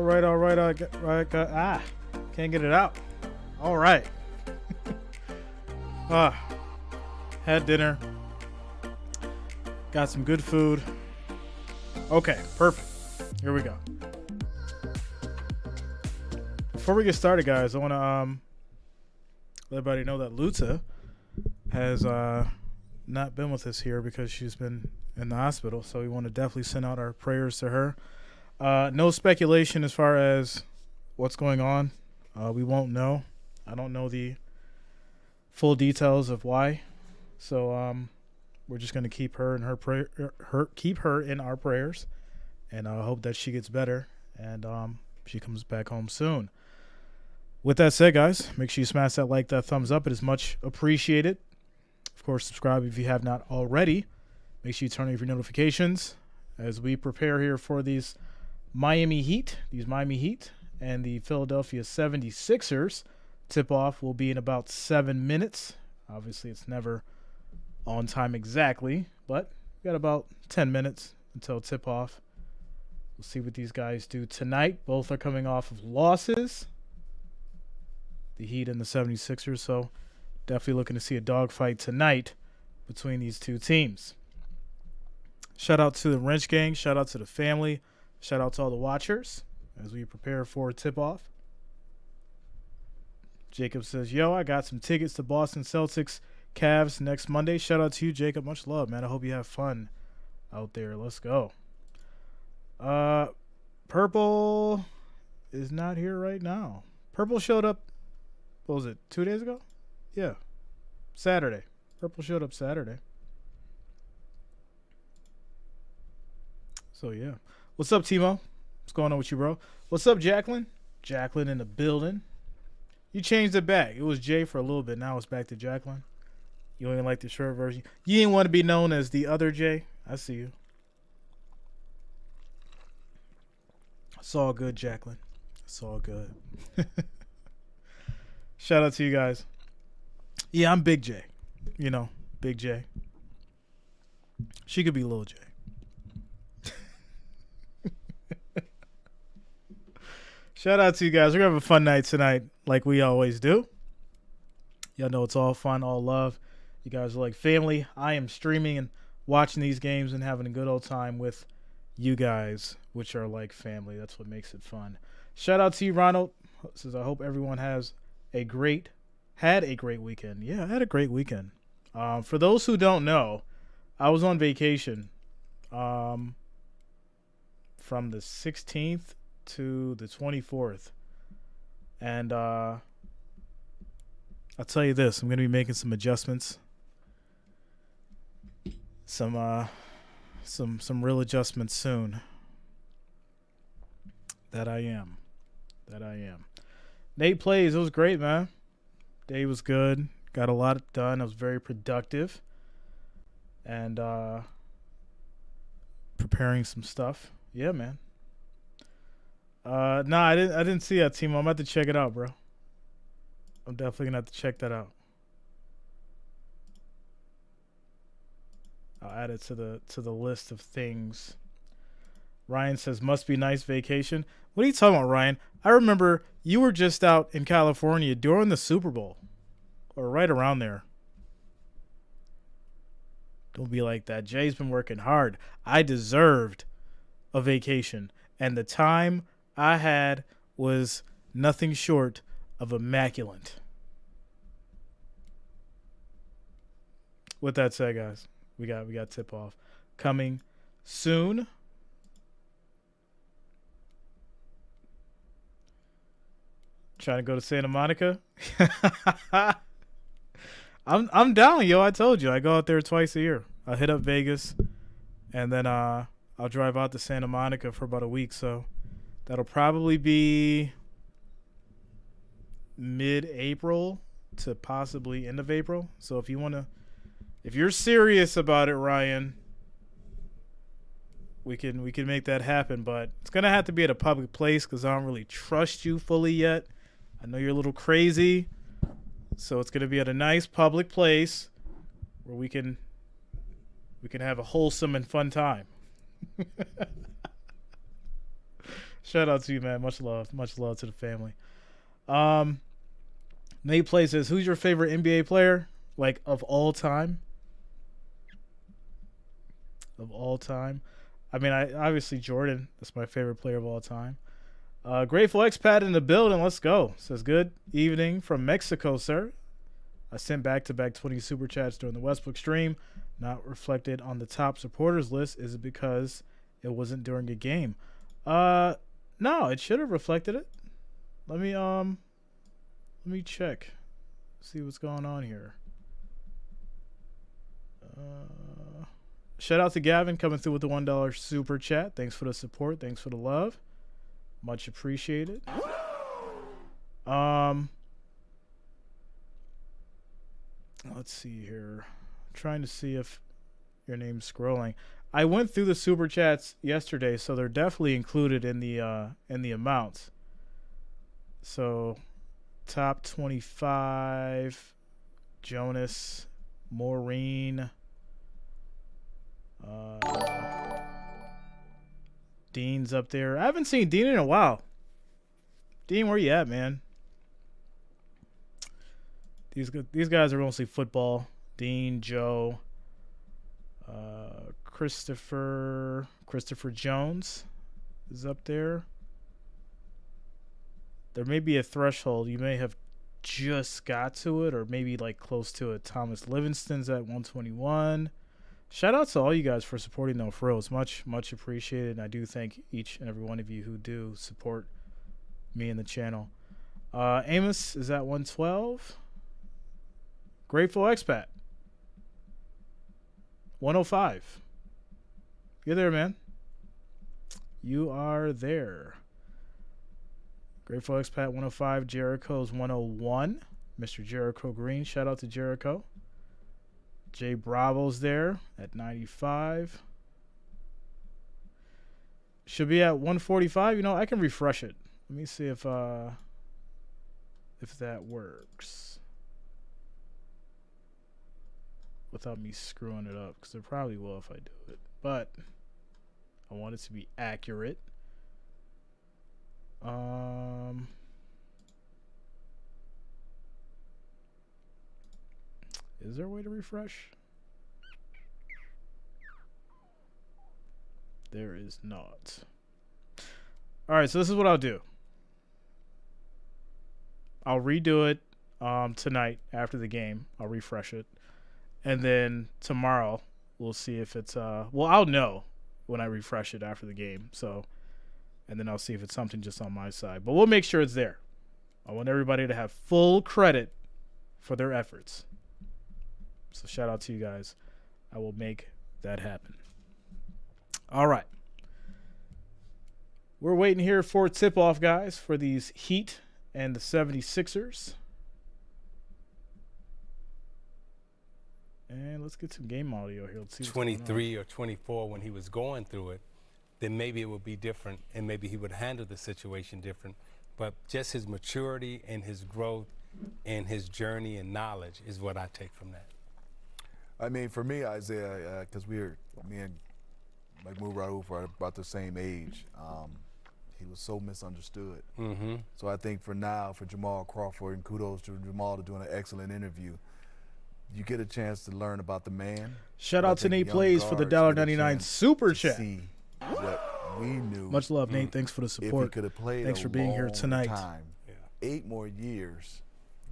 All right. Can't get it out. All right. Had dinner. Got some good food. Okay, perfect. Here we go. Before we get started, guys, I want to let everybody know that Luta has not been with us here because she's been in the hospital. So we want to definitely send out our prayers to her. No speculation as far as what's going on. We won't know. I don't know the full details of why. So we're just going to keep her in her in our prayers, and I hope that she gets better and she comes back home soon. With that said, guys, make sure you smash that like, that thumbs up. It is much appreciated. Of course, subscribe if you have not already. Make sure you turn on your notifications as we prepare here for these Miami Heat and the Philadelphia 76ers. Tip-off will be in about 7 minutes. Obviously, it's never on time exactly, but we got about 10 minutes until tip-off. We'll see what these guys do tonight. Both are coming off of losses, the Heat and the 76ers, so definitely looking to see a dogfight tonight between these two teams. Shout out to the Wrench Gang. Shout out to the family. Shout out to all the watchers as we prepare for tip-off. Jacob says, yo, I got some tickets to Boston Celtics Cavs next Monday. Shout out to you, Jacob. Much love, man. I hope you have fun out there. Let's go. Purple is not here right now. Purple showed up, what was it, 2 days ago? Yeah. Saturday. Purple showed up Saturday. So, yeah. What's up, Timo? What's going on with you, bro? What's up, Jacqueline? Jacqueline in the building. You changed it back. It was Jay for a little bit. Now it's back to Jacqueline. You ain't like the short version. You didn't want to be known as the other Jay. I see you. It's all good, Jacqueline. It's all good. Shout out to you guys. Yeah, I'm Big J. You know, Big J. She could be Lil J. Shout out to you guys. We're going to have a fun night tonight like we always do. Y'all know it's all fun, all love. You guys are like family. I am streaming and watching these games and having a good old time with you guys, which are like family. That's what makes it fun. Shout out to you, Ronald. Says, I hope everyone had a great weekend. Yeah, I had a great weekend. For those who don't know, I was on vacation from the 16th to the 24th. And I'll tell you this, I'm going to be making some adjustments. Some real adjustments soon. That I am. Nate plays. It was great, man. Day was good. Got a lot done. I was very productive. And preparing some stuff. Yeah, man. No, I didn't see that, Timo. I'm about to check it out, bro. I'm definitely gonna have to check that out. I'll add it to the list of things. Ryan says, must be nice vacation. What are you talking about, Ryan? I remember you were just out in California during the Super Bowl. Or right around there. Don't be like that. Jay's been working hard. I deserved a vacation. And the time I had was nothing short of immaculate. With that said, guys, we got tip off coming soon. Trying to go to Santa Monica. I'm down, yo. I told you I go out there twice a year. I'll hit up Vegas, and then I'll drive out to Santa Monica for about a week. So that'll probably be mid-April to possibly end of April. So if you're serious about it, Ryan, we can make that happen. But it's gonna have to be at a public place because I don't really trust you fully yet. I know you're a little crazy, so it's gonna be at a nice public place where we can have a wholesome and fun time. Shout out to you, man. Much love to the family. Nate Play says, who's your favorite NBA player, like, of all time? Of all time? I mean, obviously Jordan. That's my favorite player of all time. Grateful Expat in the building. Let's go. Says, good evening from Mexico, sir. I sent back-to-back 20 super chats during the Westbrook stream. Not reflected on the top supporters list. Is it because it wasn't during a game? No, it should have reflected it. Let me check. See what's going on here. Shout out to Gavin coming through with the $1 super chat. Thanks for the support. Thanks for the love. Much appreciated. Let's see here. I'm trying to see if your name's scrolling. I went through the super chats yesterday, so they're definitely included in the amounts. So, top 25, Jonas, Maureen, Dean's up there. I haven't seen Dean in a while. Dean, where you at, man? These guys are mostly football. Dean, Joe, Christopher Jones is up there. There may be a threshold. You may have just got to it, or maybe like close to it. Thomas Livingston's at 121. Shout out to all you guys for supporting No Frills. Much appreciated. And I do thank each and every one of you who do support me and the channel. Amos is at 112. Grateful Expat 105. You're there, man. You are there. Grateful Expat 105. Jericho's 101. Mr. Jericho Green. Shout out to Jericho. Jay Bravo's there at 95. Should be at 145. You know, I can refresh it. Let me see if that works without me screwing it up, because it probably will if I do it. But I want it to be accurate. Is there a way to refresh? There is not. All right, so this is what I'll do. I'll redo it tonight after the game. I'll refresh it. And then tomorrow we'll see if it's well, I'll know when I refresh it after the game. So, and then I'll see if it's something just on my side. But we'll make sure it's there. I want everybody to have full credit for their efforts. So shout out to you guys. I will make that happen. All right. We're waiting here for tip-off, guys, for these Heat and the 76ers. And let's get some game audio here. Let's see 23 or 24 when he was going through it, then maybe it would be different and maybe he would handle the situation different. But just his maturity and his growth and his journey and knowledge is what I take from that. I mean, for me, Isaiah, because me and Mahmoud Rauf are about the same age, he was so misunderstood. Mm-hmm. So I think for now, for Jamal Crawford, and kudos to Jamal to doing an excellent interview, you get a chance to learn about the man. Shout out to Nate Plays for the $1.99 super chat. See what we knew. Much love, Nate. Thanks for the support. If he could have played Thanks for being here tonight. Yeah. 8 more years,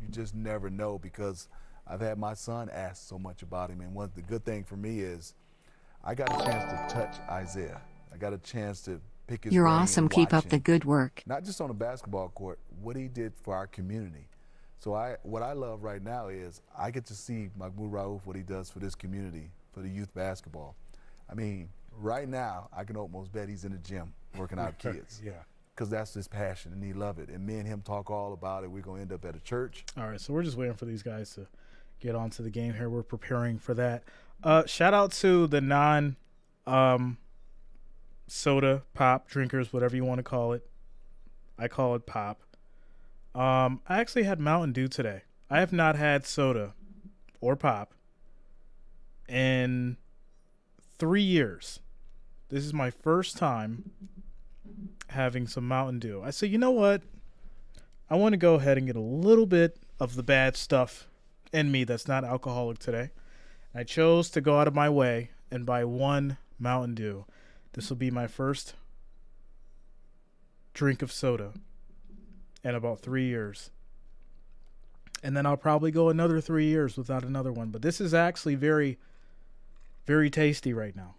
you just never know, because I've had my son ask so much about him, and the good thing for me is I got a chance to touch Isaiah. I got a chance to pick his brain. You're awesome. Keep up the good work. Not just on the basketball court, what he did for our community. So what I love right now is I get to see Mahmoud Rauf, what he does for this community, for the youth basketball. I mean, right now, I can almost bet he's in the gym working out kids. Yeah. Because that's his passion, and he love it. And me and him talk all about it. We're going to end up at a church. All right, so we're just waiting for these guys to get onto the game here. We're preparing for that. Shout out to the soda, pop drinkers, whatever you want to call it. I call it pop. I actually had Mountain Dew today. I have not had soda or pop in 3 years. This is my first time having some Mountain Dew. I said, you know what? I want to go ahead and get a little bit of the bad stuff in me that's not alcoholic today. I chose to go out of my way and buy one Mountain Dew. This will be my first drink of soda in about 3 years. And then I'll probably go another 3 years without another one. But this is actually very, very tasty right now.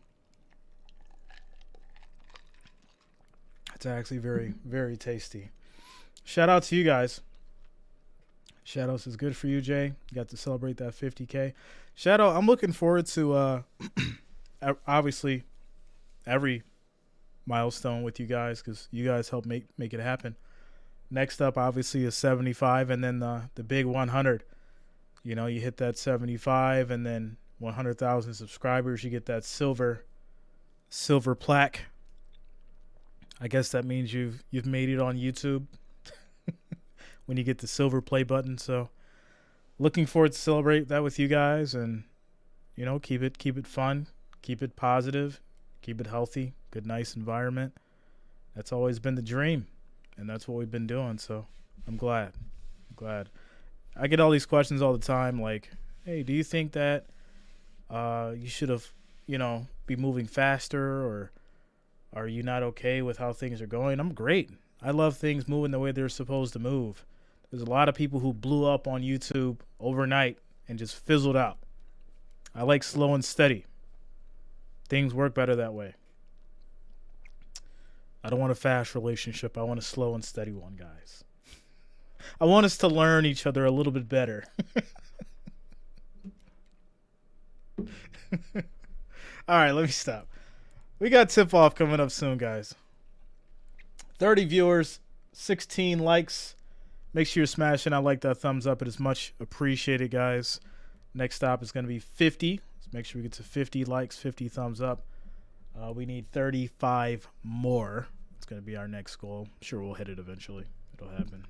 It's actually very, very tasty. Shout out to you guys. Shout outs is good for you, Jay. You got to celebrate that 50K. Shout out. I'm looking forward to obviously every milestone with you guys because you guys help make it happen. Next up, obviously, is 75 and then the big 100. You know, you hit that 75 and then 100,000 subscribers. You get that silver plaque. I guess that means you've made it on YouTube when you get the silver play button. So looking forward to celebrate that with you guys and, you know, keep it fun, keep it positive, keep it healthy, good, nice environment. That's always been the dream, and that's what we've been doing. So I'm glad. I get all these questions all the time like, hey, do you think that you should have, you know, be moving faster, or are you not okay with how things are going? I'm great. I love things moving the way they're supposed to move. There's a lot of people who blew up on YouTube overnight and just fizzled out. I like slow and steady. Things work better that way. I don't want a fast relationship. I want a slow and steady one, guys. I want us to learn each other a little bit better. All right, let me stop. We got tip-off coming up soon, guys. 30 viewers, 16 likes. Make sure you're smashing. I like that thumbs up. It is much appreciated, guys. Next stop is going to be 50. Let's make sure we get to 50 likes, 50 thumbs up. We need 35 more. It's going to be our next goal. I'm sure we'll hit it eventually. It'll happen.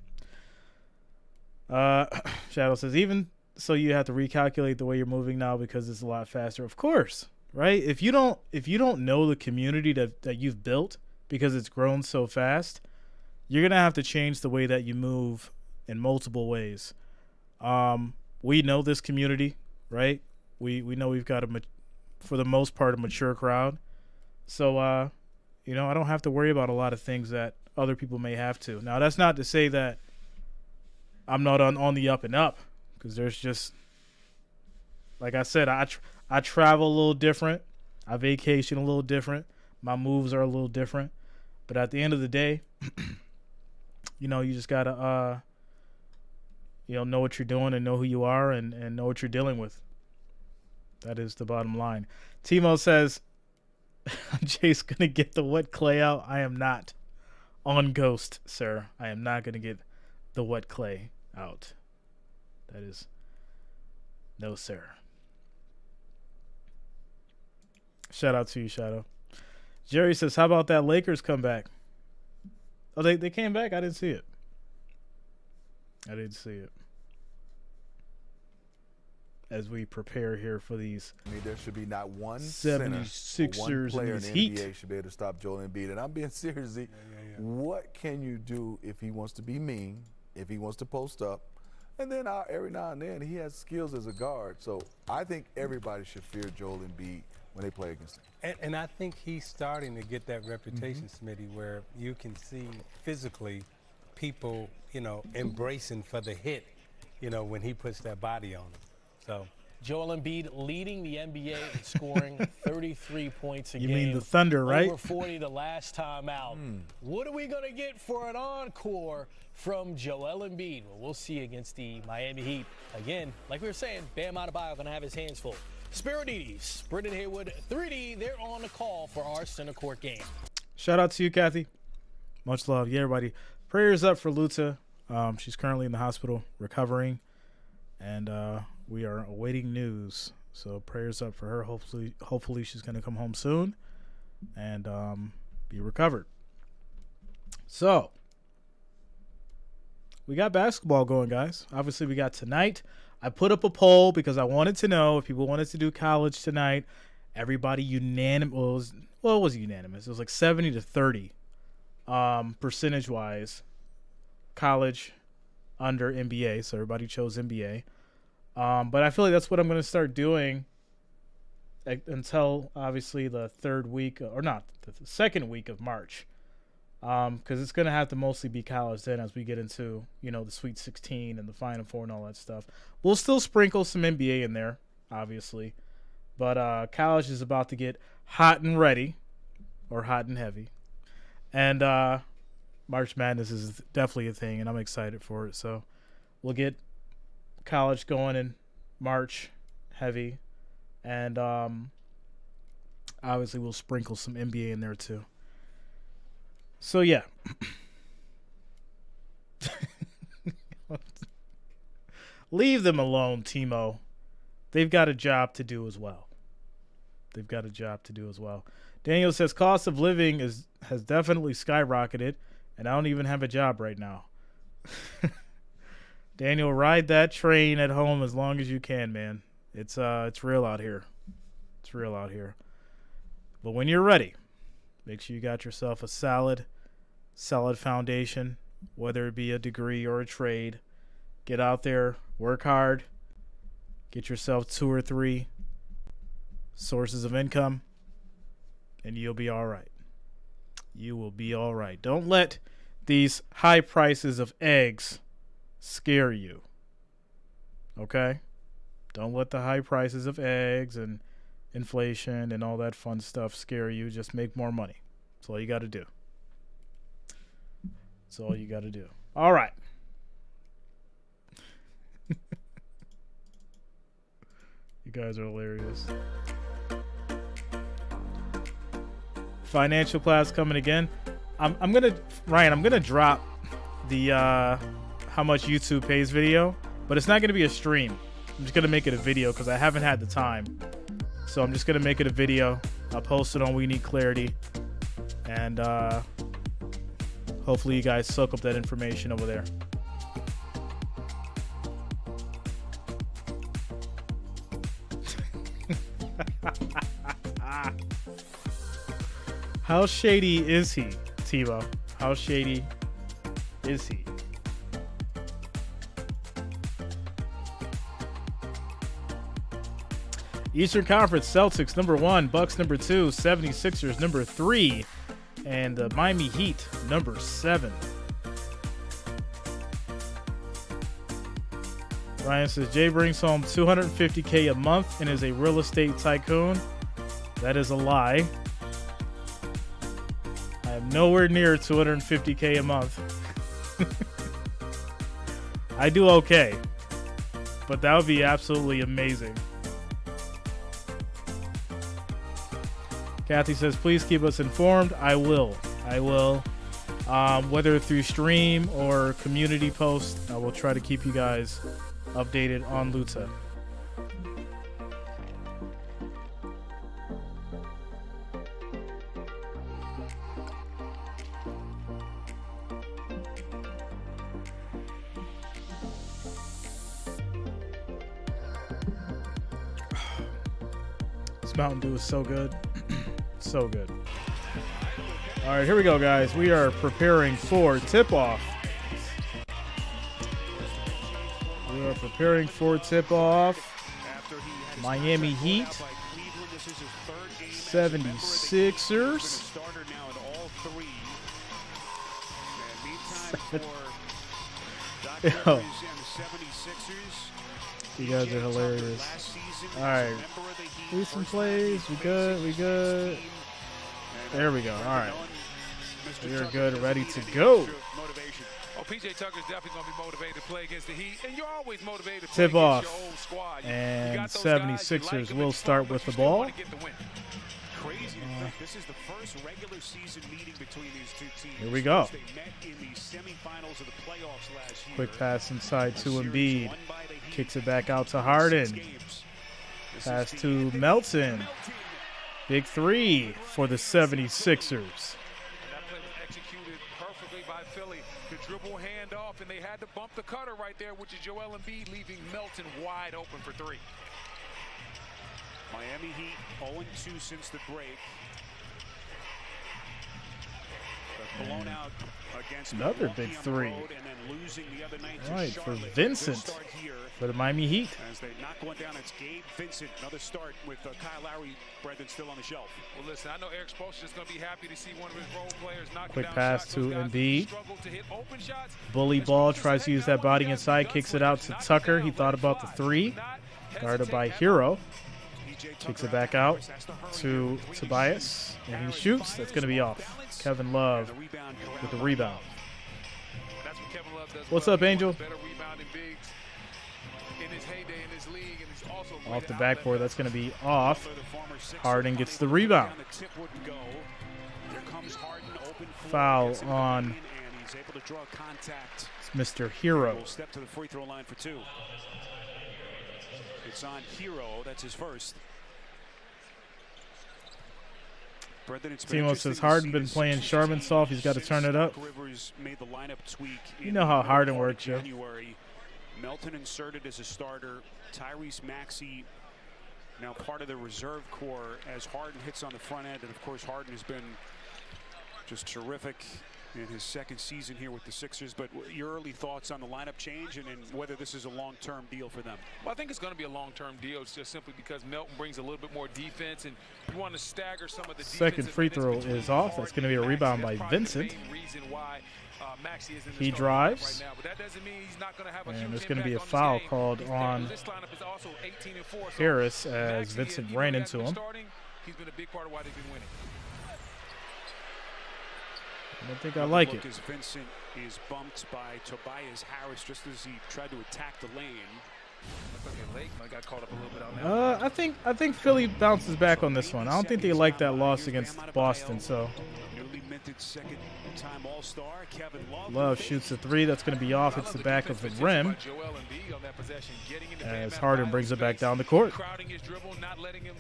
Shadow says, even so you have to recalculate the way you're moving now because it's a lot faster. Of course, right? If you don't know the community that you've built because it's grown so fast, you're going to have to change the way that you move in multiple ways. We know this community, right? We know we've got for the most part, a mature crowd. So, you know, I don't have to worry about a lot of things that other people may have to. Now, that's not to say that I'm not on the up and up, because there's just, like I said, I travel a little different. I vacation a little different. My moves are a little different. But at the end of the day, you know, you just got to, you know what you're doing and know who you are and know what you're dealing with. That is the bottom line. Timo says, Jay's going to get the wet clay out. I am not on Ghost, sir. I am not going to get the wet clay out. That is no, sir. Shout out to you, Shadow. Jerry says, how about that Lakers comeback? Oh, they came back? I didn't see it. As we prepare here for these, I mean, there should be not one 76ers player in in these the Heat. NBA should be able to stop Joel Embiid. And I'm being serious. Z. What can you do if he wants to be mean, if he wants to post up? And then every now and then he has skills as a guard. So I think everybody should fear Joel Embiid when they play against him. And I think he's starting to get that reputation, Smitty, where you can see physically people, you know, embracing for the hit, you know, when he puts that body on them. So Joel Embiid leading the NBA in scoring 33 points a game. You mean the Thunder, right? Over 40 the last time out. What are we going to get for an encore from Joel Embiid? Well, we'll see against the Miami Heat. Again, like we were saying, Bam Adebayo going to have his hands full. Spiridides, Brendan Haywood, 3D, they're on the call for our center court game. Shout out to you, Kathy. Much love. Yeah, everybody. Prayers up for Luta. She's currently in the hospital recovering, and we are awaiting news. So prayers up for her. Hopefully she's going to come home soon and be recovered. So we got basketball going, guys. Obviously, we got tonight. I put up a poll because I wanted to know if people wanted to do college tonight. Everybody unanimous. Well, it was unanimous. It was like 70-30 percentage-wise. College under NBA, so everybody chose NBA. But I feel like that's what I'm going to start doing until, obviously, the third week, or not, the second week of March. Because it's going to have to mostly be college then as we get into, the Sweet 16 and the Final Four and all that stuff. We'll still sprinkle some NBA in there, obviously. But college is about to get hot and ready, or hot and heavy. And March Madness is definitely a thing, and I'm excited for it. So we'll get college going in March, heavy. And obviously we'll sprinkle some NBA in there too. So, yeah. Leave them alone, Timo. They've got a job to do as well. Daniel says cost of living has definitely skyrocketed, and I don't even have a job right now. Daniel, ride that train at home as long as you can, man. It's real out here. But when you're ready, make sure you got yourself a solid foundation, whether it be a degree or a trade. Get out there, work hard, get yourself 2 or 3 sources of income, and you'll be all right. You will be all right. Don't let these high prices of eggs scare you. Okay? Don't let the high prices of eggs and inflation and all that fun stuff scare you. Just make more money. That's all you got to do. All right. You guys are hilarious. Financial class coming again. I'm gonna drop the how much YouTube pays video, but it's not gonna be a stream. I'm just gonna make it a video because I haven't had the time. So I'm just gonna make it a video. I'll post it on We Need Clarity, and hopefully you guys soak up that information over there. How shady is he, Timo? How shady is he? Eastern Conference, Celtics number 1, Bucks number 2, 76ers number 3, and the Miami Heat number 7. Ryan says, Jay brings home $250K a month and is a real estate tycoon. That is a lie. I am nowhere near $250K a month. I do okay, but that would be absolutely amazing. Kathy says, please keep us informed. I will. Whether through stream or community post, I will try to keep you guys updated on Luta. This Mountain Dew is so good. So good. All right, here we go, guys. We are preparing for tip-off. Miami Heat, 76ers. Yo. You guys are hilarious. All right. Recent plays. We good. There we go. All right. We are good, ready to go. PJ Tucker's definitely going to be motivated to play against the Heat, and you're always motivated to play tip off. against your old squad. And 76ers will start with the ball. Crazy to think this is the first regular season meeting between these two teams. Here we go. They met in the semifinals of the playoffs last year. Quick pass inside to Embiid. Kicks it back out to Harden. Pass to Melton. Big three for the 76ers. That play was executed perfectly by Philly. The dribble handoff, and they had to bump the cutter right there, which is Joel Embiid, leaving Melton wide open for 3. Miami Heat 0-2 since the break. The blown out against Another Milwaukee big on the three. road and then losing the other night to Right, for Charlotte. Vincent. Good start here For the Miami Heat. as they knock one down. It's Gabe Vincent. Another start with Kyle Lowry. Brendan still on the shelf. Well, listen, I know Eric Spoelstra is going to be happy to see one of his role players knock Quick down pass shots. to Those guys Embiid. struggle to hit open shots. Bully ball, tries to use that body inside, kicks it out to Tucker. He thought about the three. Guarded by Herro. Kicks it back out to Tobias. And he shoots. That's going to be off. Kevin Love with the rebound. That's what Kevin Love does. What's well. up, Angel? Better rebounding bigs in his heyday in this league, and he's also Off the backboard. That's going to be off. Harden gets the rebound. Foul on Mr. Herro. Will step to the free throw line for two. It's on Herro. That's his first. Brendan, it's been Timo interesting says to Harden see been this playing Sharman soft. He's got to turn it up. Rivers made the lineup tweak. You know how Harden works, Joe. January. Melton inserted as a starter. Tyrese Maxey now part of the reserve core as Harden hits on the front end. And of course, Harden has been just terrific in his second season here with the Sixers. But your early thoughts on the lineup change and whether this is a long-term deal for them? Well, I think it's going to be a long-term deal. It's just simply because Melton brings a little bit more defense, and you want to stagger some of the Second free throw is off. That's going to be a rebound by Vincent. He drives. And there's going to be a foul called on Harris as Vincent ran into him. He's been a big part of why they've been winning. I don't think I like it. As Vincent is bumped by Tobias Harris just as he tried to attack the lane. Got caught up a little bit on that. I think Philly bounces back on this one. I don't think they like that loss against Boston. So Newly minted second-time All-Star Kevin Love shoots a three. That's going to be off. It's the back of the rim as Harden brings it back down the court. Crowding his dribble, not letting him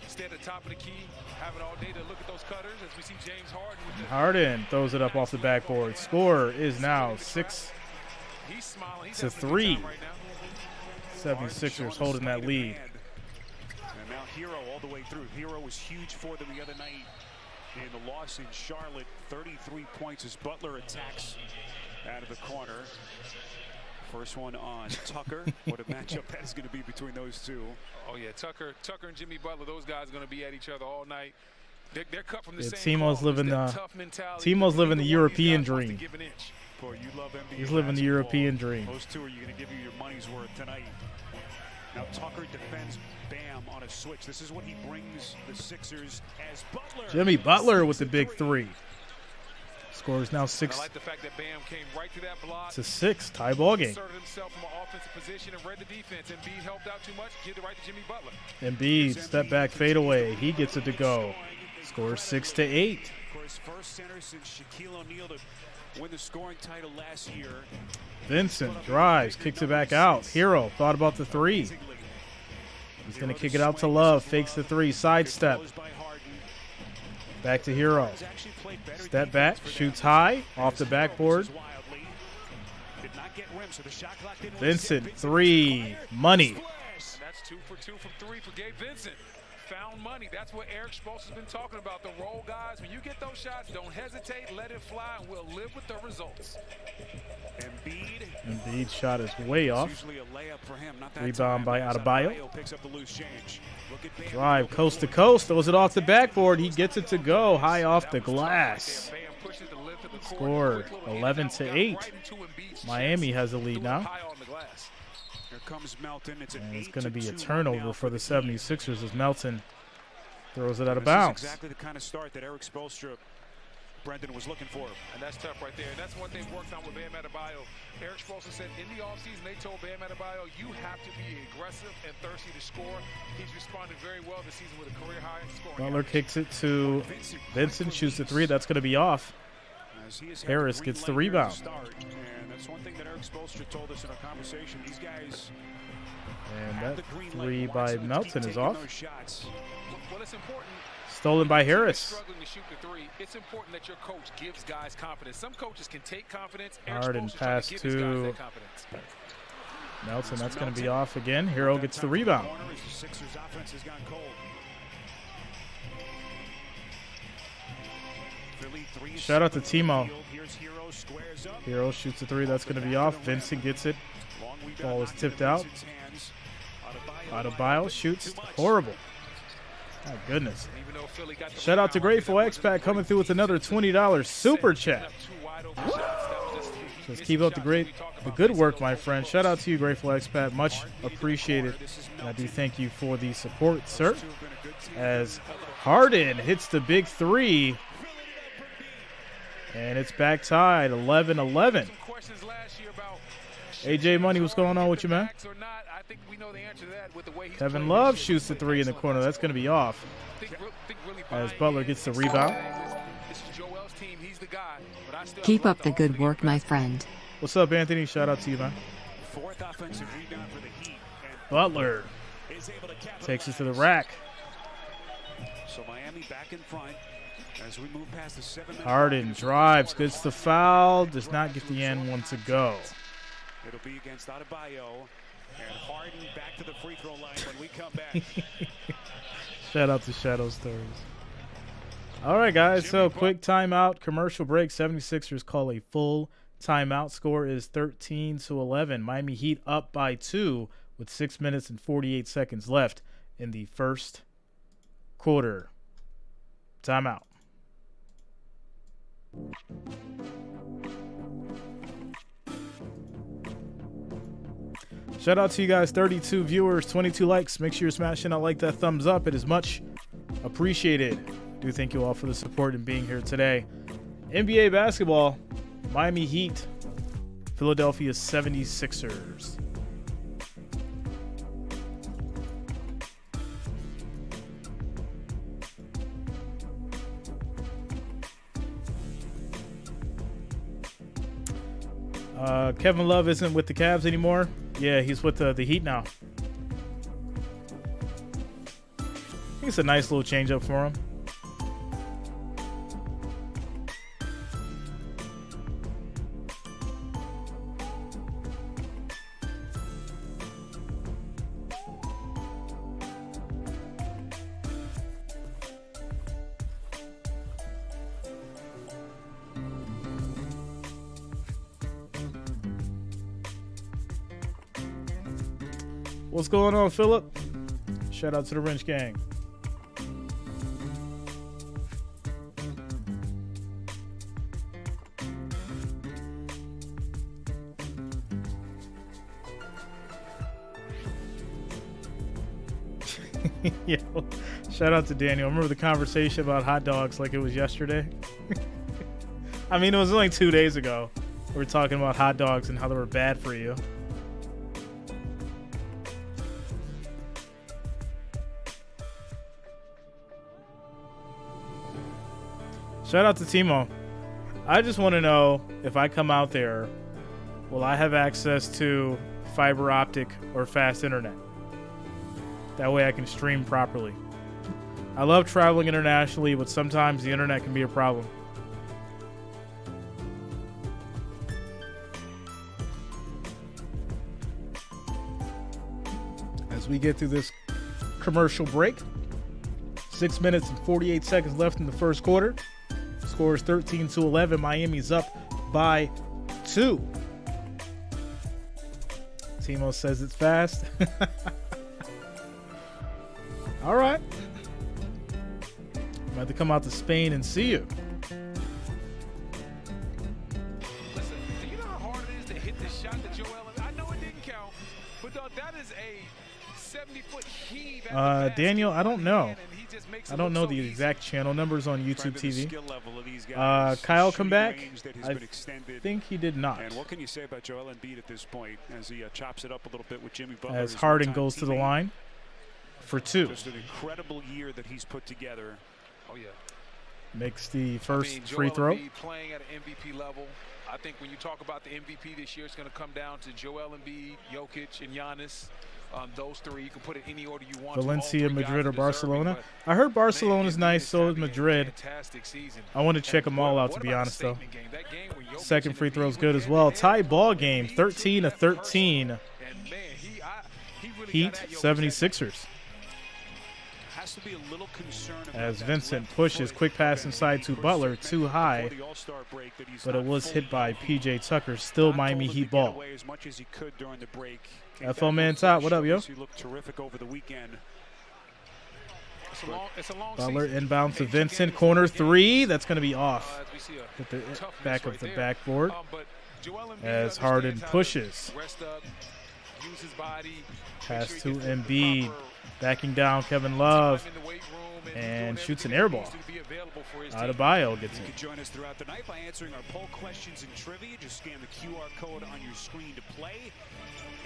stay at the top of the key, having all day to look at those cutters as we see James Harden with the Harden throws it up off the backboard. Score is now 6-3. 76ers holding that lead. And now Herro all the way through. Herro was huge for them the other night in the loss in Charlotte. 33 points as Butler attacks out of the corner. First one on Tucker. What a matchup that is going to be between those two. Oh yeah, Tucker and Jimmy Butler. Those guys are going to be at each other all night. They're cut from the same Timo's cloth. living It's the that tough mentality. Timo's living the Neither one of these European guys wants to dream. give an inch. Boy, you love NBA He's living the basketball. European dream. Those two are you going to give you your money's worth tonight. Now Tucker defends Bam on a switch. This is what he brings the Sixers as Butler. Jimmy Butler with the big three. Score is now And I like the fact that Bam came right to that block. 6-6. Tie ball game. Inserted himself from an offensive position and read the defense. Embiid helped out too much. Give it right to Jimmy Butler. Embiid step back fadeaway. He gets it to go. Score 6-8. Of course, first center since Shaquille O'Neal to win the scoring title last year. Vincent drives, kicks it back out. Herro thought about the three. He's going to kick it out to Love. Fakes the three. Sidestep. Back to Herro. Step back. Shoots high. Off the backboard. Vincent, three. Money. That's 2 for 2 from 3 for Gabe Vincent. Found money. That's what Eric Spoelstra's been talking about. The roll guys, when you get those shots, don't hesitate. Let it fly, and we'll live with the results. Embiid shot is way off. Rebound by Adebayo. Picks up the loose change. Drive coast to coast. Throws it off the backboard. He gets it to go. High off the glass. Score 11-8. Miami has the lead now. Here comes Melton. It's an And it's going to 8-2 be a run turnover now for the Heat. 76ers as Melton throws it out of This is bounds. exactly the kind of start that Eric Spoelstra, Brendan, was looking for. And that's tough right there. And that's what they've worked on with Bam Adebayo. Eric Spoelstra said in the offseason, they told Bam Adebayo, you have to be aggressive and thirsty to score. He's responded very well this season with a career high scoring. Butler kicks it to Vincent, shoots the three. That's going to be off. As he has had Harris the gets green the light here to rebound. start. And that's one thing that Eric Spoelstra told us in our conversation. These guys And have that the green three light. by Watch them Melton keep is taking off. those shots. Well, it's important. Stolen by If you're Harris. struggling to shoot the three, it's important that your coach gives guys confidence. Some coaches can take confidence. Eric Harden Spoelstra's trying pass to give his guys to that confidence. Melton. That's going to be off again. Herro gets the rebound. Corner as the Sixers offense has gone cold. Shout out to Timo. Herro shoots a three. That's going to be off. Vincent gets it. Ball is tipped out. Adebayo shoots. Horrible. My goodness. Shout out to Grateful Expat coming through with another $20 super chat. Just keep up the good work, my friend. Shout out to you, Grateful Expat. Much appreciated. And I do thank you for the support, sir. As Harden hits the big three. And it's back tied, 11-11. AJ Money, what's going on with you, man? Kevin Love shoots the three in the corner. That's going to be off. As Butler gets the rebound. Keep up the good work, my friend. What's up, Anthony? Shout out to you, man. Butler takes it to the rack. So Miami back in front as we move past the 7-minute. Harden drives, gets the foul, does not get the end one to go. It'll be against Adebayo, and Harden back to the free throw line when we come back. Shout out to Shadow Stories. All right, guys, so quick timeout, commercial break. 76ers call a full timeout. Score is 13-11. Miami Heat up by 2 with 6 minutes and 48 seconds left in the first quarter. Timeout. Shout out to you guys, 32 viewers, 22 likes. Make sure you're smashing that like, that thumbs up. It is much appreciated. I do thank you all for the support and being here today. NBA basketball, Miami Heat, Philadelphia 76ers. Kevin Love isn't with the Cavs anymore. Yeah, he's with the Heat now. I think it's a nice little change up for him. What's going on, Philip? Shout out to the Wrench Gang. Yo, shout out to Daniel. I remember the conversation about hot dogs like it was yesterday. I mean, it was only 2 days ago. We were talking about hot dogs and how they were bad for you. Shout out to Timo. I just want to know if I come out there, will I have access to fiber optic or fast internet? That way I can stream properly. I love traveling internationally, but sometimes the internet can be a problem. As we get through this commercial break, 6 minutes and 48 seconds left in the first quarter. Score is 13-11. Miami's up by 2. Timo says it's fast. All right. I'm about to come out to Spain and see you. Listen, do you know how hard it is to hit the shot that Joel? I know it didn't count, but that is a 70-foot heave. Daniel, I don't know. I don't know the exact channel numbers on YouTube TV. Kyle come back? I think he did not. And what can you say about Joel Embiid at this point as he chops it up a little bit with Jimmy Butler? As Harden goes to the line for 2. Just an incredible year that he's put together. Oh yeah. Makes the first free throw. Embiid playing at an MVP level. I think when you talk about the MVP this year, it's going to come down to Joel Embiid, Jokic, and Giannis. Those three, you can put it any order you want. Valencia, Madrid, or Barcelona. I heard Barcelona's nice, so is Madrid. I want to check them all out, to be honest, though. Second free throw is good as well. Tie ball game, 13-13. Heat, 76ers. Has to be a little concerned about As that Vincent left pushes, foot. quick pass inside to Butler, too high, Before the All-Star break that he's but it not was fully hit by healthy. P.J. Tucker. Still Not Miami told him Heat to get ball. away as much as he could during the break. Came FO back man with top, fresh what up, yo? shoulders. He looked terrific over the weekend. It's a long Butler season. inbounds to 8 Vincent, games, corner 4 three. games. That's going to be off. As we see a At the toughness back of right the there. backboard. But Joel Embiid As Harden understands how to pushes. rest up, use his body, Pass make to sure he gets the Embiid. proper Backing down Kevin time Love. in the weight room And doing shoots an everything air he ball. needs to be available for his team. Adebayo gets You it. can join us throughout the night by answering our poll questions and trivia. Just scan the QR code on your screen to play.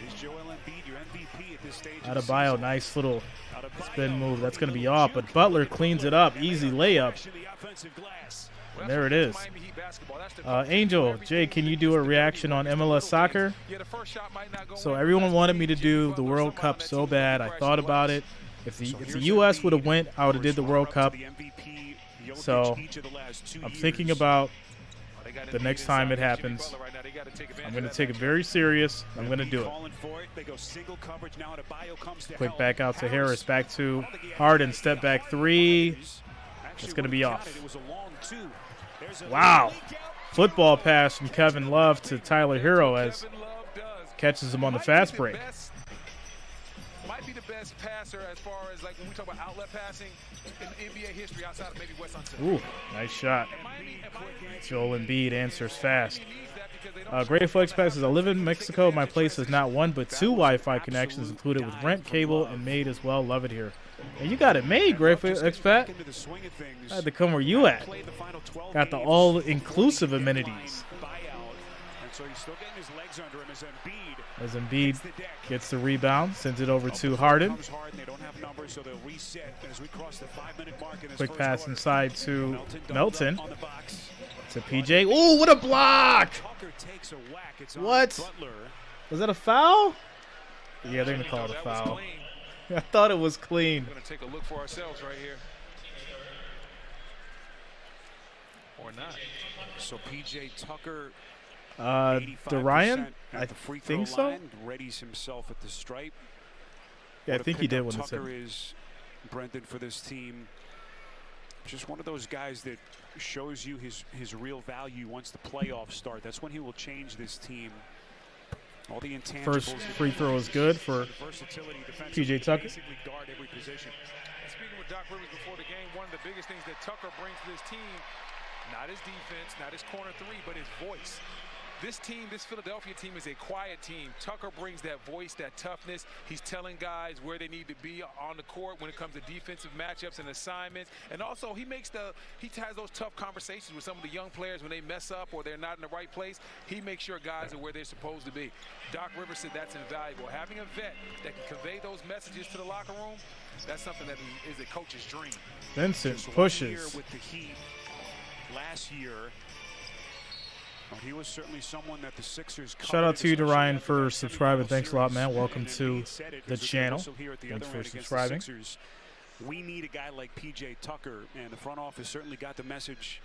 Is Joel Embiid your MVP at this stage? of the Adebayo, season? nice little Adebayo, spin move. That's going to be little off, juke but Butler move. cleans it up. Easy layup. Crash in the offensive glass. Well, There it is. Miami Heat basketball. That's the Angel, Jay, can you do a reaction on MLS soccer? Yeah, the first shot might not go So in, everyone but that's wanted what me to Jimmy do the Butler, World somebody on Cup that so team bad. that I can thought crash about the it. If the Here's U.S. Embiid, would have went, I would have who did the is World runner-up Cup. to the MVP, Jokic, So each of the last 2 I'm years. thinking about They got the Embiid next time it inside Jimmy happens. Butler right now. They gotta take advantage I'm of going to that take it matchup. very serious. I'm going to Embiid do it. calling for it. They go single coverage now. Adebayo comes to Quick help. back out to Harris. Back to I don't think he had Harden. that. Step back three. Actually, It's gonna when be he off. counted, it was a long two. There's a Wow. leak out. Football pass from Kevin Love to Tyler Herro as Kevin Love does. catches him on the Might fast be break. Might be the best passer as far as like when we talk about outlet passing in NBA history outside of maybe Wes Unseld. Ooh, nice shot. Miami Joel Embiid answers fast. needs that because they don't Great Flex Pass says, I live in Mexico. My place has not one but two Wi-Fi connections included with rent, cable, and made as well. Love it here. And you got it made, Great Flex Pass. Into the swing of things. I had to come where you at. Played the final 12 Got the games, all-inclusive 40 amenities. buyout. And so he's still getting his legs under him as Embiid As Embiid hits the deck. gets the rebound, sends it over to Harden. Comes Harden. They don't have numbers, so they'll reset as we cross the 5-minute mark in this Quick first pass quarter. inside to doubled Melton. up on the box. To PJ. Ooh, what a block! Tucker takes a whack. It's on What? Butler. Was that a foul? Yeah, they're going to call it a that was foul. clean. I thought it was clean. We're gonna take a look for ourselves right here. Or not. So PJ Tucker, Dorian? 85% I at the free throw think so. line, readies himself at the stripe. Yeah, I What a think he did pickup when it Tucker said. is, Brendan, for this team. Just one of those guys that shows you his real value once the playoffs start. That's when he will change this team. All the intangibles. First free throw is good for the versatility defensively PJ to Tucker. basically guard every position. And speaking with Doc Rivers before the game, one of the biggest things that Tucker brings to this team, not his defense, not his corner three, but his voice. This team, this Philadelphia team, is a quiet team. Tucker brings that voice, that toughness. He's telling guys where they need to be on the court when it comes to defensive matchups and assignments. And also, he has those tough conversations with some of the young players when they mess up or they're not in the right place. He makes sure guys are where they're supposed to be. Doc Rivers said that's invaluable. Having a vet that can convey those messages to the locker room, that's something that is a coach's dream. Vincent Just 1 pushes. year with the Heat last year. Well, he was certainly someone that the Sixers Shout out to you, coveted, Dorian, especially for after that subscribing. Thanks a lot, series. man. Welcome And to Embiid said it, the 'cause channel. also here at the Thanks other for end against the subscribing. Sixers, we need a guy like PJ Tucker, and the front office certainly got the message.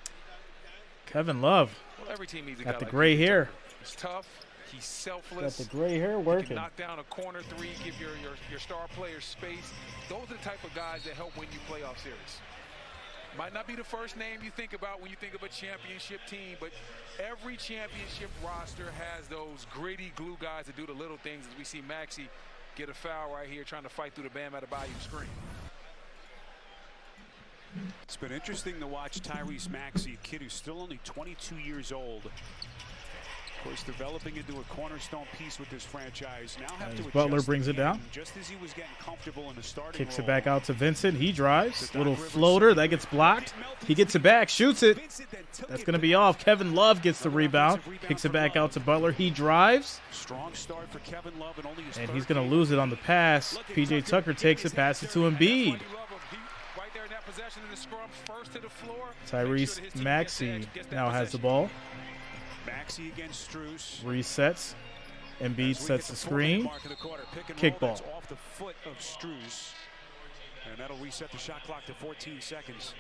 Kevin Love Well, every team needs a got guy the like gray PJ hair. Tucker. He's tough. He's Got selfless. the gray hair He can working. knock down a corner three, give your star players space. Those are the type of guys that help win you playoff series. Might not be the first name you think about when you think of a championship team, but every championship roster has those gritty glue guys that do the little things, as we see Maxey get a foul right here trying to fight through the Bam Adebayo screen. It's been interesting to watch Tyrese Maxey, a kid who's still only 22 years old. Of course, developing into a cornerstone piece with this franchise. Now have to Butler adjust brings it again, down. just as he was getting comfortable in the starting Kicks it role. back out to Vincent. He drives. Little floater. That gets blocked. He gets it back. Shoots it. That's going to be off. Kevin Love gets the rebound. Kicks it back out to Butler. He drives. Strong start for Kevin Love and only his And third he's going to game. lose it on the pass. PJ Tucker takes it, passes to Embiid. Right there in that possession in the scrum, first to the floor. Tyrese Maxey now has the ball. Maxey against Strus. Resets. Embiid As we sets hit the 4-minute screen. mark of the quarter, pick and Kick roll, ball. that's off the foot of Strus. And that'll reset the shot clock to 14 seconds.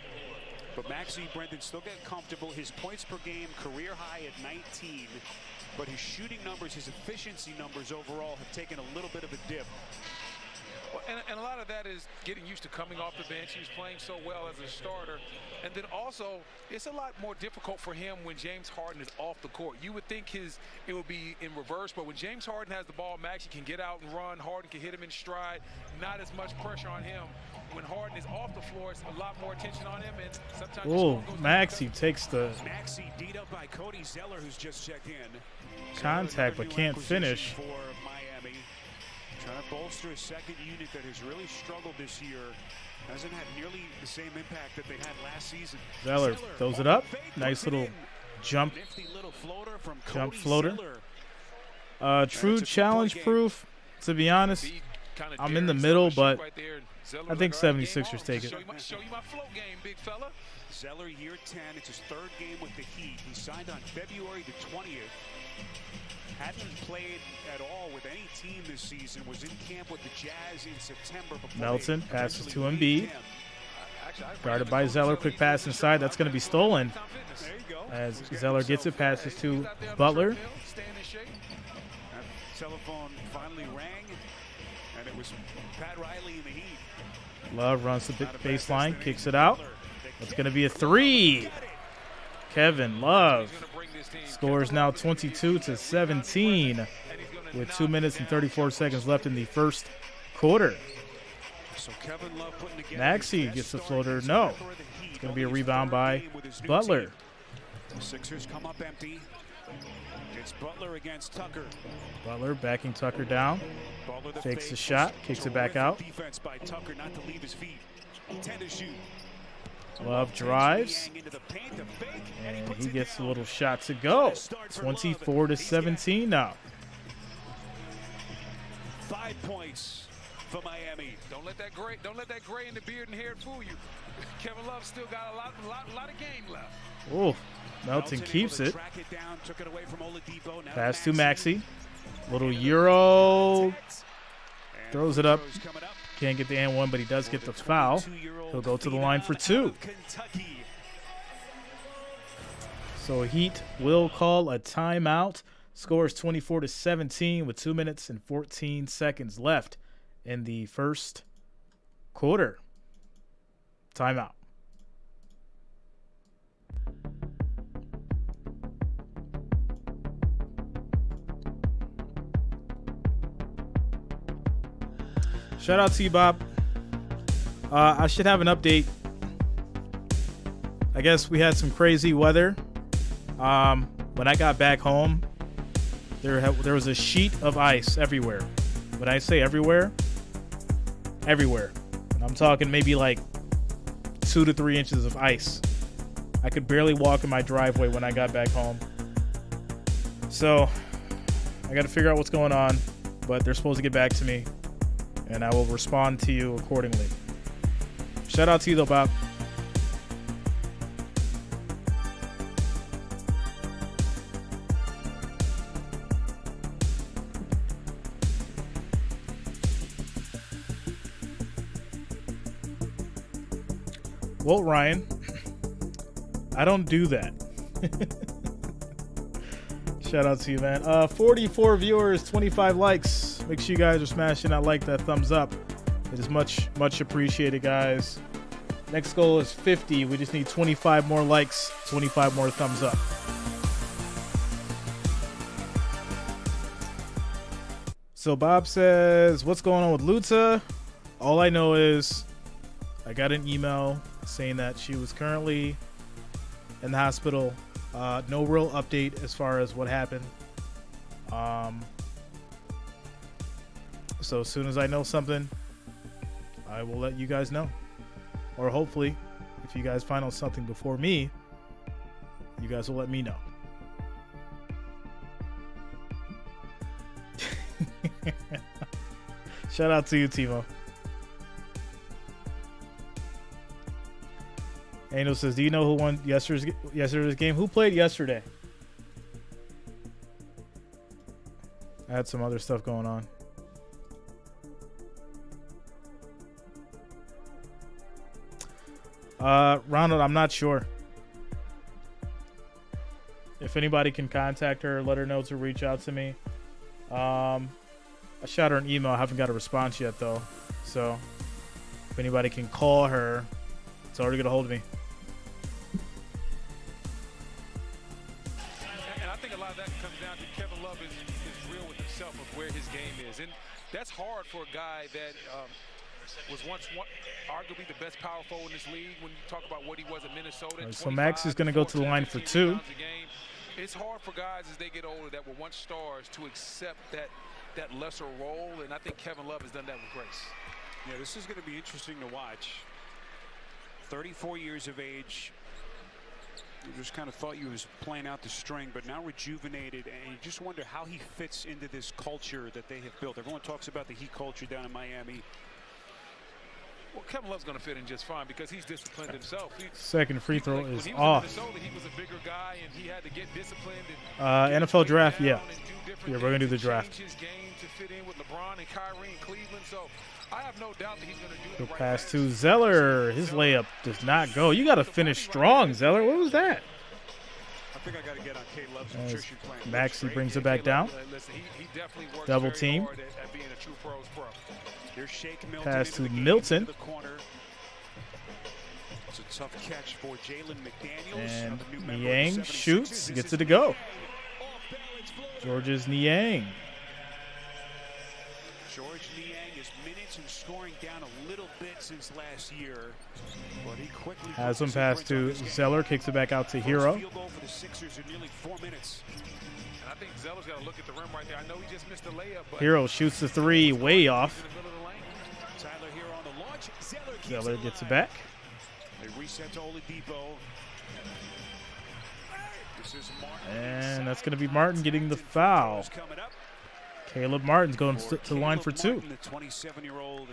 But Maxey, Brendan, still getting comfortable. His points per game, career high at 19. But his shooting numbers, his efficiency numbers overall have taken a little bit of a dip. Well, and a lot of that is getting used to coming off the bench. He was playing so well as a starter. And then also, it's a lot more difficult for him when James Harden is off the court. You would think it would be in reverse, but when James Harden has the ball, Maxey can get out and run. Harden can hit him in stride. Not as much pressure on him. When Harden is off the floor, it's a lot more attention on him. And sometimes Oh, Maxey takes the Maxey beat up by Cody Zeller, who's just checked in. contact but can't finish. For Miami, trying to bolster a second unit that has really struggled this year. Hasn't had nearly the same impact that they had last season. Zeller throws it up. Nice little jump floater from jump Cody floater. Zeller. True challenge proof, to be honest. I'm in the middle, but I think 76ers take it. Show you my float game, big fella. Zeller, year 10. It's his third game with the Heat. He signed on February the 20th. Hadn't played at all with any team this season. Was in camp with the Jazz in September. Melton passes to Embiid. Guarded by Zeller. Quick pass inside. That's going to be stolen. As Zeller gets it, passes to Butler. Telephone finally rang, and it was Pat Riley in the Heat. Love runs the baseline, kicks it out. It's going to be a three. Kevin Love scores now 22-17 with 2 minutes and 34 seconds left in the first quarter. So Kevin Love putting together Maxey gets the floater. No. It's going to be a rebound by Butler. The Sixers come up empty. It's Butler against Tucker. Butler backing Tucker down. Butler the Fakes the fake. shot, kicks it back out. Defense by Tucker not to leave his feet. 10 to shoot. Love drives. Yang into the paint, the fake, And puts he it gets a down. little shot to go. 24-17 now. 5 points for Miami. Don't let that gray in the beard and hair fool you. Kevin Love still got a lot of game left. Oh, Melton keeps able it. to track it down, took it away from Oladipo. Now Pass to Maxey. Little Euro. Throws it up. Coming up. Can't get the and one, but he does get the foul. He'll go to the line for two. Kentucky. So Heat will call a timeout. Scores 24-17 with 2 minutes and 14 seconds left in the first quarter. Timeout. Shout out to you, Bob. I should have an update. I guess we had some crazy weather. When I got back home, there was a sheet of ice everywhere. When I say everywhere, everywhere. And I'm talking maybe like 2 to 3 inches of ice. I could barely walk in my driveway when I got back home. So I got to figure out what's going on, but they're supposed to get back to me, and I will respond to you accordingly. Shout out to you, though, Bob. Well, Ryan, I don't do that. Shout out to you, man. 44 viewers, 25 likes. Make sure you guys are smashing that thumbs up. It is much, much appreciated, guys. Next goal is 50. We just need 25 more likes, 25 more thumbs up. So Bob says, what's going on with Luta? All I know is I got an email saying that she was currently in the hospital. No real update as far as what happened. So as soon as I know something, I will let you guys know. Or hopefully, if you guys find out something before me, you guys will let me know. Shout out to you, Timo. Angel says, do you know who won yesterday's game? Who played yesterday? I had some other stuff going on. Ronald, I'm not sure. If anybody can contact her, let her know to reach out to me. I shot her an email. I haven't got a response yet, though. So if anybody can call her, it's already get a hold of me. And I think a lot of that comes down to Kevin Love is real with himself of where his game is. And that's hard for a guy that was once arguably the best power forward in this league. When you talk about what he was at Minnesota. Right, so Max is going to go to the line for 2. It's hard for guys as they get older that were once stars to accept that lesser role, and I think Kevin Love has done that with grace. Yeah, this is going to be interesting to watch. 34 years of age. You just kind of thought he was playing out the string, but now rejuvenated, and you just wonder how he fits into this culture that they have built. Everyone talks about the Heat culture down in Miami. Well, Kevin Love's going to fit in just fine because he's disciplined himself. Second free throw is when off. He was a bigger guy, and he had to get disciplined. NFL draft, yeah. Yeah, we're going to do the draft. Change his game to fit in with LeBron and Kyrie and Cleveland. So I have no doubt that he's going to do the right pass thing. to Zeller. His layup does not go. You got to finish strong, Zeller. What was that? I think I got to get on K Love's nutrition plan. Maxey brings it back down. Listen, he definitely works Double very team. hard at being a true pros pro. Pass to Milton. It's a tough catch for Jalen McDaniels. And Niang shoots, gets it to go. George's Niang. George Niang is minutes and scoring down a little bit since last year. But he quickly has him pass to Zeller, kicks it back out to Herro. Field goal for the Sixers in nearly 4 minutes. And I think Zeller's got to look at the rim right there. I know he just missed the layup, but Herro shoots the 3 way off. Tyler Herro on the launch. Zeller gets it back. They reset to Oladipo. This is Martin. And that's going to be Martin getting the foul. Caleb Martin's going to the line for 2. Martin, the 27-year-old,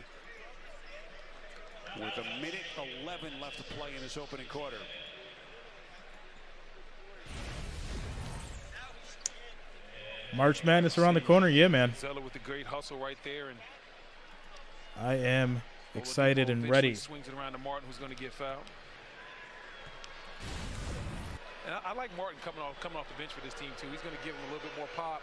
with 1:11 left to play in this opening quarter. March Madness around the corner, yeah, man. Zeller with the great hustle right there, and I am excited and ready. Swings it around to Martin, who's going to get fouled. And I like Martin coming off the bench for this team too. He's going to give him a little bit more pop.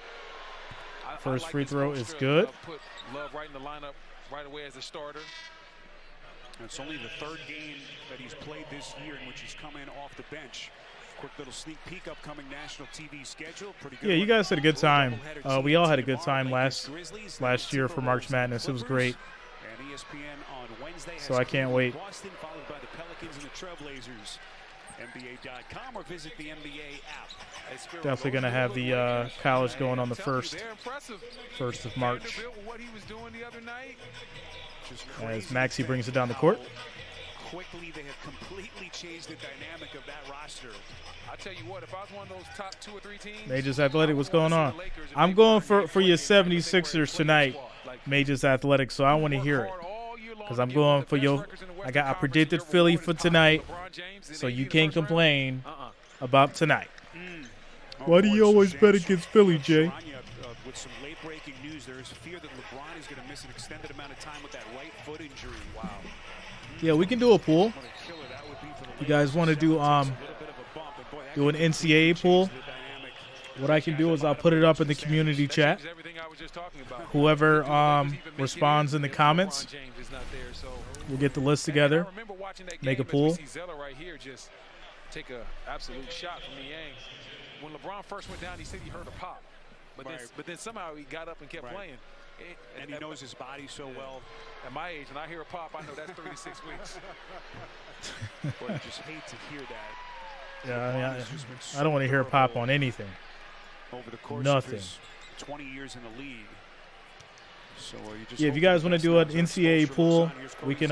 First I like free this throw poster is good. Put Love right in the lineup right away as a starter. It's only the 3rd game that he's played this year in which he's come in off the bench. Quick little sneak peek upcoming national TV schedule. Pretty good. Yeah, you guys had a good time. We all had a good time last year for March Madness. It was great. And ESPN on Wednesday So I can't wait. Boston, followed by the Pelicans and the Trailblazers. NBA.com or visit the NBA app. Definitely going to have the college going on the 1st of March. As Maxey brings it down the court. Quickly, they have completely changed the dynamic of that roster. I tell you what, if I was one of those top 2 or 3 teams, Majors Athletic, what's going on? I'm going for your 76ers tonight, Majors Athletic, so I want to hear it. Because I'm going for your – I predicted Philly for tonight, so you can't complain about tonight. Why do you always bet against Philly, Jay? With some late-breaking news, there is fear that LeBron is going to miss an extended amount of time with that right foot injury. Wow. Yeah, we can do a pool. You guys want to do an NCAA pool? What I can do is I'll put it up in the community chat. Whoever responds in the comments, we'll get the list together, make a pool. Take an absolute shot from Niang. When LeBron first went down, he said he heard a pop, but then somehow he got up and kept playing. And he knows his body so well. At my age, when I hear a pop, I know that's 3 to 6 weeks. But I just hate to hear that. Yeah, I don't want to hear a pop on anything. Over the course Nothing. of his 20 years in the league. So yeah, if you guys want to do an NCAA pool, we can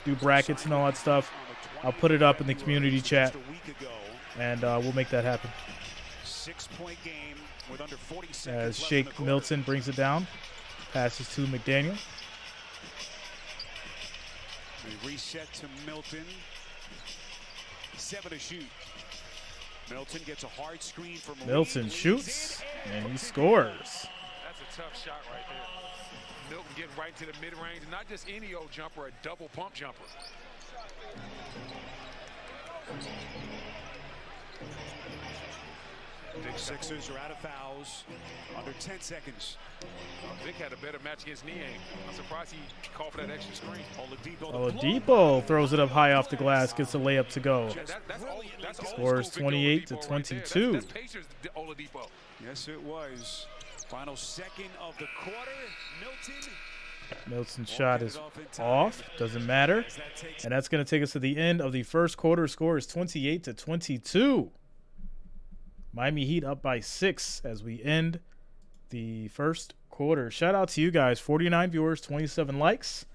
do brackets and all that stuff. I'll put it up in the community chat, and we'll make that happen. 6-point game with under 40 seconds as left Shake Milton brings it down, passes to McDaniel. They reset to Milton. 7 to shoot. Milton gets a hard screen from Milton shoots, and he scores. That's a tough shot right there. Milton getting right to the mid-range, and not just any old jumper, a double pump jumper. Sixers are out of fouls. Under 10 seconds. Vic had a better match against Niang. I'm surprised he called for that extra screen. Oladipo throws it up high off the glass, gets a layup to go. Scores 28-22. That's Pacers Oladipo. Yes, it was. Final second of the quarter. Milton's shot is off. Doesn't matter. And that's going to take us to the end of the first quarter. Score is 28-22. Miami Heat up by 6 as we end the first quarter. Shout out to you guys. 49 viewers, 27 likes.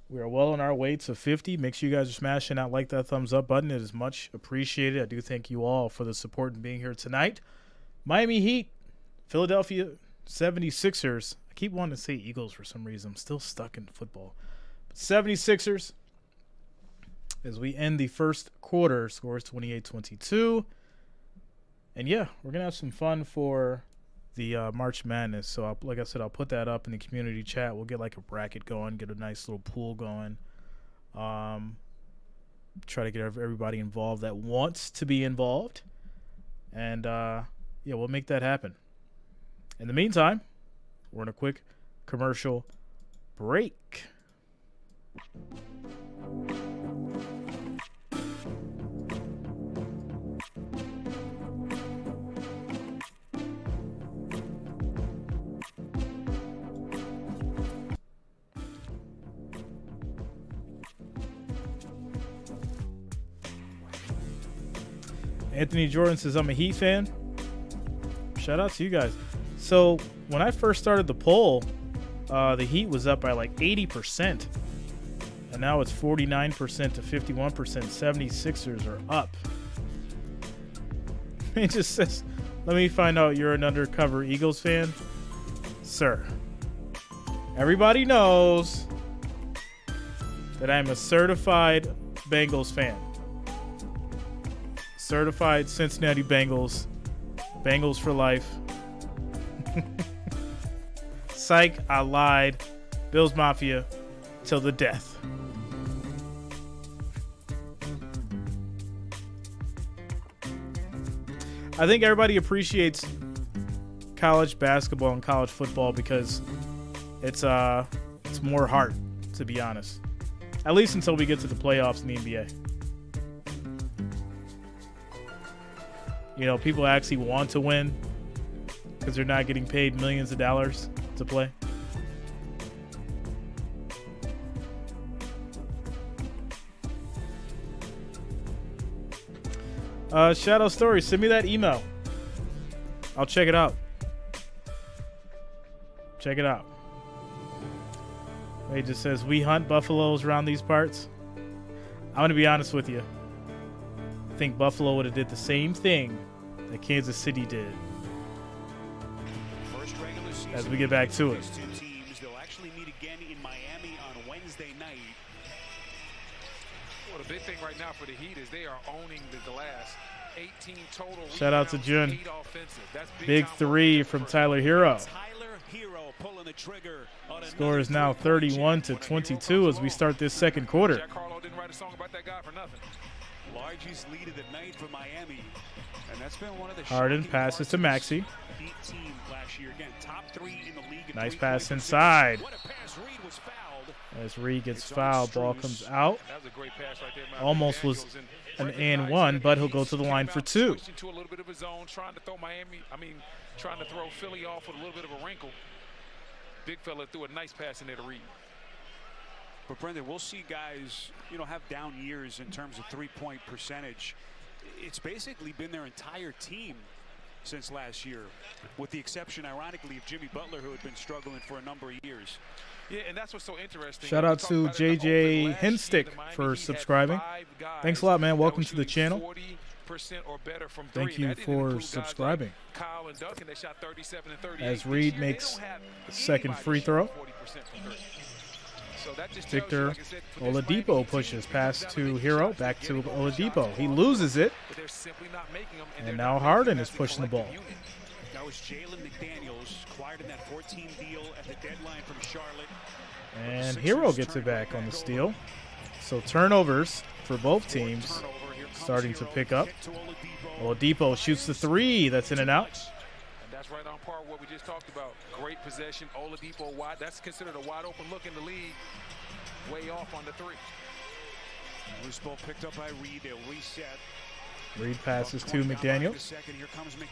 We are well on our way to 50. Make sure you guys are smashing that thumbs up button. It is much appreciated. I do thank you all for the support and being here tonight. Miami Heat, Philadelphia 76ers. I keep wanting to say Eagles for some reason. I'm still stuck in football. But 76ers, as we end the first quarter, scores 28-22. And, yeah, we're going to have some fun for the March Madness. So, like I said, I'll put that up in the community chat. We'll get, like, a bracket going, get a nice little pool going. Try to get everybody involved that wants to be involved. And, yeah, we'll make that happen. In the meantime, we're in a quick commercial break. Anthony Jordan says, I'm a Heat fan. Shout out to you guys. So when I first started the poll, the Heat was up by like 80%. And now it's 49% to 51%. 76ers are up. It just says, let me find out you're an undercover Eagles fan. Sir, everybody knows that I'm a certified Bengals fan. Certified Cincinnati Bengals. Bengals for life. Psych, I lied. Bills Mafia till the death. I think everybody appreciates college basketball and college football because it's more heart, to be honest. At least until we get to the playoffs in the NBA. You know, people actually want to win because they're not getting paid millions of dollars to play. Shadow Story, send me that email. I'll check it out. Check it out. It just says, we hunt buffaloes around these parts. I'm going to be honest with you. I think Buffalo would have did the same thing that Kansas City did. As we get back to it. They'll actually meet again in Miami on Wednesday night. Well, the big thing right now for the Heat is they are owning the glass. 18 total. Shout out to Jun. 8 offensive. That's Big three from Tyler Herro. Herro pulling the trigger on Score is now 31-22 as we start this second quarter. Jack Harlow didn't write a song about that guy for nothing. Largest lead of the night for Miami. And that's been one of the Harden passes to Maxey. Heat team last year. Again, top 3 in the league. Nice pass inside. What a pass. Reed was fouled. As Reed gets fouled, ball comes out. That was a great pass right there, man. Almost was an and one, but he'll go to the line for two. Into a little bit of his own, trying to throw trying to throw Philly off with a little bit of a wrinkle. Big fella threw a nice pass in there to Reed. But Brendan, we'll see guys, have down years in terms of three-point percentage. It's basically been their entire team since last year, with the exception, ironically, of Jimmy Butler, who had been struggling for a number of years. Yeah, and that's what's so interesting. Shout out to JJ Henstick for subscribing. Thanks a lot, man. Welcome to the channel. Thank you for subscribing. As Reed makes the second free throw. Victor Oladipo pushes pass to Herro, back to Oladipo. He loses it, and now Harden is pushing the ball. That was Jalen McDaniels, acquired in that 14 deal at the deadline from Charlotte. And Herro gets it back on the steal. So turnovers for both teams. starting to pick up. Oladipo shoots the three. That's in and out. And that's right on par with what we just talked about. Great possession. Oladipo wide. That's considered a wide open look in the league. Way off on the three. Loose ball picked up by Reed. They'll reset. Reed passes to McDaniels.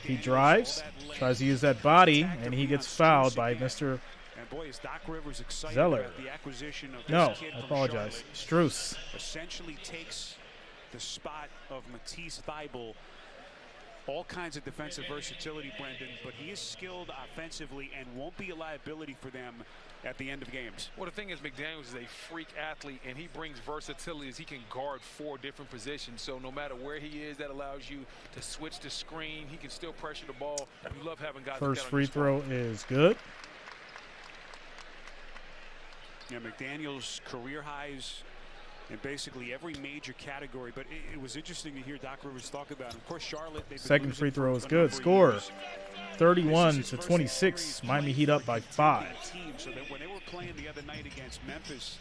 He drives, tries to use that body, and he gets fouled by Mr. And boy, is Doc Rivers excited Zeller. about the acquisition of No, this kid I from apologize. Charlotte. Strus. Essentially takes the spot of Matisse Thybulle. All kinds of defensive versatility, Brendan, but he is skilled offensively and won't be a liability for them at the end of games. Well, the thing is, McDaniels is a freak athlete, and he brings versatility as he can guard 4 different positions. So no matter where he is, that allows you to switch the screen. He can still pressure the ball. You love having guys. First free throw is good. Yeah, McDaniels' career highs in basically every major category, but it was interesting to hear Doc Rivers talk about it. Of course, Charlotte. Second free throw is good. Score 31-26. Miami Heat up by 5. So that when they were playing the other night against Memphis,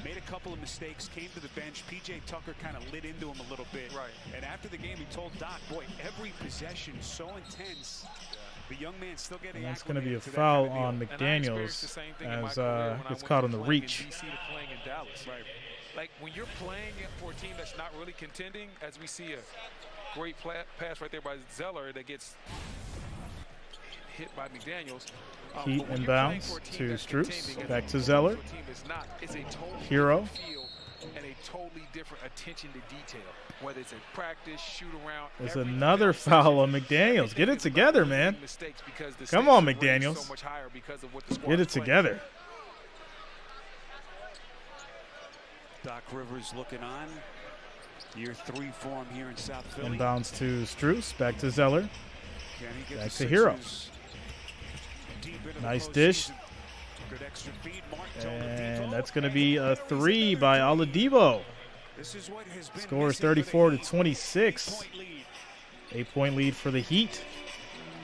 made a couple of mistakes, came to the bench. PJ Tucker kind of lit into him a little bit. Right. And after the game, he told Doc, boy, every possession so intense. The young man still getting. And that's going to be a foul on McDaniels as it's caught on the reach. Right. Like when you're playing for a team that's not really contending, as we see a great pass right there by Zeller that gets hit by McDaniels. Heat inbounds to Strus. Back to Zeller. Herro. And a totally different attention to detail, whether it's a practice, shoot around. There's another foul on McDaniels. Get it together, man. Come on, McDaniels. Get it together. Doc Rivers looking on. Year 3 for him here in South Philly. Inbounds to Strus. Back to Zeller. Back to Herro. Nice dish. And that's going to be a 3 by Oladipo. Score is 34-26. 8-point lead for the Heat.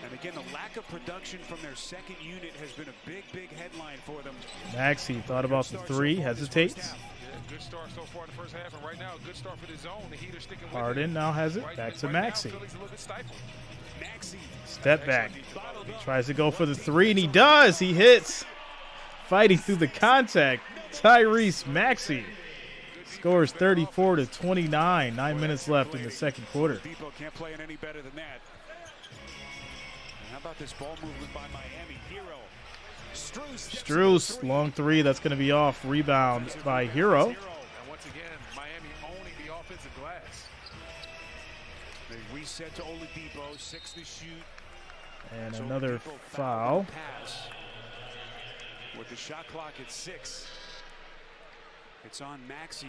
And again, the lack of production from their second unit has been a big headline for them. Maxey thought about the 3, hesitates. Good start so far in the first half, and right now a good start for the zone. The Heat are sticking with Harden now has it. Back to Maxey. Now, Step back. Tries to go for the 3, and he does. He hits. Fighting through the contact. Tyrese Maxey scores 34-29. 9 minutes left in the second quarter. Depot can't play it any better than that. And how about this ball movement by Miami? Herro. Strus, long 3. That's going to be off. Rebound by Herro. And once again, Miami owning the offensive glass. They reset to Oladipo, 6 to shoot. And another foul. Pass. With the shot clock at 6. It's on Maxey.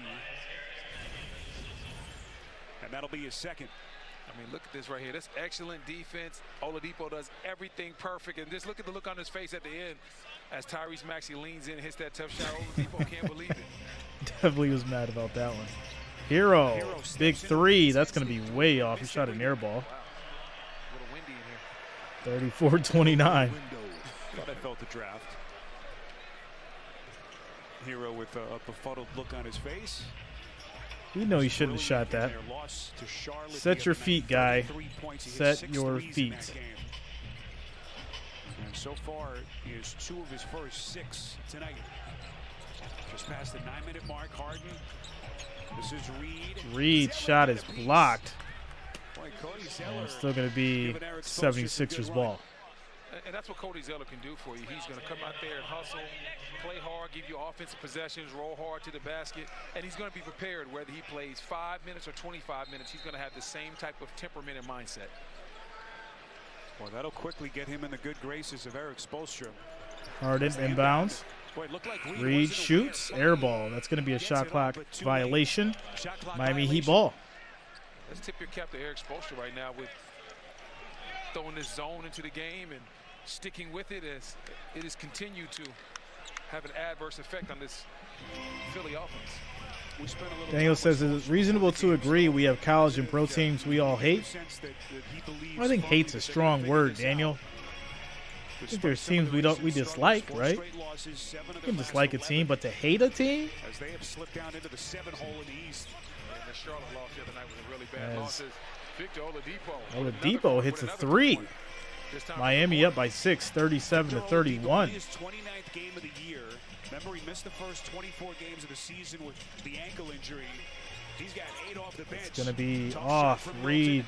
And that'll be his second. I mean, look at this right here. That's excellent defense. Oladipo does everything perfect. And just look at the look on his face at the end as Tyrese Maxey leans in and hits that tough shot. Oladipo can't believe it. Definitely was mad about that one. Herro, big 3. That's going to be way off. He shot an air ball. Wow. A little windy in here. 34-29. Thought I felt the draft. Herro with a befuddled look on his face. You know he shouldn't have shot that. Set your feet, guy. Set your feet. And so far, he has 2 of his first 6 tonight. Just past the 9-minute mark, Harden. This is Reed. Reed's shot is blocked. Boy, Cody Zeller, And it's still going to be 76ers ball. And that's what Cody Zeller can do for you. He's going to come out there and hustle, play hard, give you offensive possessions, roll hard to the basket, and he's going to be prepared whether he plays 5 minutes or 25 minutes. He's going to have the same type of temperament and mindset. Well, that'll quickly get him in the good graces of Eric Spoelstra. Harden inbounds. Boy, it looked like Reed shoots, air ball. That's going to be a shot clock violation. Miami Heat ball. Let's tip your cap to Eric Spoelstra right now with throwing this zone into the game and sticking with it as it has continued to have an adverse effect on this Philly offense. Daniel says, is it reasonable to agree we have college and pro teams we all hate? I think hate's a strong word, Daniel. I think there's teams we dislike, right? You can dislike a team, but to hate a team? As they have slipped down into the 7-hole in the East. And the Charlotte loss the other night was a really bad loss. Victor Oladipo hits a 3. Miami up by 6, 37-31. His 29th game of the year. Remember, he missed the first 24 games of the season with the ankle injury. He's got 8 off the bench. It's going to be off. Reed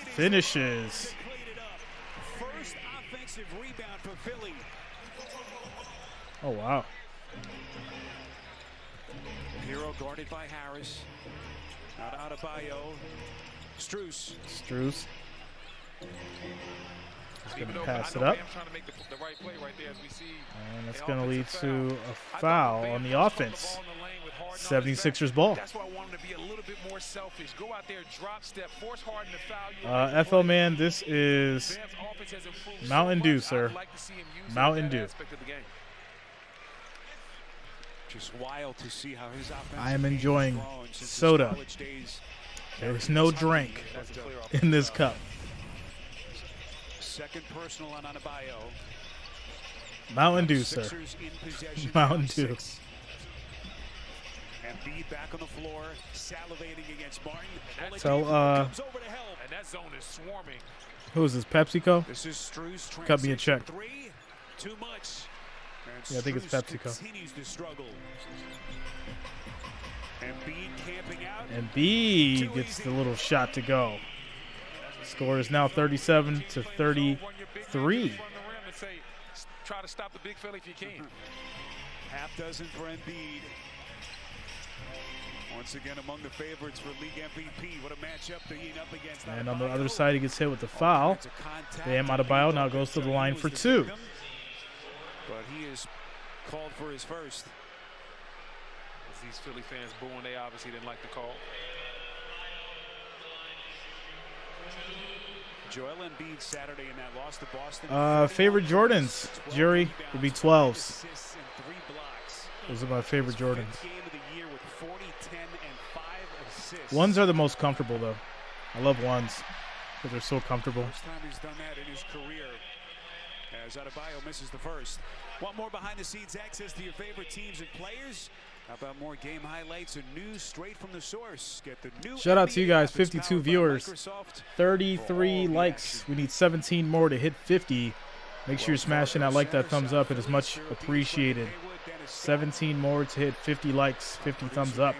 finishes. First offensive rebound for Philly. Oh, wow. Herro guarded by Harris. Out of Adebayo. Strus. He's going to pass it up. And that's going to lead to a foul on the offense. 76ers ball. That's why I want him to be a little bit more selfish. Go out there, drop step, force Harden to foul you. FL man, this is Mountain Dew, sir. Mountain Dew. Just wild to see how his offense. I am enjoying soda. There is no drink in this cup. Second personal on Adebayo. Mountain Dew, sir. Mountain Dew. Embiid back on the floor, salivating against Martin. So, And that zone is swarming. who is this, PepsiCo? This is Strus. Cut me a check. Three, too much. And Yeah, I think it's Strus PepsiCo. Continues to struggle. Embiid camping out. Embiid gets the little shot to go. Score is now 37-33. Try to stop the big fella if you can. Half dozen for Embiid. Once again among the favorites for league MVP. What a matchup to eat up against. And on the other side, he gets hit with the foul. Bam Adebayo now goes to the line for 2. But he is called for his first. As these Philly fans booing, they obviously didn't like the call. Joel Embiid Saturday in that loss to Boston. Favorite Jordans, Jerry, would be 12s. Those are my favorite Jordans. Ones are the most comfortable, though. I love ones because they're so comfortable. First time he's done that in his career. As Adebayo misses the first. Want more behind-the-scenes access to your favorite teams and players? How about more game highlights and news straight from the source? Get the new Shout out to you guys, NBA app. It's 52 powered by viewers, Microsoft. 33 likes. We need 17 more to hit 50. Make sure you're smashing that like, that thumbs up. It is much appreciated. 17 more to hit 50 likes, 50 thumbs up.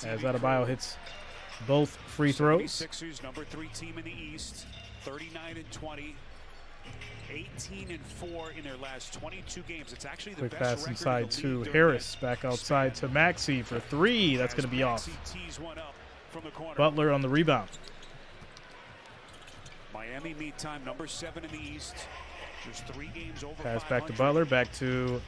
As Adebayo hits both free throws. Sixers, number 3 team in the East, 39-20. 18-4 in their last 22 games. It's actually the Quick best pass record inside in the to league Harris. Back outside to Maxey for 3. That's going to be off. Butler on the rebound. Miami meantime, number 7 in the East. Just 3 games over. Pass back to Butler. Back to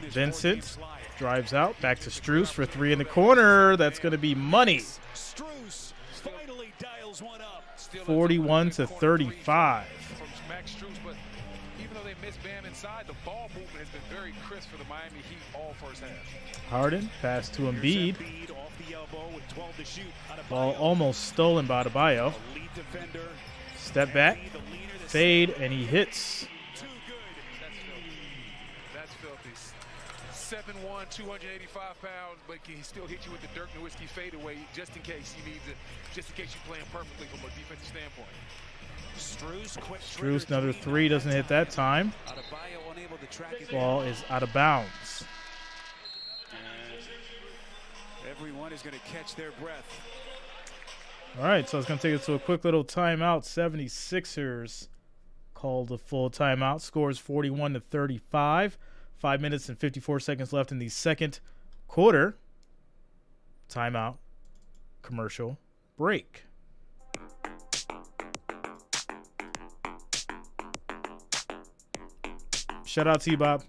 Vincent. Drives out. Back to Strus for 3 in the corner. That's going to be money. Strus finally dials one up. 41-35. Max Strus, but even though they missed Bam inside, the ball movement has been very crisp for the Miami Heat all first half. Harden, pass to Embiid. Off the elbow with 12 to shoot. Ball almost stolen by Adebayo. Step back, fade, and he hits. Too good. That's filthy. 7'1", 285 pounds, but he still hit you with the Dirk Nowitzki fadeaway just in case he needs it, just in case you're playing perfectly from a defensive standpoint. Strus, another 3, doesn't hit that time. Ball is out of bounds. Everyone is going to catch their breath. All right, so it's going to take us to a quick little timeout. 76ers called a full timeout. Scores 41-35. 5 minutes and 54 seconds left in the second quarter. Timeout. Commercial break. Shout out to you, Bob.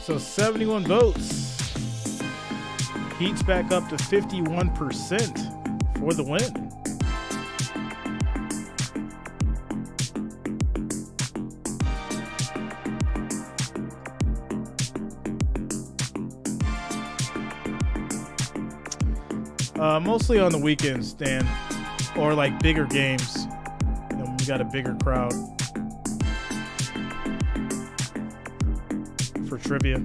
So 71 votes. Heat's back up to 51% for the win. Mostly on the weekends, Dan, or like bigger games. We got a bigger crowd for trivia.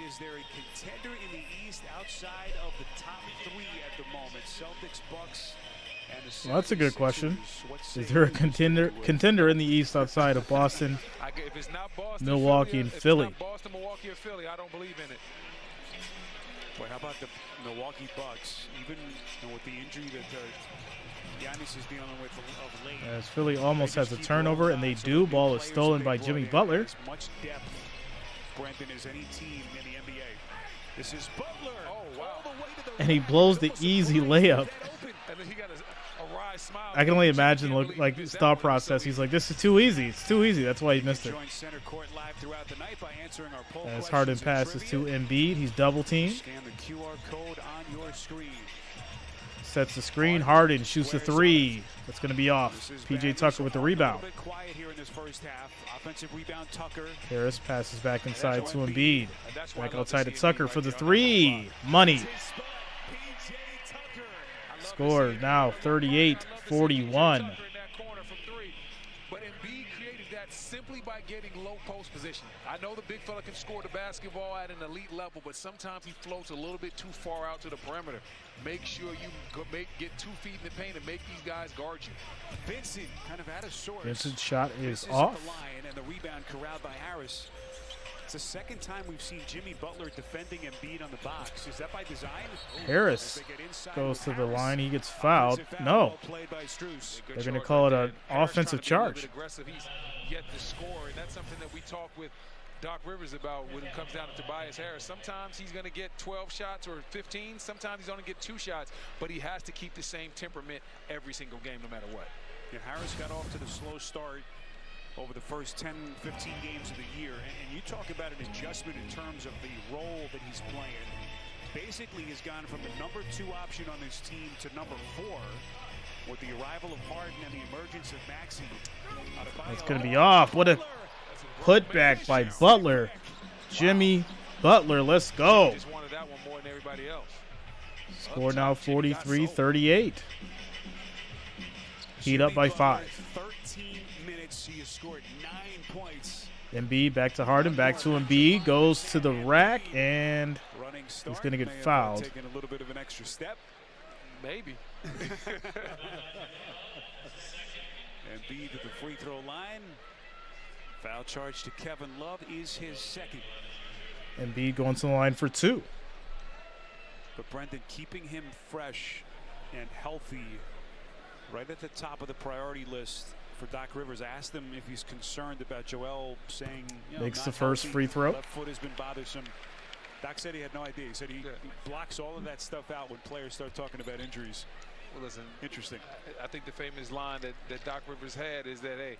Is there a contender in the East outside of the top three at the moment? Celtics, Bucks, and the Well, that's a good question. Is there a contender in the East outside of Boston, If it's not Boston, Milwaukee, and Philly? If it's not Boston, Milwaukee, or Philly, I don't believe in it. Boy, how about the Milwaukee Bucks? Even with the injury that Giannis is dealing with of late. As Philly almost has a turnover, and they do. Ball is stolen by Jimmy Butler. As much depth, Brendan, as any team in the NBA. This is Butler. Oh, wow. And he blows the easy layup. And then he got a wry smile. I can only imagine like his thought process. He's like, this is too easy. It's too easy. That's why he missed it. As Harden passes to Embiid, he's double teamed. Scan the QR code on your screen. Sets the screen. Harden shoots the three. That's going to be off. PJ Tucker with the rebound. Harris passes back inside to Embiid. Back outside to Tucker for the three. Money. Score now 38-41. But Embiid created that simply by getting low post position. I know the big fella can score the basketball at an elite level, but sometimes he floats a little bit too far out to the perimeter. Make sure you get 2 feet in the paint and make these guys guard you. Vincent kind of out of sorts. Vincent's shot is Misses off. the line, and the rebound corralled by Harris. It's the second time we've seen Jimmy Butler defending Embiid on the box. Is that by design? Harris goes to the line. He gets fouled. No. They're going to call it an offensive charge. He's yet to score, and that's something that we talk with Doc Rivers about when it comes down to Tobias Harris. Sometimes he's going to get 12 shots or 15. Sometimes he's going to get 2 shots, but he has to keep the same temperament every single game no matter what. Yeah, Harris got off to the slow start over the first 10, 15 games of the year. And you talk about an adjustment in terms of the role that he's playing. Basically, he's gone from the number 2 option on this team to number 4 with the arrival of Harden and the emergence of Maxey. That's going to be off. What a putback by Butler. Jimmy Butler, let's go. Just wanted that one more than everybody else. Score now 43-38. Heat up by 5. 13 minutes, he has scored 9 points. Embiid back to Harden, back to Embiid, goes to the rack, and he's going to get fouled. Taking a little bit of an extra step. Maybe. Embiid to the free throw line. Foul charge to Kevin Love is his second. Embiid going to the line for 2. But Brendan, keeping him fresh and healthy right at the top of the priority list for Doc Rivers. Asked him if he's concerned about Joel saying, makes not the first healthy. free throw. Left foot has been bothersome. Doc said he had no idea. He said he blocks all of that stuff out when players start talking about injuries. Well, listen, Interesting. I think the famous line that Doc Rivers had is that, hey,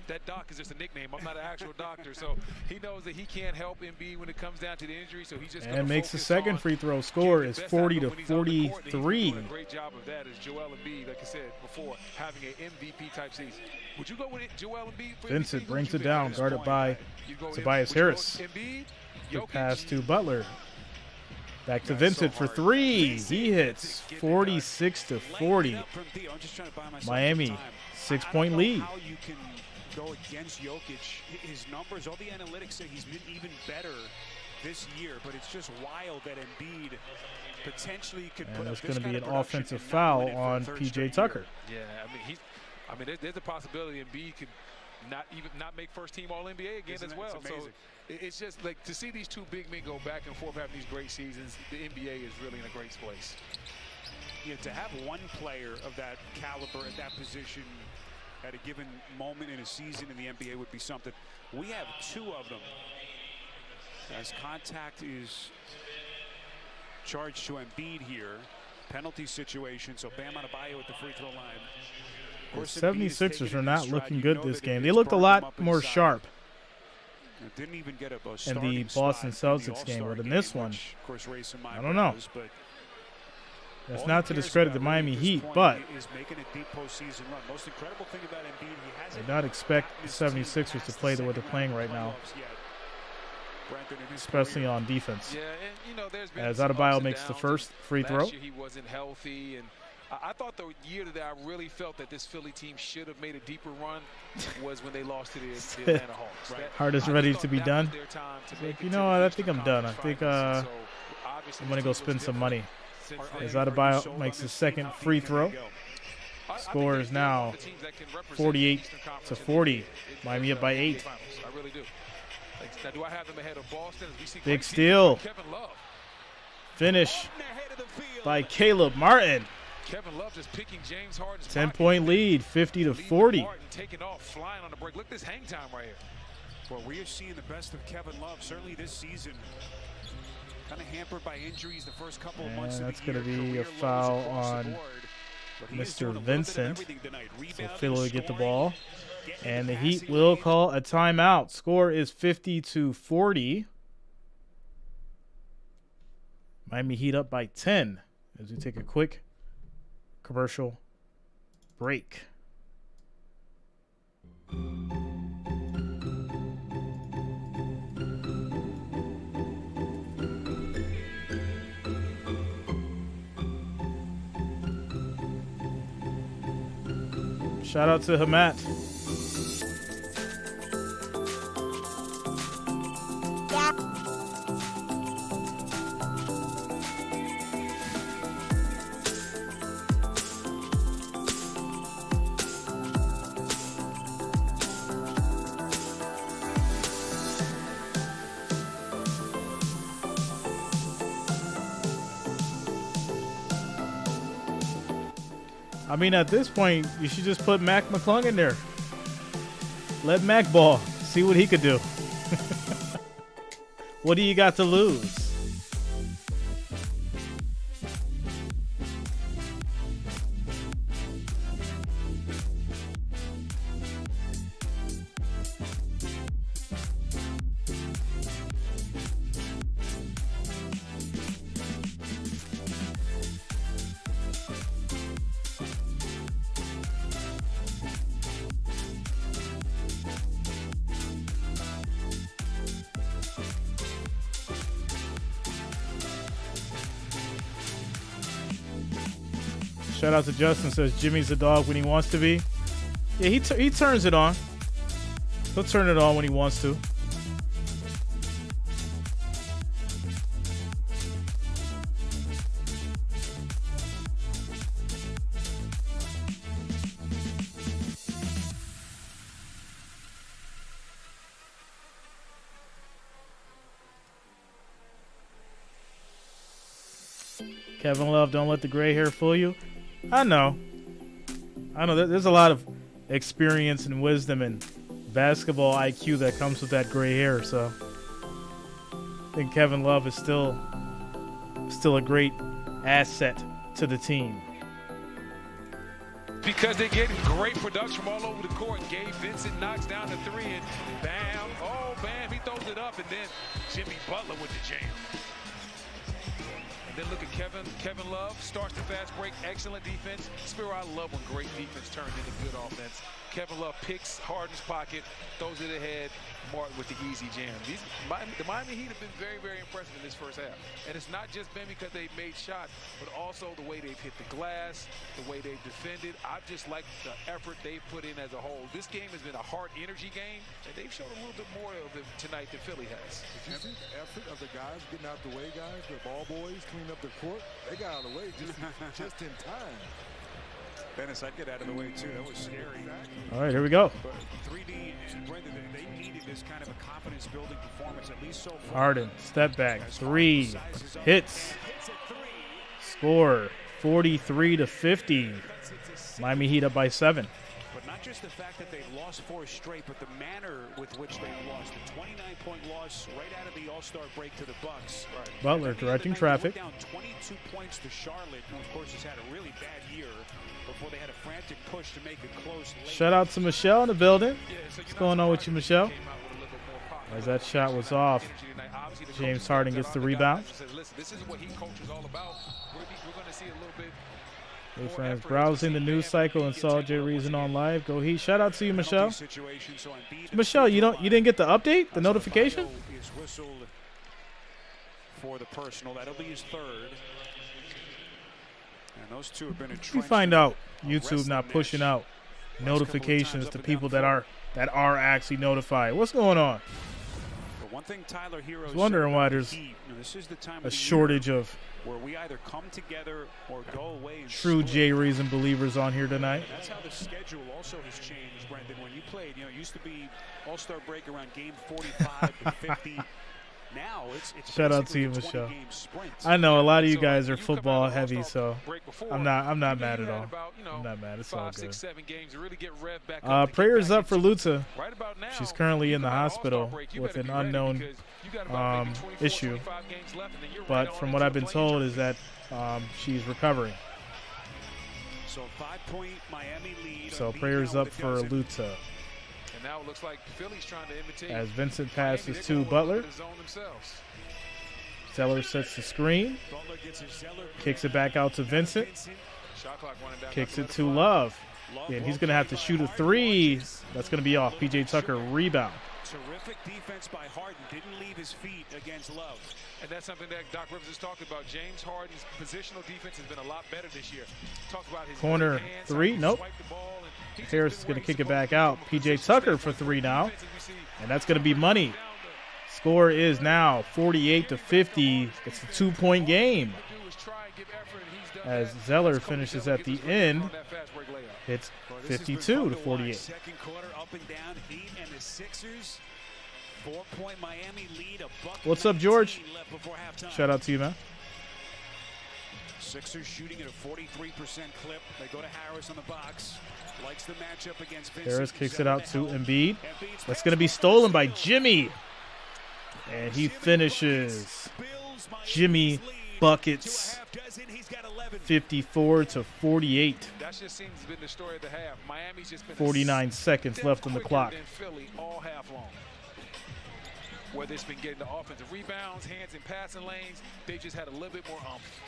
that doc is just a nickname. I'm not an actual doctor. So he knows that he can't help Embiid when it comes down to the injury. So he's just And makes the second free throw. Score is 40-43. A great job of that is Joel Embiid, like I said before, having an MVP type season. Would you go with Joel Embiid? For Vincent MVP? brings Who'd it you down, pick? guarded by Tobias Harris. Embiid, Good Jokic, pass to Butler. Back to Vincent for three. He hits 46-40. Miami, 6-point lead. How you can go against Jokic? His numbers, all the analytics say he's been even better this year, but it's just wild that Embiid potentially could put And up it's this going to be kind an of production offensive and not foul win it for on the third PJ straight Tucker. year. Yeah, I mean, there's a possibility Embiid could not make first team All NBA again as well. So it's just like to see these two big men go back and forth having these great seasons. The NBA is really in a great place. Yeah, to have one player of that caliber at that position at a given moment in a season in the NBA would be something. We have two of them. As contact is charged to Embiid here. Penalty situation, so Bam Adebayo at the free throw line. The 76ers are not looking good this game. They looked a lot more sharp Didn't even get a in the Boston Celtics game, but in this one, I don't know. That's not to discredit the Miami Heat, but I did not expect the 76ers to play the way they're playing right now, especially on defense. Yeah, and you know, there's been As some Adebayo ups and makes the downs, first free and throw. Last year he wasn't healthy, and I thought the year that I really felt that this Philly team should have made a deeper run was when they lost to the Atlanta Hawks. Right? Hardest I ready thought to be that done. was their time to make You it know to what? the I think I'm done. I think finals. So, I'm obviously going to go this team spend was some different money. since As then. Adebayo makes his second free throw. Score is now 48-40. Miami up by 8. I really do. Now, do I have them ahead of Boston? As we see Big quite steal. Kevin Love. Finish by Caleb Martin. Kevin Love just picking James Harden's 10-point lead, 50-40. Martin taking off, flying on the break. Look at this hang time right here. Well, we are seeing the best of Kevin Love, certainly this season. Kind of hampered by injuries the first couple of months And of that's the year. going to be a Career foul lows across the on board, but he is Mr. doing a little bit of Vincent. everything tonight. So Rebounding, Philly will get the scoring, ball. getting And the the Heat passing will lead. call a timeout. Score is 50-40. Miami Heat up by 10 as we take a quick commercial break. Shout out to Hamat. I mean, at this point, you should just put Mac McClung in there. Let Mac ball. See what he could do. What do you got to lose? Shout out to Justin, says Jimmy's a dog when he wants to be. Yeah, he turns it on. He'll turn it on when he wants to. Kevin Love, don't let the gray hair fool you. I know. There's a lot of experience and wisdom and basketball IQ that comes with that gray hair. So I think Kevin Love is still a great asset to the team. because they're getting great production from all over the court. Gabe Vincent knocks down the three, and bam, oh, bam, he throws it up, and then Jimmy Butler with the jam. And then look at Kevin Love starts the fast break. Excellent defense. Spiro, I love when great defense turns into good offense. Kevin Love picks Harden's pocket, throws it ahead. Martin with the easy jam. The Miami Heat have been very, very impressive in this first half. And it's not just been because they've made shots, but also the way they've hit the glass, the way they've defended. I just like the effort they've put in as a whole. This game has been a hard energy game, and they've shown a little bit more of it tonight than Philly has. Did you see the effort of the guys getting out the way, guys? The ball boys cleaning up the court. They got out of the way just in time. Dennis, I'd get out of the way too. That was scary. All right, here we go. But 3D and Brendan, they needed this kind of a confidence-building performance, at least so far. Harden, step back, three, hits, score, 43-50. Miami Heat up by 7. But not just the fact that they've lost 4 straight, but the manner with which they've lost. The 29-point loss right out of the All-Star break to the Bucks. Butler directing traffic. Down 22 points to Charlotte, who of course has had a really bad year before they had a frantic push to make it close late. Shout out to Michelle in the building. What's going on with you, Michelle? As that shot was off, James Harden gets the rebound. This is what he coaches all about. We're going to see a little bit. Hey friends, browsing the news cycle and saw Jay Reason on live. Go Heat! Shout out to you, Michelle. Michelle, you didn't get the update, the notification? For the personal, that'll be his third. And those two have been You find out YouTube not pushing out notifications to people that are actually notified. What's going on? One thing Tyler Herro, I was wondering why there's a shortage of where we either come together or go away. True Jay Reason believers on here tonight. That's how the schedule also has changed, Brendan. When you played, it used to be All-Star break around game 45 to 50. Now it's shout out to you, Michelle. I know a lot of you guys are football heavy, so I'm not mad at all. I'm not mad. It's all good. Prayers up for Luta. She's currently in the hospital with an unknown issue, but from what I've been told is that she's recovering. So prayers up for Luta. Now it looks like Philly's trying to imitate as Vincent passes to Butler. Zeller sets the screen. Kicks it back out to Vincent. Kicks it to Love. And he's going to have to shoot a 3. That's going to be off. PJ Tucker rebound. Terrific defense by Harden. Didn't leave his feet against Love. And that's something that Doc Rivers is talking about. James Harden's positional defense has been a lot better this year. Talk about his corner hands, 3. Nope. Harris is going to kick it back out. PJ Tucker for 3 now. And that's going to be money. Score is now 48-50. It's a 2-point game. As Zeller finishes at the end, it's 52-48. Second quarter up and down. Heat and the Sixers. 4-point Miami lead. What's up, George? Shout out to you, man. Sixers shooting at a 43% clip. They go to Harris on the box. Likes the matchup against Vincent. Harris kicks it out to Embiid. That's going to be stolen by Jimmy. And he finishes. Jimmy buckets 54-48. That just seems to be the story of the half. Miami's just been 49 seconds left on the clock. Philly all half long. Whether it's been getting the offensive rebounds, hands in passing lanes, they just had a little bit more umph.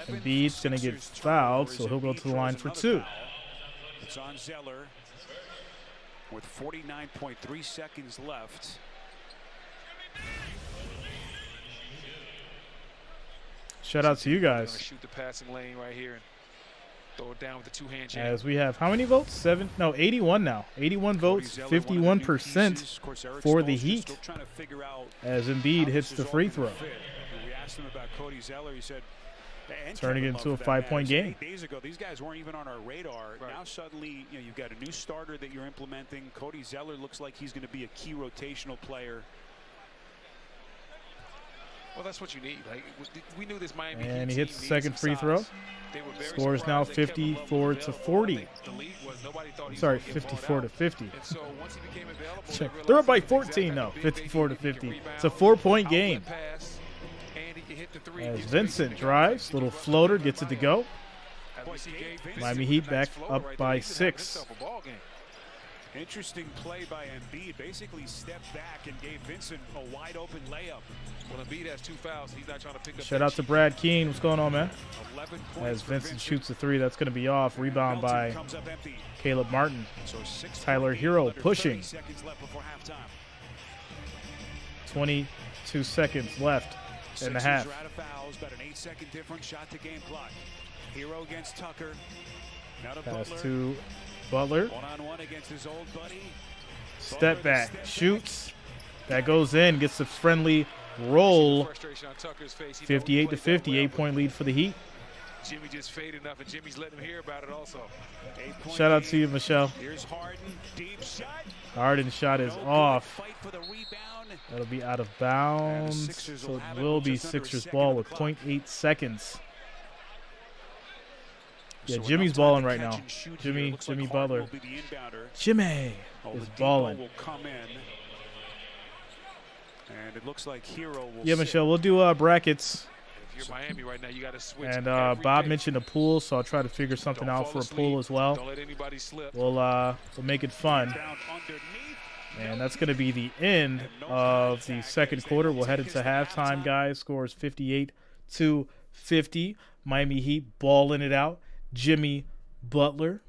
Embiid's going to get fouled, so he'll go to the line for 2. It's on Zeller with 49.3 seconds left. Shout out to you guys. Shoot the passing lane right here and throw it down with the 2-hand jam. As we have how many votes? 81 now. 81 votes, 51% for the Heat. As Embiid hits the free throw. We asked him about Cody Zeller. He said, turning it into a 5-point game. 8 days ago, these guys weren't even on our radar. Right. Now suddenly, you've got a new starter that you're implementing. Cody Zeller looks like he's going to be a key rotational player. Well, that's what you need. Like, we knew this Miami. And he hits the second free throw. Scores now 54-40. Sorry, 54-50. They're up by 14 now. 54-50. It's a 4-point game. As Vincent drives, little floater, gets it to go. Miami Heat back up by 6. Interesting play by Embiid. Basically stepped back and gave Vincent a wide open layup. Well, Embiid has 2 fouls. He's not trying to pick up. Shout out to Brad Keene. What's going on, man? 11 As points for Vincent shoots a 3, that's going to be off. Rebound by comes up empty. Caleb Martin. So 6 Tyler Herro under pushing. 30 seconds left before halftime. 22 seconds left in the Sixers half. are out of fouls, about an 8-second difference. Shot to game clock. Herro against Tucker. Now to Pass Butler. to Butler. One-on-one against his old buddy. Step back. Shoots. That goes in. Gets a friendly roll. 58 to 50. 8-point lead for the Heat. Jimmy just faded enough, and Jimmy's letting him hear about it also. Shout out to you, Michelle. Here's Harden. Deep shot. Harden's shot is No good. off. Fight for the rebound. That'll be out of bounds. Sixers So will it have it will with be just under a Sixers second ball on the with clock. 0.8 seconds. Yeah, So Jimmy's enough time balling to right catch now. and shoot here. Jimmy Looks like Harden Butler. will be the inbounder. Jimmy Oh, is the deep balling. ball will come in. And it looks like Herro will Yeah, sit. Michelle, we'll do brackets. If you're Miami right now, you got to switch. And every Bob day. mentioned a pool, so I'll try to figure something Don't out fall for a asleep. pool as well. Don't let anybody slip. We'll make it fun. Down underneath. And that's going to be the end of the second quarter. We'll head into halftime, guys. Scores 58 to 50. Miami Heat balling it out. Jimmy Butler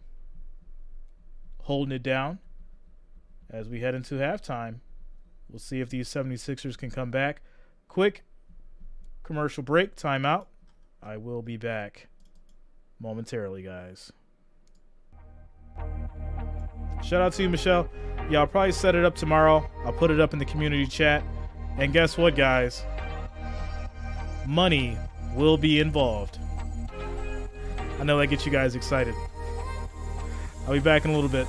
holding it down as we head into halftime. We'll see if these 76ers can come back. Quick commercial break, timeout. I will be back momentarily, guys. Shout out to you, Michelle. Yeah, I'll probably set it up tomorrow. I'll put it up in the community chat. And guess what, guys? Money will be involved. I know that gets you guys excited. I'll be back in a little bit.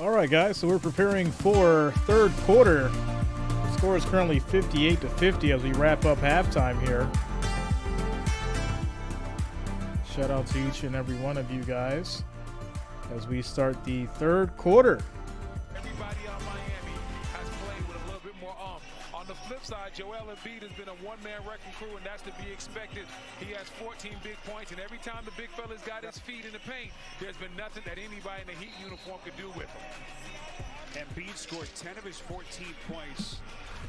All right, guys, so we're preparing for third quarter. The score is currently 58-50 as we wrap up halftime here. Shout out to each and every one of you guys as we start the third quarter. Everybody out of Miami has played with a little bit more On the flip side, Joel Embiid has been a one-man wrecking crew, and that's to be expected. He has 14 big points, and every time the big fella's got his feet in the paint, there's been nothing that anybody in the Heat uniform could do with him. Embiid scored 10 of his 14 points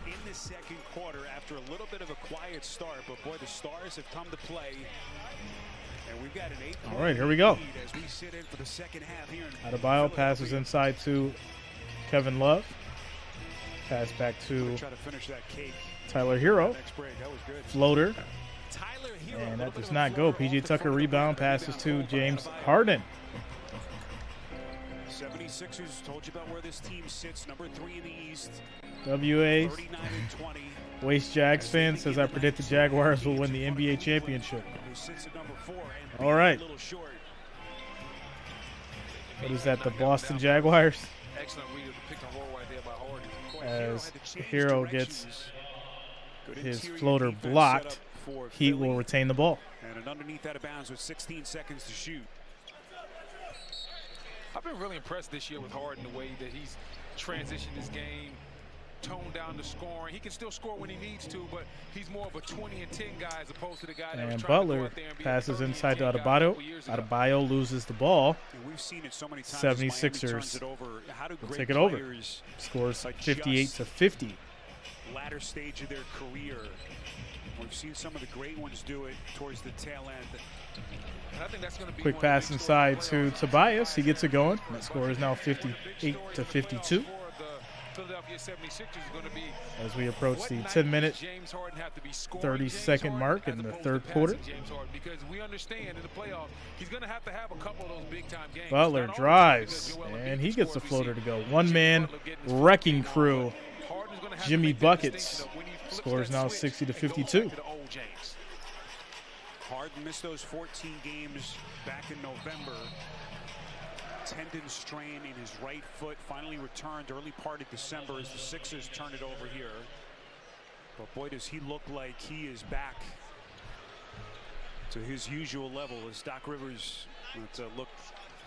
in the second quarter after a little bit of a quiet start, but boy, the Stars have come to play. And we've got an 8-point All right, here we go. lead as we sit in for the second half here. Adebayo passes inside to Kevin Love. Pass back to Try to finish that cake. Tyler Herro. Next break. That was good. Floater. Tyler Herro, And a that little does bit not of a go. floater P.J. off the Tucker front rebound, of the passes to rebound. James Adebayo. Harden. 76ers told you about where this team sits. Number 3 in the East. WA 39-20. Waste Jags fan says I predict the Jaguars will win the NBA championship. Who sits at number 4. And All right. a little short. What is that, the Boston Jaguars? Excellent read of the pick and roll right there by Harden. As Herro gets Good his interior floater defense set blocked, up for Heat Philly. will retain the ball. And an underneath out of bounds with 16 seconds to shoot. I've been really impressed this year with Harden, the way that he's transitioned his game, toned down the scoring. He can still score when he needs to, but he's more of a 20 and 10 guy as opposed to the guy that was And trying to go Butler out there and be a passes 30 and inside 10 to guy a Adebayo. couple years ago. Adebayo loses the ball. And we've seen it so many times. as Miami 76ers turns it over. How do will great take it over. players Scores adjust 58-50. latter stage of their career? We've seen some of the great ones do it towards the tail end. And I think that's gonna be Quick one of the pass big inside stories to Tobias. He gets it going. That score is now 58-52 Philadelphia 76ers is going to be as we approach what the night 10-minute, does James Harden have to be scoring 30-second James mark Harden in the as opposed third to quarter. passing James Harden, because we understand in the playoffs he's going to have a couple of those big time games. Butler Not always drives, because Joel and Embiid he can gets the score floater to receiver. go. One-man wrecking crew. Harden's gonna have to Jimmy make that Buckets distinction of when he flips scores that now switch 60 to and goes back 52. to the old James. Harden missed those 14 games back in November. Tendon strain in his right foot, finally returned early part of December as the Sixers turn it over here. But boy, does he look like he is back to his usual level as Doc Rivers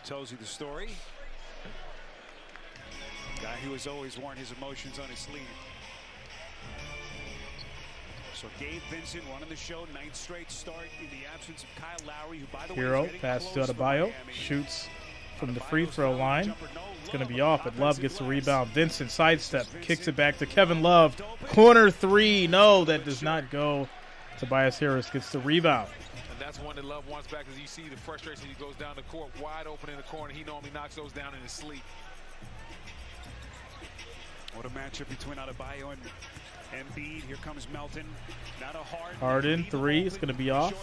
tells you the story. Guy who has always worn his emotions on his sleeve. So Gabe Vincent running the show, 9th straight start in the absence of Kyle Lowry, who by the way Herro is getting passes to close Adebayo. Miami. Shoots from the free throw line. It's going to be off, but Love gets the rebound. Vincent sidestep, kicks it back to Kevin Love. Corner three. No, that does not go. Tobias Harris gets the rebound. And that's one that Love wants back, as you see the frustration. He goes down the court wide open in the corner. He normally knocks those down in his sleep. What a matchup between Adebayo and Embiid. Here comes Melton. Not a Harden three is going to be off.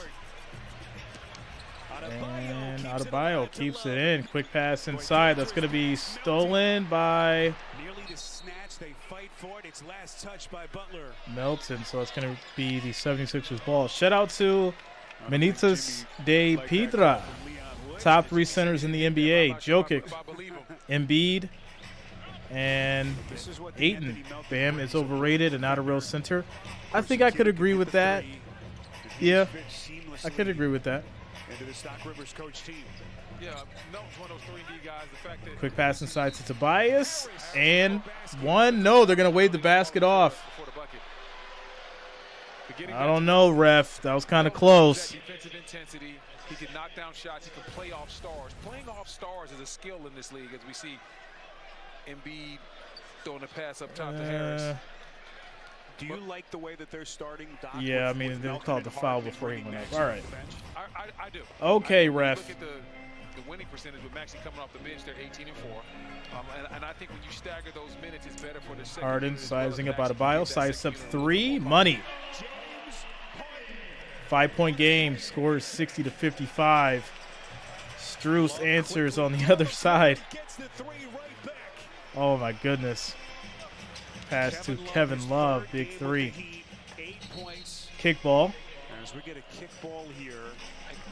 And Adebayo keeps it in. Quick pass inside. That's going to be stolen by Nearly to snatch. They fight for it. It's last touched by Butler. Melton. So it's going to be the 76ers ball. Shout out to Manitas de Piedra. Top 3 centers in the NBA. Jokic, Embiid, and Ayton. Bam is overrated and not a real center. I think I could agree with that. Yeah, I could agree with that. Into the Stock Rivers coach team. Yeah, Melton's one of those 3D guys. The fact that Quick pass inside to Tobias. And one. No, they're going to wave the basket off. I don't know, ref. That was kind of close. Defensive intensity. He can knock down shots. He can play off stars. Playing off stars is a skill in this league, as we see Embiid throwing a pass up top to Harris. Do you like the way that they're starting? Doc, Yeah, I with mean, they Melton called and the foul Harden before he went bringing up. All right. Maxey I do. Okay, I do. When you ref. Look at the winning percentage with Maxey coming off the bench. They're 18 and 4. And I think when you stagger those minutes, it's better for the second. Harden sizing up Adebayo. Size up 3. Money. 5-point game. Scores 60 to 55. Strus answers on the other side. Oh, my goodness. Pass to Kevin Love. Big 3. Kickball. as we get a kick ball here.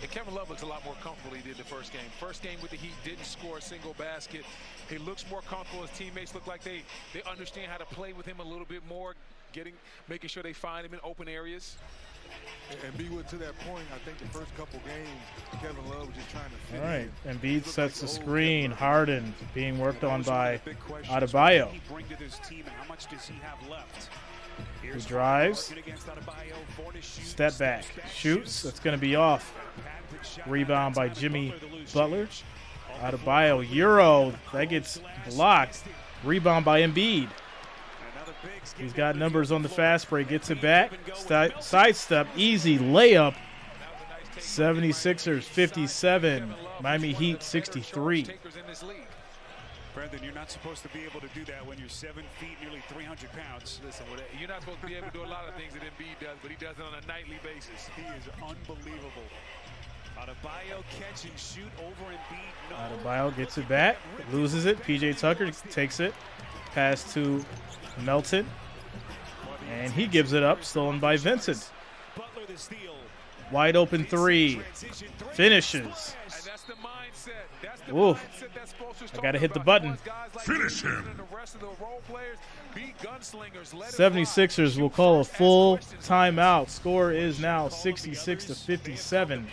And Kevin Love looks a lot more comfortable than he did the first game. First game with the Heat, didn't score a single basket. He looks more comfortable. His teammates look like they understand how to play with him a little bit more, making sure they find him in open areas. And be to that point, I think the first couple games, Kevin Love was just trying to fit All right, in. Embiid sets the screen. Harden being worked on by Adebayo. He drives, step back, shoots. That's going to be off. Rebound by Jimmy Butler. Adebayo, Euro, that gets blocked. Rebound by Embiid. He's got numbers on the fast break. Gets it back. Sidestep. Easy layup. 76ers 57. Miami Heat 63. Brendan, you're not supposed to be able to do that when you're 7 feet, nearly 300 pounds. Listen, you're not supposed to be able to do a lot of things that Embiid does, but he does it on a nightly basis. He is unbelievable. Adebayo catch and shoot over Embiid. No. Adebayo gets it back. Loses it. PJ Tucker takes it. Pass to Melton. And he gives it up, stolen by Vincent. Wide open three. Finishes. Ooh. I got to hit the button. Finish him. 76ers will call a full timeout. Score is now 66-57.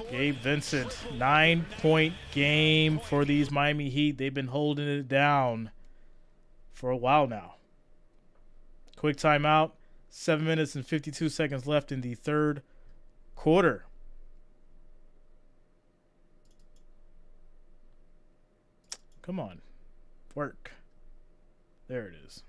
Gabe Vincent, 9-point game for these Miami Heat. They've been holding it down for a while now. Quick timeout. 7 minutes and 52 seconds left in the third quarter. Come on. Work. There it is.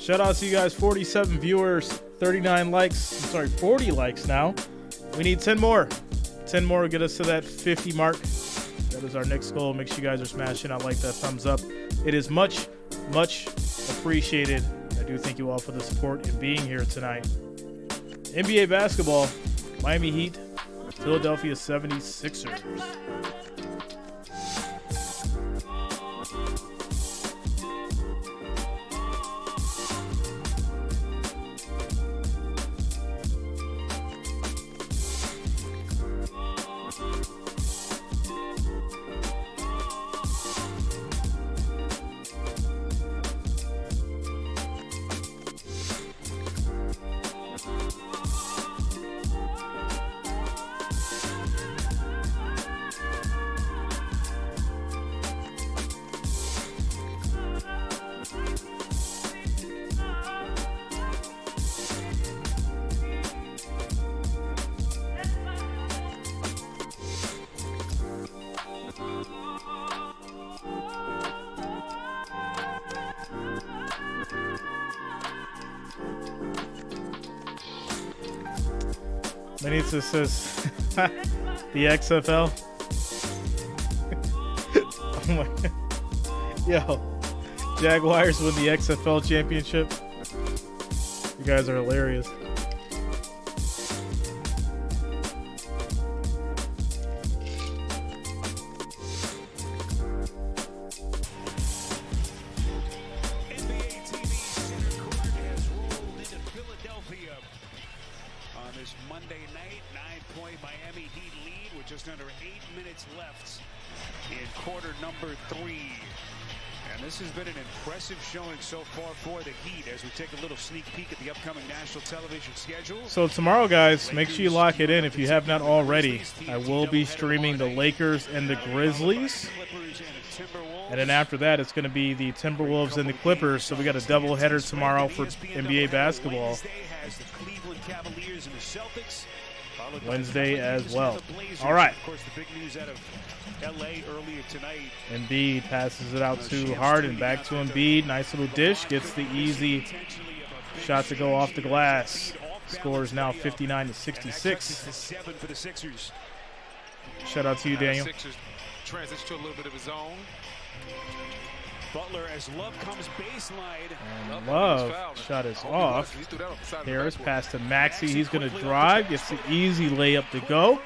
Shout out to you guys, 47 viewers, 39 likes. I'm sorry, 40 likes now. We need 10 more. 10 more will get us to that 50 mark. That is our next goal. Make sure you guys are smashing out, like that, thumbs up. It is much, much appreciated. I do thank you all for the support and being here tonight. NBA basketball, Miami Heat, Philadelphia 76ers. Benitez says the XFL. Oh my God. Yo, Jaguars win the XFL championship. You guys are hilarious. Showing so far for the Heat as we take a little sneak peek at the upcoming national television schedule. So tomorrow, guys, make sure you lock it in if you have not already. I will be streaming the Lakers and the Grizzlies. And then after that, it's going to be the Timberwolves and the Clippers. So we got a doubleheader tomorrow for NBA basketball. Wednesday as well. All right. Of course, the big news out of LA earlier tonight. Embiid passes it out to Harden. Back to Embiid. Nice little dish. Gets the easy shot to go off the glass. Score is now 59-66. Shout out to you, Daniel. Transition to a little bit of his own. Butler as Love comes baseline. And Love shot is off. Harris pass to Maxey. He's going to drive. Gets the easy layup to go.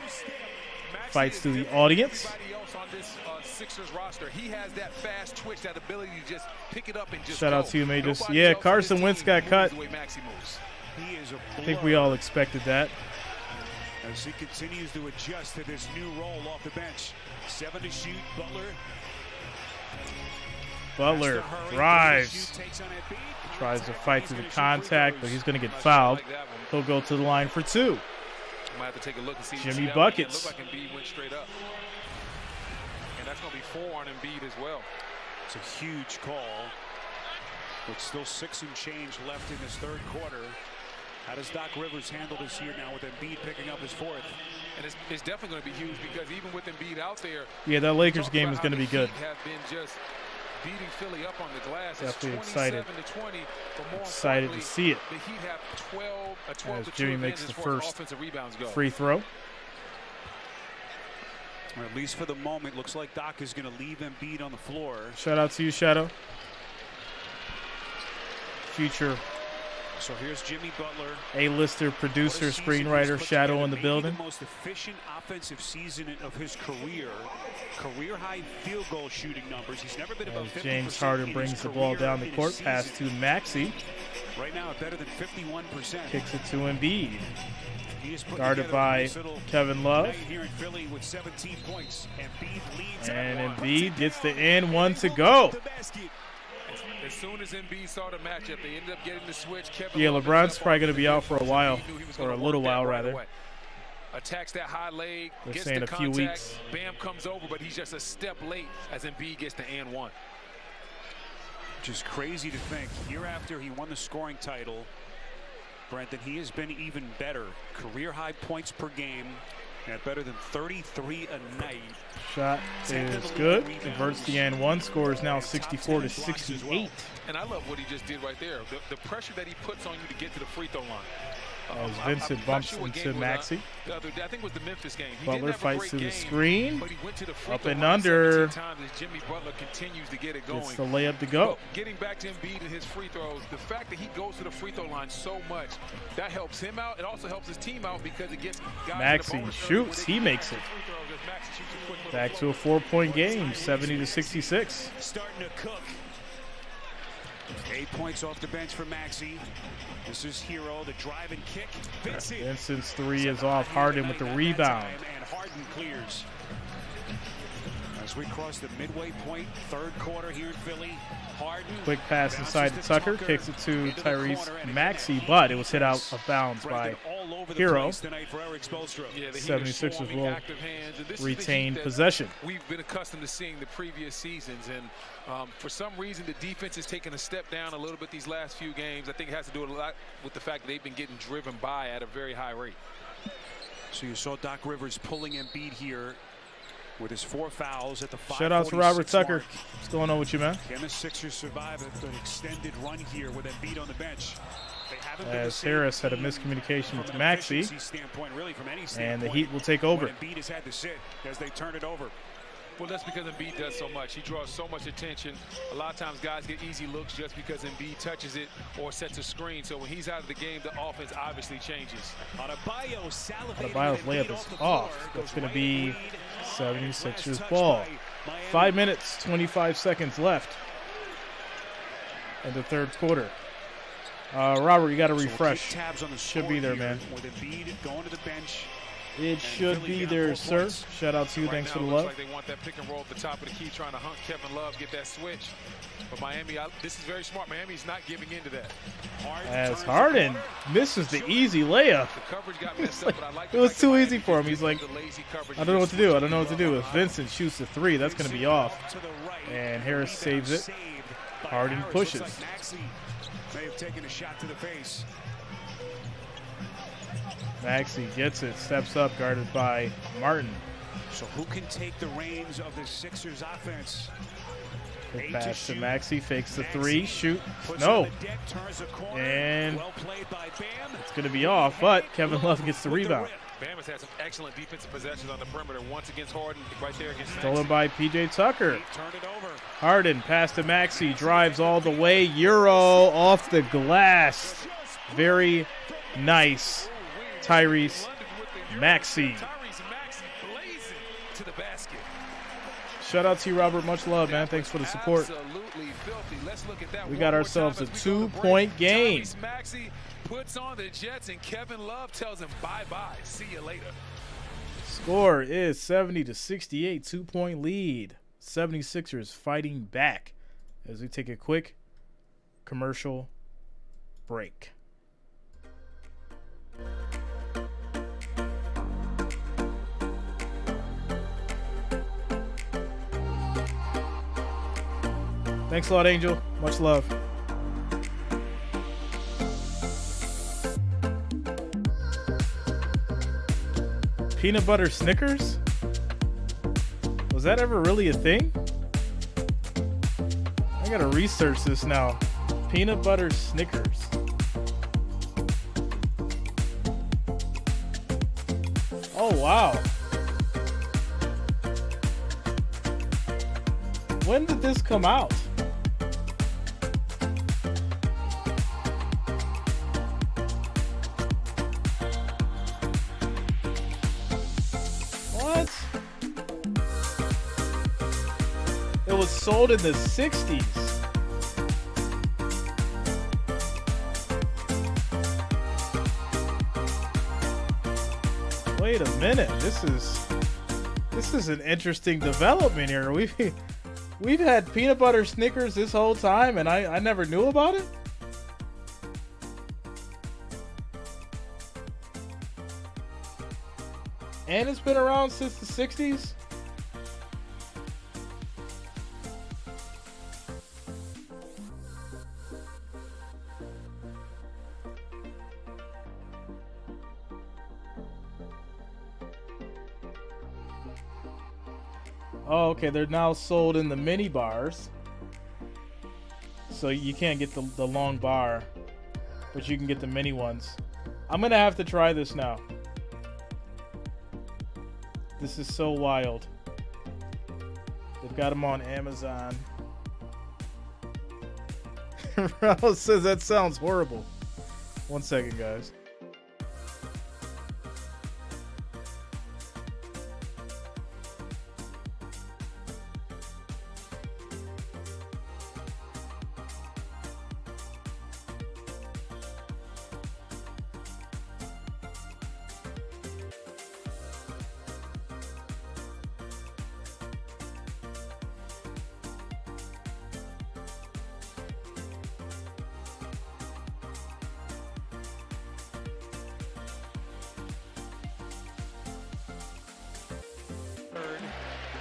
Fights to the audience. On this Sixers roster, he has that fast twitch, that ability to just pick it up and just Shout out go. to you, Majors. Nobody Yeah, else on Carson this Wentz team got moves cut. the way Maxey moves. He is a I think we all expected that. as he continues to adjust to this new role off the bench. 7 to shoot. Butler drives. Tries to fight through the contact, but he's going to get fouled. He'll go to the line for 2. Might have to take a look and see. Jimmy that buckets. Looked like Embiid went straight up, and that's going to be 4 on Embiid as well. It's a huge call, with still 6 and change left in this third quarter. How does Doc Rivers handle this here now with Embiid picking up his 4th? And it's definitely going to be huge because even with Embiid out there, Yeah, that Lakers game is going to be good. Have been just beating Philly up on the glass. Definitely it's excited. 27-20, but more Excited to see it. The Heat have 12 As to 2 Jimmy makes advantage the as far as first offensive rebounds go. free throw. Or at least for the moment, looks like Doc is going to leave Embiid on the floor. Shout out to you, Shadow. Future So here's Jimmy Butler. A-lister, producer, screenwriter, Shadow in the building. The most efficient offensive season of his career. Career high field goal shooting numbers. He's never been above As 50% James Harden in brings his the ball career down the in a court, season. pass to Maxey. Right now, better than 51%. Kicks it to Embiid. He has put Guarded together a by nice little Kevin Love. night here in Philly with 17 points. Embiid leads And at 1. Embiid gets the and 1 to go. The basket. As soon as Embiid saw the matchup, they ended up getting the switch. Kevin Yeah, Love LeBron's ended up probably on going to be out for a defense. while, Embiid knew he was or gonna a work little that while right rather. away. Attacks that high leg, They're gets saying the a few contact, weeks. Bam comes over, but he's just a step late as Embiid gets the and 1. Which is crazy to think. Year after he won the scoring title, Brenton, he has been even better. Career high points per game at better than 33 a night. Shot is good. Converts the and 1. Score is now 64 to 68. And I love what he just did right there. The pressure that he puts on you to get to the free throw line. As I'm Vincent not bumps sure what into game it was, Maxey. the other day. I think it was the Memphis game. He Butler didn't have a fights great to the game, screen. but he went to the free Up throw and line under. 17 times as Jimmy Butler continues to get it going. Gets the layup to go. But getting back to Embiid and his free throws, the fact that he goes to the free throw line so much, that helps him out. It also helps his team out because it gets guys Maxey in the bonus area shoots. where they He can makes get it. free throws as Maxey shoots a quick little Back to floater. a 4-point game, 70 to 66. Starting to cook. 8 points off the bench for Maxey. This is Herro, the drive and kick. Vincent's 3 is off. Harden with the rebound. And Harden clears. As we cross the midway point, third quarter here in Philly. Harden. Quick pass inside to Tucker. Kicks it to Tyrese Maxey, but it was hit out of bounds by Herro. 76ers will retain possession. We've been accustomed to seeing the previous seasons, and for some reason the defense has taken a step down a little bit these last few games. I think it has to do a lot with the fact that they've been getting driven by at a very high rate. So you saw Doc Rivers pulling Embiid here with his 4 fouls at the 5:46 Shout out to Robert Tucker. mark. What's going on with you, man? Can the Sixers survive an extended run here with Embiid on the bench? They haven't been the As same Harris had a team miscommunication from with an Maxey, efficiency standpoint, really from any and the standpoint, Heat will take over. when Embiid has had to sit as they turn it over. Well, that's because Embiid does so much. He draws so much attention. A lot of times guys get easy looks just because Embiid touches it or sets a screen. So when he's out of the game, the offense obviously changes. Adebayo's layup is off. That's going to be 76ers ball. 5 minutes, 25 seconds left in the third quarter. Robert, you got to refresh. Tabs on the Should be there, man. With Embiid going to the bench. It should be there, sir. Shout out to you. Thanks for the love. Like they want that pick and roll at the top of the key, trying to hunt Kevin Love, get that switch. But Miami, this is very smart. Miami's not giving into that. As Harden misses the easy layup. The coverage got messed up, but I like It was too easy for him. He's like, the lazy coverage. I don't know what to do. I don't know what to do. If Vincent shoots the 3, that's going to be off. And Harris saves it. Harden pushes. Maxey may have taken a shot to the face. Maxey gets it, steps up, guarded by Martin. So who can take the reins of the Sixers offense? Quick pass to Maxey, fakes the 3, shoot, no. And it's going to be off, but Kevin Love gets the rebound. Bam has had some excellent defensive possessions on the perimeter. Once against Harden, right there against Stolen by P.J. Tucker. Harden, pass to Maxey, drives all the way. Euro off the glass. Very nice. Tyrese Maxey. Shout out to you, Robert. Much love, man. Thanks for the support. Absolutely filthy. Let's look at that. We got ourselves a 2-point game. Tyrese Maxey puts on the Jets, and Kevin Love tells him bye-bye. See you later. Score is 70-68, 2-point lead. 76ers fighting back as we take a quick commercial break. Thanks a lot, Angel. Much love. Peanut butter Snickers? Was that ever really a thing? I gotta research this now. Peanut butter Snickers. Oh, wow. When did this come out? What? It was sold in the 60s. Wait a minute. This is an interesting development here. We've had peanut butter Snickers this whole time, and I never knew about it? And it's been around since the 60s? Oh, okay. They're now sold in the mini bars. So you can't get the long bar, but you can get the mini ones. I'm going to have to try this now. This is so wild. They've got them on Amazon. Raul says that sounds horrible. 1 second, guys.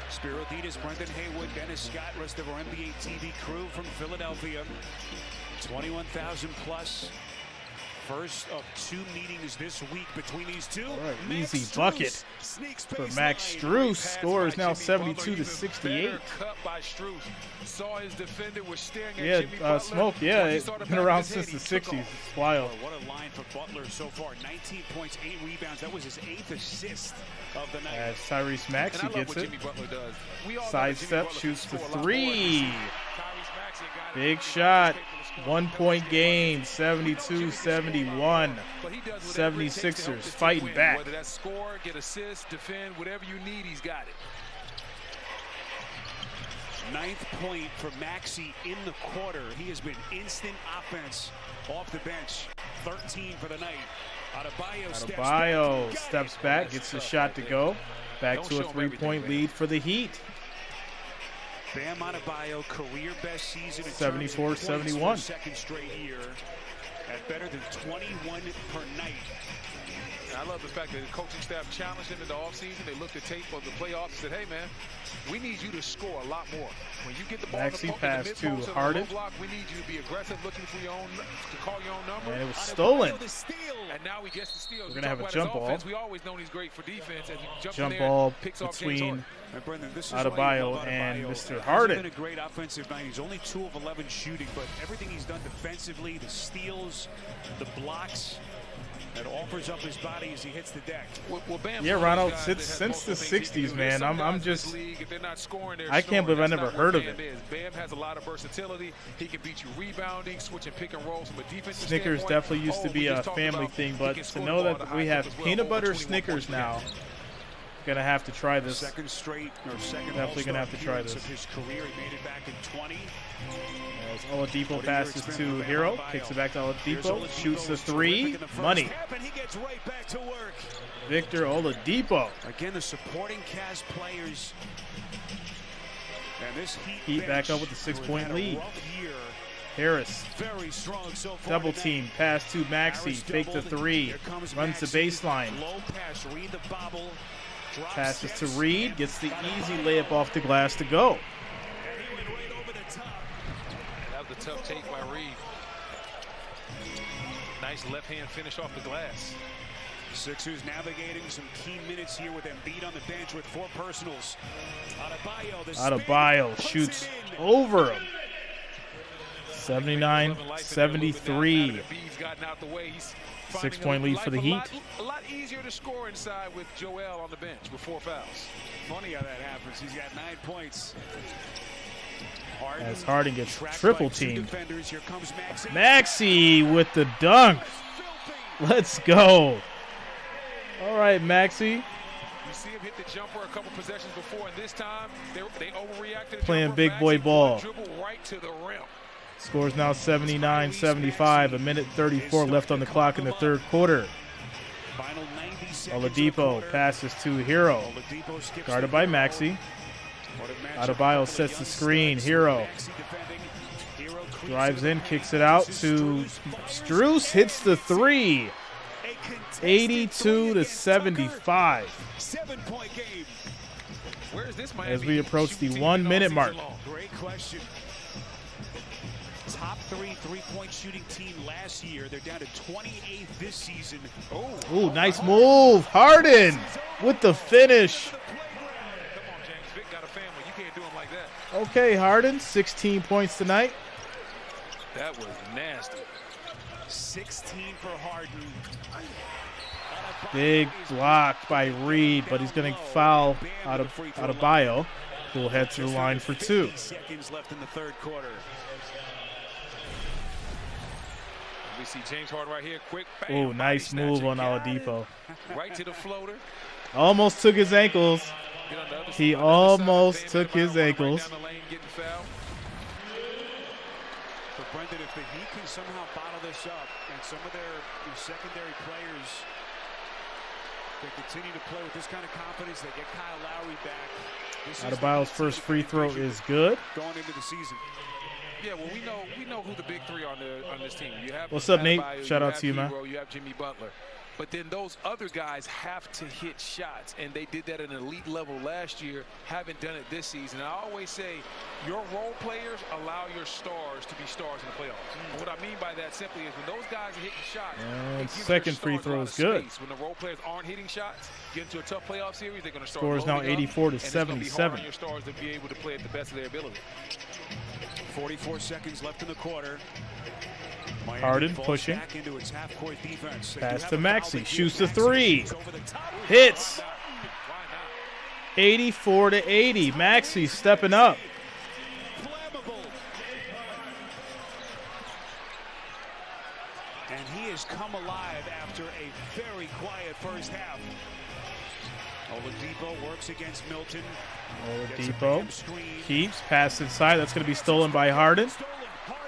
Spiro Ditas, Brendan Haywood, Dennis Scott, rest of our NBA TV crew from Philadelphia. 21,000 plus. First of 2 meetings this week between these two. Right, easy bucket for Max Strus. Score is now 72-68. Saw his defender was staring at Yeah, Jimmy Butler. Smoke. Yeah, it's been around since the 60s. It's wild. What a line for Butler so far. 19 points, 8 rebounds. That was his 8th assist of the night. As Tyrese Maxey gets it. Sidestep, shoots the 3. Big shot. 1-point game. 72-71. 76ers fighting back. Whether that's score, get assist, defend, whatever you need, he's got it. 9th point for Maxey in the quarter. He has been instant offense off the bench. 13 for the night. Adebayo steps back, gets the shot to go. Back to a 3-point lead for the Heat. Bam Adebayo, career best season. 74-71. Second straight year at better than 21 per night. And I love the fact that the coaching staff challenged him in the offseason. They looked at tape of the playoffs and said, hey, man, we need you to score a lot more. When you get the ball Maxey in the pass to Harden. block, we need you to be aggressive, looking for your own, to call your own number. And it was stolen. And now he gets the steal. We're going to have a jump ball. We always known he's great for defense. As he jump ball between Adebayo and Mr. Harden. He's been a great offensive night. He's only 2 of 11 shooting, but everything he's done defensively, the steals, the blocks, that offers up his body as he hits the deck. Yeah, Ronald, since the 60s, man, I'm just, I can't believe I never heard of it. Bam has a lot of versatility. He can beat you rebounding, switching pick and rolls from a defensive Snickers standpoint. definitely used to be a family thing, but to know that we have peanut butter Snickers now Gonna have to try this. Second straight or second Definitely gonna have to try appearance this. of his career. He made it back in 20. As Oladipo passes to Herro, kicks it back to Oladipo, shoots the three, money. He gets right back to work. Victor Oladipo. Again, the supporting cast players. And this Heat back up with the 6-point lead. Harris, Very strong so far double tonight. team, pass to Maxey, fake the three, runs the baseline, Low pass, read the bobble, drops passes to it, Reed, gets the easy layup off the glass to go. and he went right over the top. That was a tough take by Reed. Nice left-hand finish off the glass. Sixers navigating some key minutes here with Embiid on the bench with 4 personals. Adebayo shoots over him. 79-73. 6-point lead for the Heat. A lot easier to score inside with Joel on the bench with 4 fouls. Funny how that happens. He's got 9 points. As Harden gets triple teamed. Here comes Maxey. Maxey with the dunk. Let's go. All right, Maxey. You see him hit the jumper a couple possessions before, and this time they overreacted. Playing big boy ball. Dribble right to the rim. Scores now 79-75. A minute 34 left on the clock in the third quarter. Final 90 seconds Oladipo passes to Herro. Guarded by Maxey. Adebayo sets the screen. Herro drives in, kicks it out to Strus. Hits the three. 82-75. 7-point game. Where is this Miami As we approach the shooting 1 team minute all mark. season long? Great question. Top 3 3-point shooting team last year. They're down to 28th this season. Ooh, nice move. Harden with the finish. Come on, James. Vic got a family. You can't do him like that. Okay, Harden, 16 points tonight. That was nasty. 16 for Harden. Big block by Reed, but he's going to foul Adebayo, who will head to the line for 2. Seconds left in the third quarter. We see James Harden right here. Quick. Bam, Ooh, nice body move on snatching. Oladipo. Right to the floater. Almost took his ankles. Get on the other He side, on the other side. almost Bam, took bam, his bam, right ankles. down the lane, getting fouled. But Brendan, if the Heat can somehow bottle this up, and some of their secondary players they continue to play with this kind of confidence, they get Kyle Lowry back. Adebayo's first free throw is good. Going into the season. Yeah, well, we know who the big 3 on this team. You have What's up, Nate? Adebayo, Shout you out have to you, man. Herro, you have Jimmy Butler. But then those other guys have to hit shots, and they did that at an elite level last year, haven't done it this season. And I always say your role players allow your stars to be stars in the playoffs. And what I mean by that simply is when those guys are hitting shots, And it gives second your free stars a throw lot is of good. space. When the role players aren't hitting shots, get into a tough playoff series, they're going to start Scores now loading up, 84 to and it's gonna be hard 77. on your stars to be able to play at the best of their ability. 44 seconds left in the quarter. Miami Harden falls pushing. back into its half-court defense. They do Pass have to a foul. Maxey. They do. Shoots the Maxey three. goes over the top. Hits. Why not? 84-80. Maxey stepping up. Flammable. And he has come alive after a very quiet first half. Oladipo works against Milton. Gets a Oladipo bam screen. keeps, pass inside. That's going to be stolen by Harden. Stolen. Harden.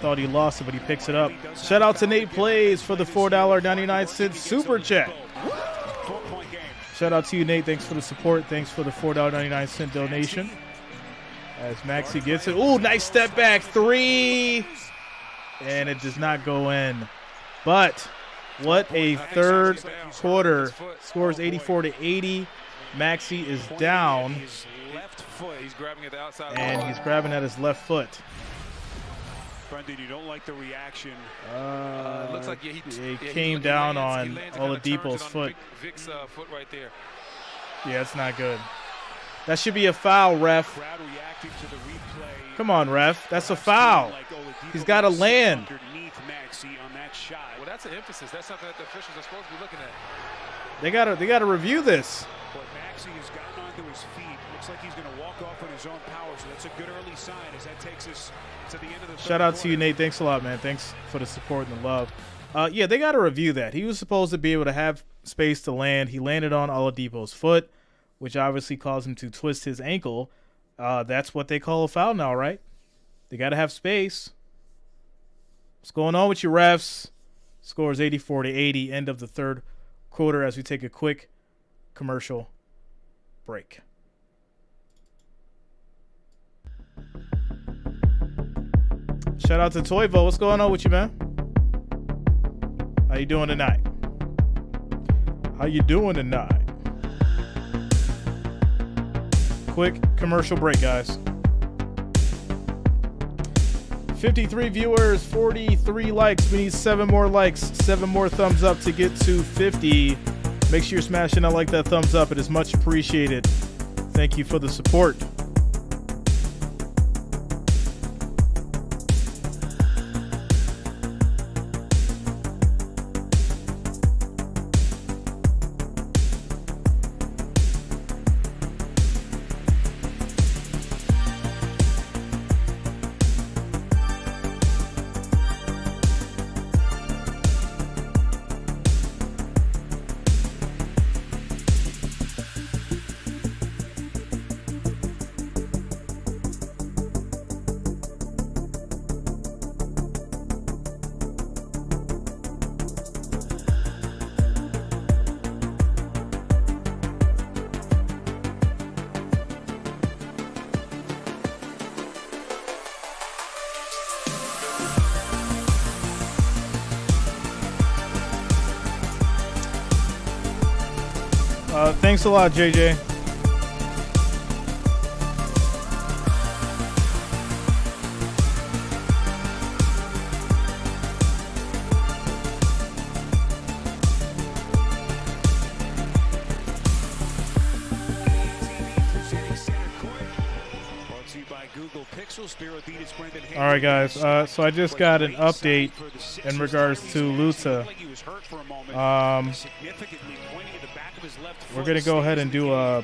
Thought he lost it, but he picks it up. Shout out to Nate Plays for the $4.99 super chat. 4-point game. Shout out to you, Nate. Thanks for the support. Thanks for the $4.99 donation. As Maxey gets it. Ooh, nice step back. 3. And it does not go in. But what a third quarter. Scores 84-80. Maxey is down. His left foot. He's grabbing at the outside. And he's grabbing at his left foot. Brendan, you don't like the reaction. Looks like he came down on he lands and kinda turns Oladipo's it on foot. Vic's foot right there. Yeah, it's not good. That should be a foul, ref. Crowd reacting to the replay. Come on, ref. That's a foul. Like Oladipo He's got to was land. underneath Maxey on that shot. Well, that's an emphasis. That's something that the officials are supposed to be looking at. They gotta review this. But Maxey has gotten onto his feet. Looks like he's going to walk off on his own power, so that's a good early sign as that takes us to the end of the Shout out to you, Nate. Thanks a lot, man. Thanks for the support and the love. Yeah, they got to review that. He was supposed to be able to have space to land. He landed on Oladipo's foot, which obviously caused him to twist his ankle. That's what they call a foul now, right? They got to have space. What's going on with you, refs? Score is 84-80, end of the third quarter as we take a quick commercial break. Shout out to Toivo. What's going on with you, man? How you doing tonight? How you doing tonight? Quick commercial break, guys. 53 viewers, 43 likes. We need 7 more likes, 7 more thumbs up to get to 50. Make sure you're smashing that thumbs up. It is much appreciated. Thank you for the support. Thanks a lot, JJ. All right, guys. So I just got an update in regards to Luta. We're gonna go ahead and do a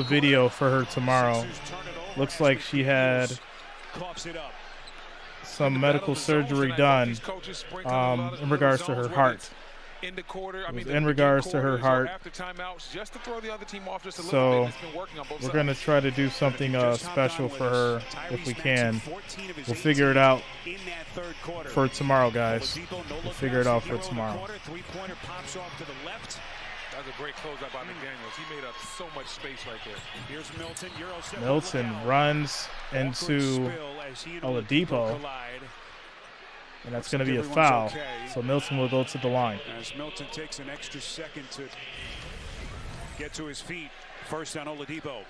video for her tomorrow. Looks like she had some medical surgery done in regards to her heart. In regards to her heart. So we're going to try to do something special for her if we can. We'll figure it out for tomorrow, guys. We'll figure it out for tomorrow. That was a great closeout by McDaniels. He made up so much space right there. Here's Milton. Milton runs into Oladipo. And that's going to be a foul. So Milton will go to the line. As Milton takes an extra second to get to his feet. First on Oladipo.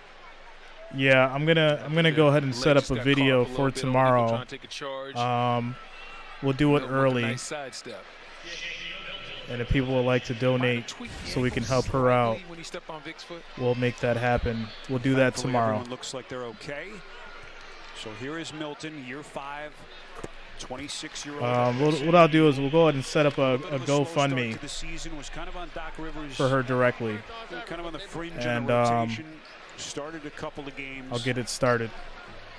Yeah, I'm gonna go ahead and set up a video for tomorrow. We'll do it early. And if people would like to donate so we can help her out, we'll make that happen. We'll do that tomorrow. Everyone looks like they're okay. So here is Milton, year 5. 26-year-old. What I'll do is we'll go ahead and set up a GoFundMe for her directly, kind of on the fringe and started a couple of games. I'll get it started.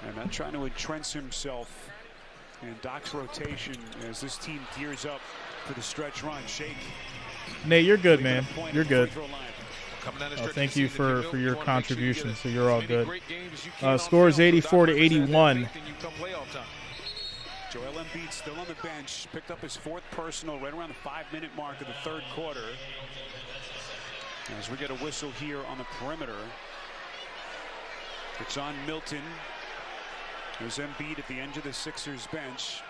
And not trying to entrench himself in Doc's rotation as this team gears up for the stretch run. Shake. Nate, you're good, man. You're good. Thank you for your contribution. So you're all good. Score is 84-81. Joel Embiid still on the bench, picked up his 4th personal right around the 5-minute mark of the third quarter. As we get a whistle here on the perimeter. It's on Milton. There's Embiid at the end of the Sixers bench.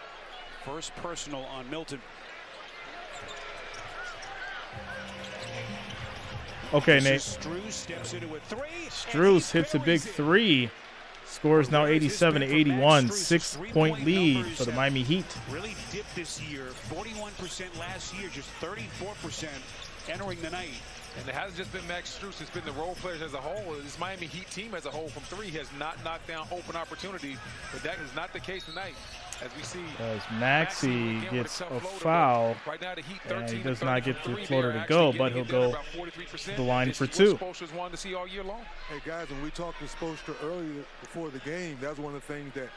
First personal on Milton. Okay, Nate. Strus steps into a 3. Strus hits a big 3. Score is now 87-81, 6-point lead for the Miami Heat. Really dipped this year, 41% last year, just 34% entering the night. And it hasn't just been Max Strus, it's been the role players as a whole. This Miami Heat team as a whole from 3 has not knocked down open opportunity, but that is not the case tonight. As we see, As Maxey gets a foul, right now the Heat and he 13 does to not 30 get from the three. floater They're to go, actually but getting he'll it down go about 43%. to the line for It's two. what Spoelstra's wanted to see all year long. Hey, guys, when we talked to Spoelstra earlier before the game, that was one of the things that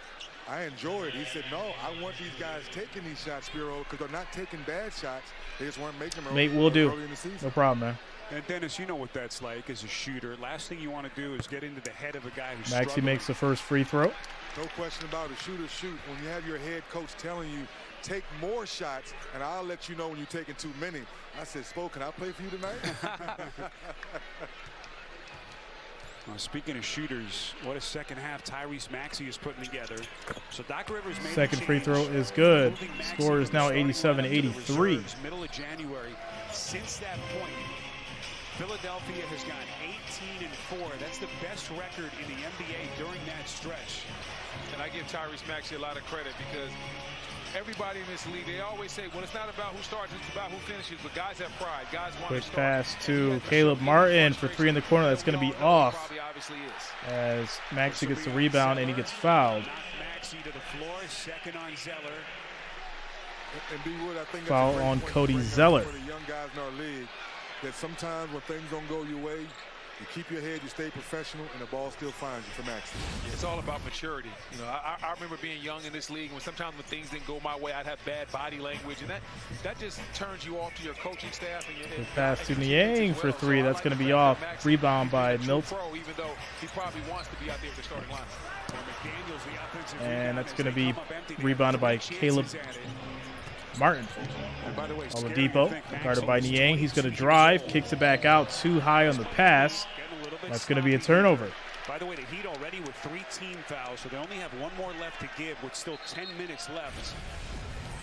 I enjoyed. He said, no, I want these guys taking these shots, Spiro, because they're not taking bad shots. They just weren't making them Mate, we'll do. early in the season. No problem, man. And Dennis, you know what that's like as a shooter. Last thing you want to do is get into the head of a guy who's Maxey struggling. makes the first free throw. No question about it. Shooters shoot. When you have your head coach telling you, take more shots, and I'll let you know when you're taking too many. I said, Spo, can I play for you tonight? Well, speaking of shooters, what a second half Tyrese Maxey is putting together. So Doc Rivers made Second free throw is good. Score is now 87-83. Middle of January. Since that point, Philadelphia has gone 18-4. That's the best record in the NBA during that stretch. And I give Tyrese Maxey a lot of credit because everybody in this league, they always say, well, it's not about who starts, it's about who finishes. But guys have pride. Guys want Quick to start. pass to Caleb Martin for three in the corner. That's going to be off Probably obviously is. as Maxey gets the rebound and he gets fouled. Maxey to the floor, second on Zeller. And B. Wood, I think Foul that's a great on point Cody to bring up Zeller. for the young guys in our league, that sometimes when things don't go your way, you keep your head, you stay professional, and the ball still finds you for Maxey. It's all about maturity. You know, I remember being young in this league, and sometimes when things didn't go my way, I'd have bad body language, and that just turns you off to your coaching staff. And Quick pass to Niang for three. That's going to be off. Rebound by Milton. Even though he probably wants to be out there with the starting lineup. And that's going to be rebounded by Caleb Martin. Oladipo, guarded by Niang. He's going to drive, kicks it back out, too high on the pass. That's going to be a turnover. By the way, the Heat already with 3 team fouls, so they only have one more left to give with still 10 minutes left.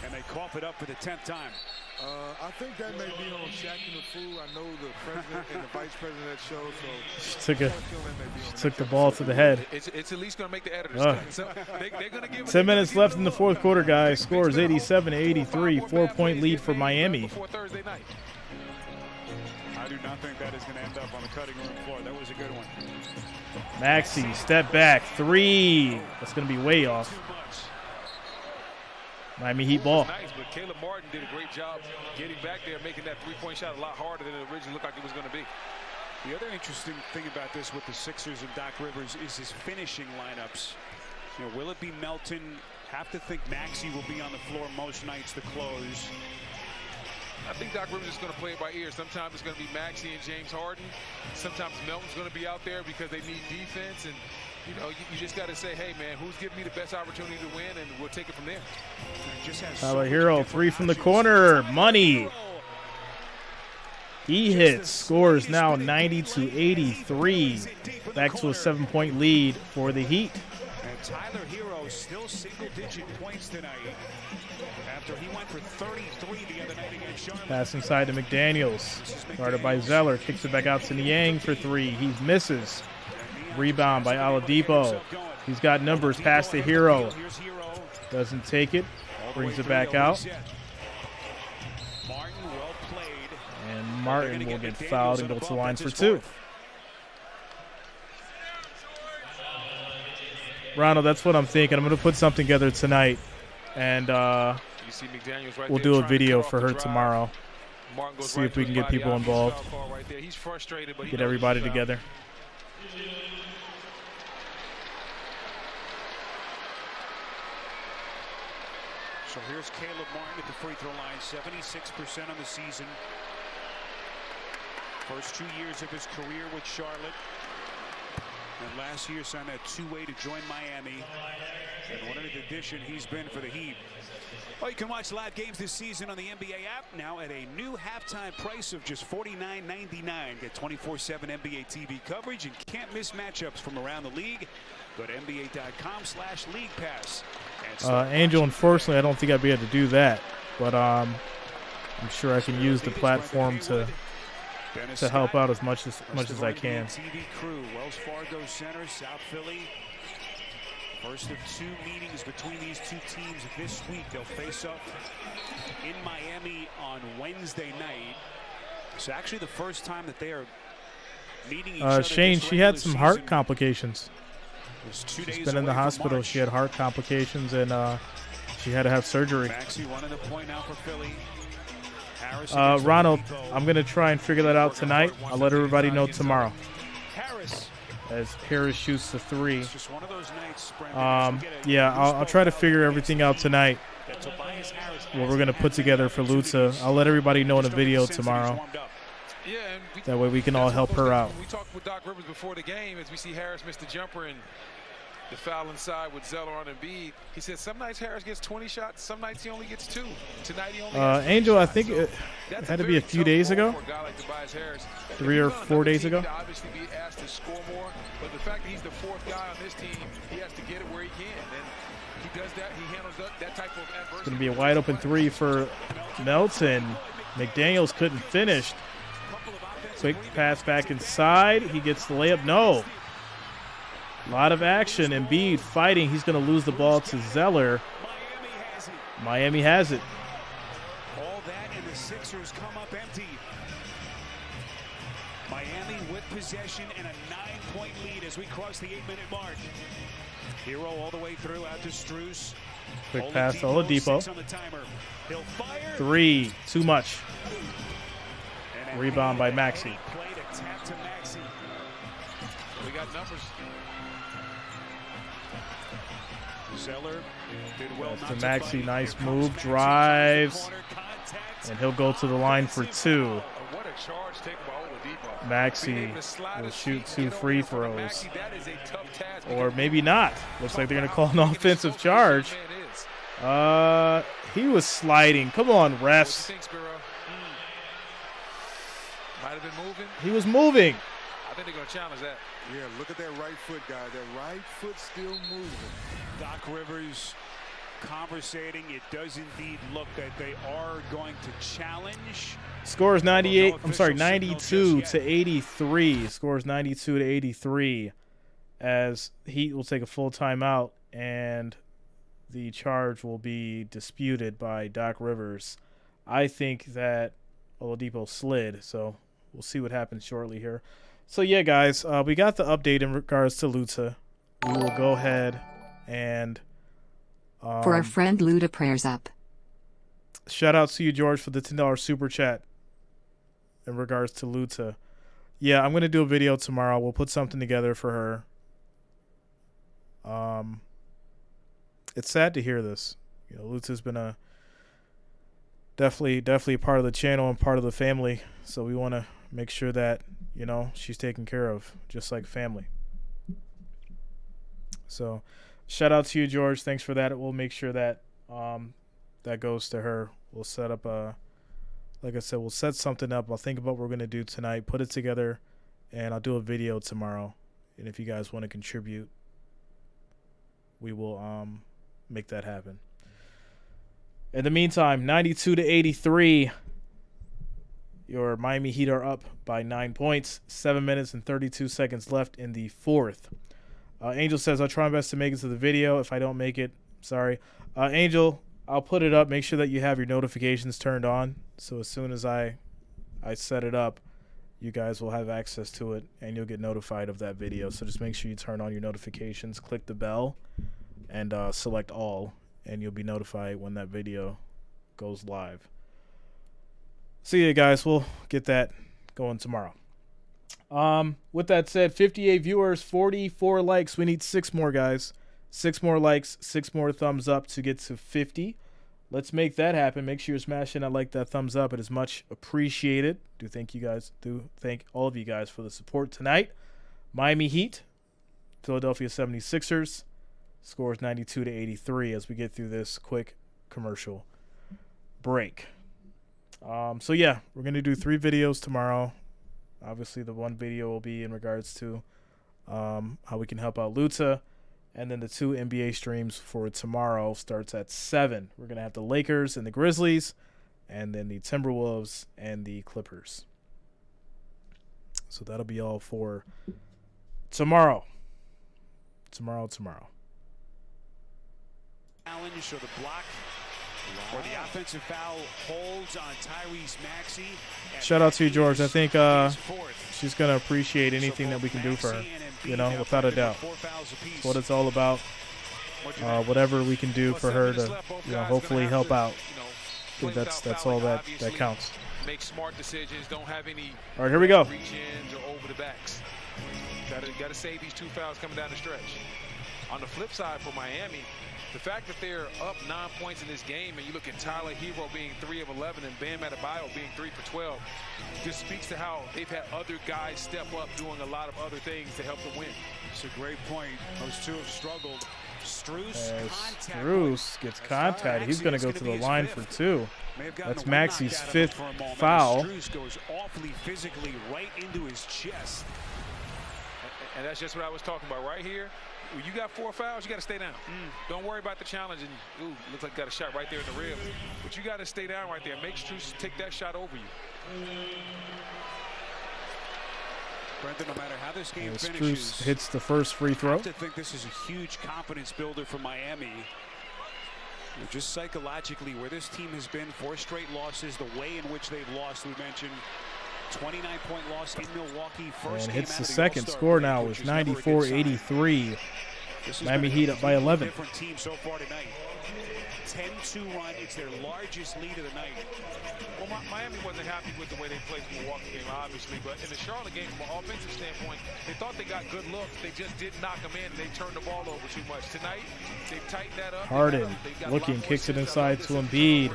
And they cough it up for the 10th time. I think that may be on Shaq and the Fool. I know the president and the vice president of that show. So She took the ball to the head. It's at least going to make the editors cut. So they're going to give 10 minutes left in the fourth quarter, guys. Score is 87-83. 4-point lead for Miami. Before Thursday night. I do not think that is going to end up on the cutting room floor. That was a good one. Maxey, step back, three. That's going to be way off. Miami Heat ball. Nice, but Caleb Martin did a great job getting back there, making that three-point shot a lot harder than it originally looked like it was going to be. The other interesting thing about this with the Sixers and Doc Rivers is his finishing lineups. You know, will it be Melton? Have to think Maxey will be on the floor most nights to close. I think Doc Rivers is going to play it by ear. Sometimes it's going to be Maxey and James Harden. Sometimes Melton's going to be out there because they need defense. And, you know, you just got to say, hey, man, who's giving me the best opportunity to win? And we'll take it from there. Tyler Herro, three from the corner. Money. He hits. Scores now 90-83. Back to a 7-point lead for the Heat. And Tyler Herro still single-digit points tonight after he went for 33 the other night against Charlotte. Pass inside to McDaniels. Guarded by Zeller. Kicks it back out to Niang for three. He misses. Rebound by Oladipo. He's got numbers. Pass to Herro. Doesn't take it. Brings it back out. And Martin will get fouled and go to the line for two. Ronald, that's what I'm thinking. I'm going to put something together tonight. And we'll do a video for her tomorrow. See if we can get people involved. Get everybody together. So here's Caleb Martin at the free throw line, 76% on the season. First 2 years of his career with Charlotte. And last year signed that two-way to join Miami. And what an addition he's been for the Heat. Well, you can watch live games this season on the NBA app now at a new halftime price of just $49.99. Get 24/7 NBA TV coverage and can't miss matchups from around the league. Go to NBA.com/League Pass. Angel, unfortunately, I don't think I'd be able to do that. But I'm sure I can use the platform to help out as much as I can. TV crew, Wells Fargo Center, South Philly. First of 2 meetings between these two teams this week. They'll face up in Miami on Wednesday night. It's actually the first time that they are meeting each other. Shane, she had some heart complications. She's She's been in the hospital. She had heart complications, and She had to have surgery. Maxey running the point now for Philly. Ronald, I'm going to try and figure that out tonight. I'll let everybody know tomorrow. As Harris shoots the 3. Yeah, I'll try to figure everything out tonight. What we're going to put together for Luta. I'll let everybody know in a video tomorrow. That way we can all help her out. We talked with Doc Rivers before the game as we see Harris miss the jumper and the foul inside with Zeller on Embiid. He said some nights Harris gets 20 shots, some nights he only gets 2. Tonight he only has Angel, I think so it had to be a few days ago. 3 or 4 days ago. Obviously be asked to score more, but the fact that he's the 4th guy on this team, he has to get it where he can. And he does that. He handles that type of adversity. It's going to be a wide open 3 for Melton. McDaniels couldn't finish. Quick pass back inside. He gets the layup. No. A lot of action. Embiid fighting. He's going to lose the ball to Zeller. Miami has it. All that and the Sixers come up empty. Miami with possession and a 9-point lead as we cross the 8-minute mark. Herro all the way through out to Strus. Quick pass to Oladipo. 3. Too much. Rebound by Maxey. We got numbers. Zeller did well. To Maxey, nice move, drives, and he'll go to the line for 2. Maxey will shoot 2 free throws, or maybe not. Looks like they're going to call an offensive charge. He was sliding. Come on, refs. Might have been moving. He was moving. I think they're going to challenge that. Yeah, look at that right foot, guy. That right foot still moving. Doc Rivers conversating. It does indeed look that they are going to challenge. Scores 98. I'm sorry, 92 to 83. Scores 92 to 83. As Heat will take a full timeout, and the charge will be disputed by Doc Rivers. I think that Oladipo slid, so we'll see what happens shortly here. So, yeah, guys, we got the update in regards to Luta. We will go ahead and... for our friend Luta, prayers up. Shout out to you, George, for the $10 super chat in regards to Luta. Yeah, I'm going to do a video tomorrow. We'll put something together for her. It's sad to hear this. You know, Luta's been a definitely part of the channel and part of the family. So we want to make sure that, you know, she's taken care of just like family. So shout out to you, George. Thanks for that. We'll make sure that that goes to her. We'll set up like I said, we'll set something up. I'll think about what we're going to do tonight, put it together, and I'll do a video tomorrow. And if you guys want to contribute, we will make that happen. In the meantime, 92 to 83. Your Miami Heat are up by 9 points. 7 minutes and 32 seconds left in the 4th. Angel says, I'll try my best to make it to the video. If I don't make it, sorry. Angel, I'll put it up. Make sure that you have your notifications turned on. So as soon as I set it up, you guys will have access to it, and you'll get notified of that video. So just make sure you turn on your notifications, click the bell, and select all, and you'll be notified when that video goes live. See you guys. We'll get that going tomorrow. With that said, 58 viewers, 44 likes. We need 6 more, guys. 6 more likes, 6 more thumbs up to get to 50. Let's make that happen. Make sure you're smashing that like, that thumbs up. It is much appreciated. Thank all of you guys for the support tonight. Miami Heat, Philadelphia 76ers, scores 92 to 83 as we get through this quick commercial break. So yeah, we're going to do 3 videos tomorrow. Obviously, the one video will be in regards to how we can help out Luta. And then the 2 NBA streams for tomorrow starts at 7. We're going to have the Lakers and the Grizzlies, and then the Timberwolves and the Clippers. So that'll be all for tomorrow. Tomorrow. Challenge or the block or the offensive foul holds on Tyrese Maxey. Shout out to you, George. I think she's going to appreciate anything that we can do for her, you know, without a doubt. That's what it's all about. whatever we can do for her to, hopefully help out. I think that's all that counts. Make smart decisions. Don't have any. All right, here we go. Reach-ins or over the backs. Got to save these 2 fouls coming down the stretch. On the flip side for Miami, the fact that they're up 9 points in this game, and you look at Tyler Herro being 3 of 11 and Bam Adebayo being 3 for 12, just speaks to how they've had other guys step up doing a lot of other things to help them win. It's a great point. Those two have struggled. Strus gets contact. He's going to go to the line for 2. That's Maxi's 5th foul. Strus goes awfully physically right into his chest. And that's just what I was talking about right here. When you got 4 fouls, you got to stay down. Don't worry about the challenge. And looks like got a shot right there in the rib. But you got to stay down right there. Make Strus take that shot over you. Brendan, no matter how this game Strus finishes, hits the first free throw. I have to think this is a huge confidence builder for Miami. Just psychologically, where this team has been, 4 straight losses, the way in which they've lost, we mentioned. 29-point loss in Milwaukee. First and game hits out the of the second All-Star score break, now which is is never a good sign. 94-83. This has Miami been a Heat up by 11. Different team so far tonight. 10-2 run. It's their largest lead of the night. Well, Miami wasn't happy with the way they played the Milwaukee game, obviously. But in the Charlotte game, from an offensive standpoint, they thought they got good looks. They just didn't knock them in. They turned the ball over too much. Tonight, they've tightened that up. Harden looking, kicks it inside to Embiid.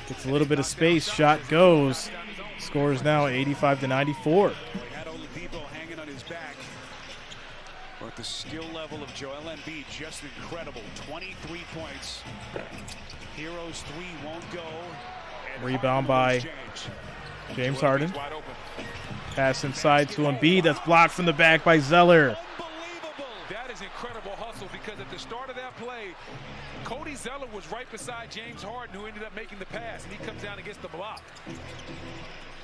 Gets a little bit of space. Shot goes. Scores now 85-94. Hanging on his back. But the skill level of Joel Embiid just incredible. 23 points. Herro's 3 won't go. And Rebound by James Harden. Pass inside to Embiid. That's blocked from the back by Zeller. Unbelievable. That is incredible hustle, because at the start of that play, Cody Zeller was right beside James Harden, who ended up making the pass, and he comes down and gets the block.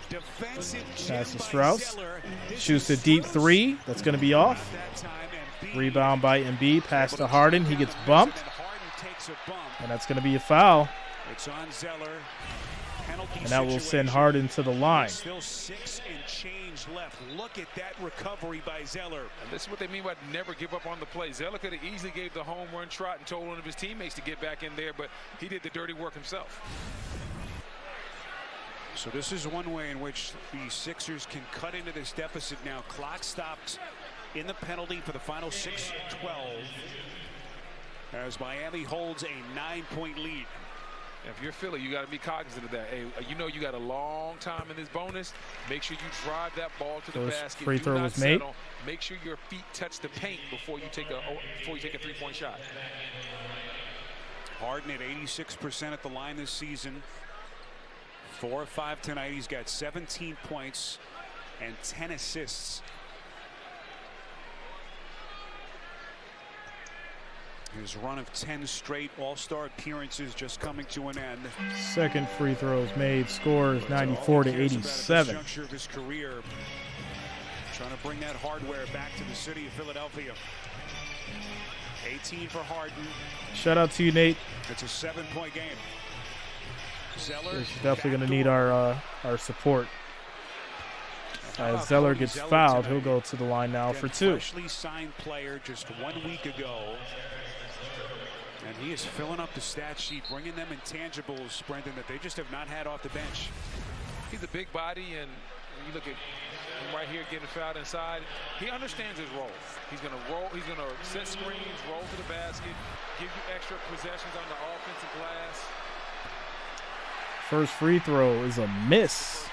Defensive Pass to Strus. Shoots a deep 3. That's going to be off. Rebound by Embiid. Pass to Harden. He gets bumped. And that's going to be a foul. It's on Zeller. And that will send Harden to the line. Still 6 and change left. Look at that recovery by Zeller. And this is what they mean by never give up on the play. Zeller could have easily gave the home run trot and told one of his teammates to get back in there, but he did the dirty work himself. So this is one way in which the Sixers can cut into this deficit now. Clock stopped in the penalty for the final 6-12 as Miami holds a 9-point lead. If you're Philly, you got to be cognizant of that. Hey, you know you got a long time in this bonus. Make sure you drive that ball to the basket. Free throw was made. Make sure your feet touch the paint before you take a 3-point shot. Harden at 86% at the line this season. 4 of 5 tonight. He's got 17 points and 10 assists. His run of 10 straight All-Star appearances just coming to an end. Second free throw is made. Scores 94-87. Juncture of his career, trying to bring that hardware back to the city of Philadelphia. 18 for Harden. Shout out to you, Nate. It's a 7-point game. Zeller, He's definitely going to need our support. As Zeller gets fouled, he'll go to the line now for 2. Freshly signed player just 1 week ago. And he is filling up the stat sheet, bringing them intangibles, Brendan, that they just have not had off the bench. He's a big body, and you look at him right here getting fouled inside. He understands his role. He's going to roll. He's going to set screens, roll to the basket, give you extra possessions on the offensive glass. First free throw is a miss.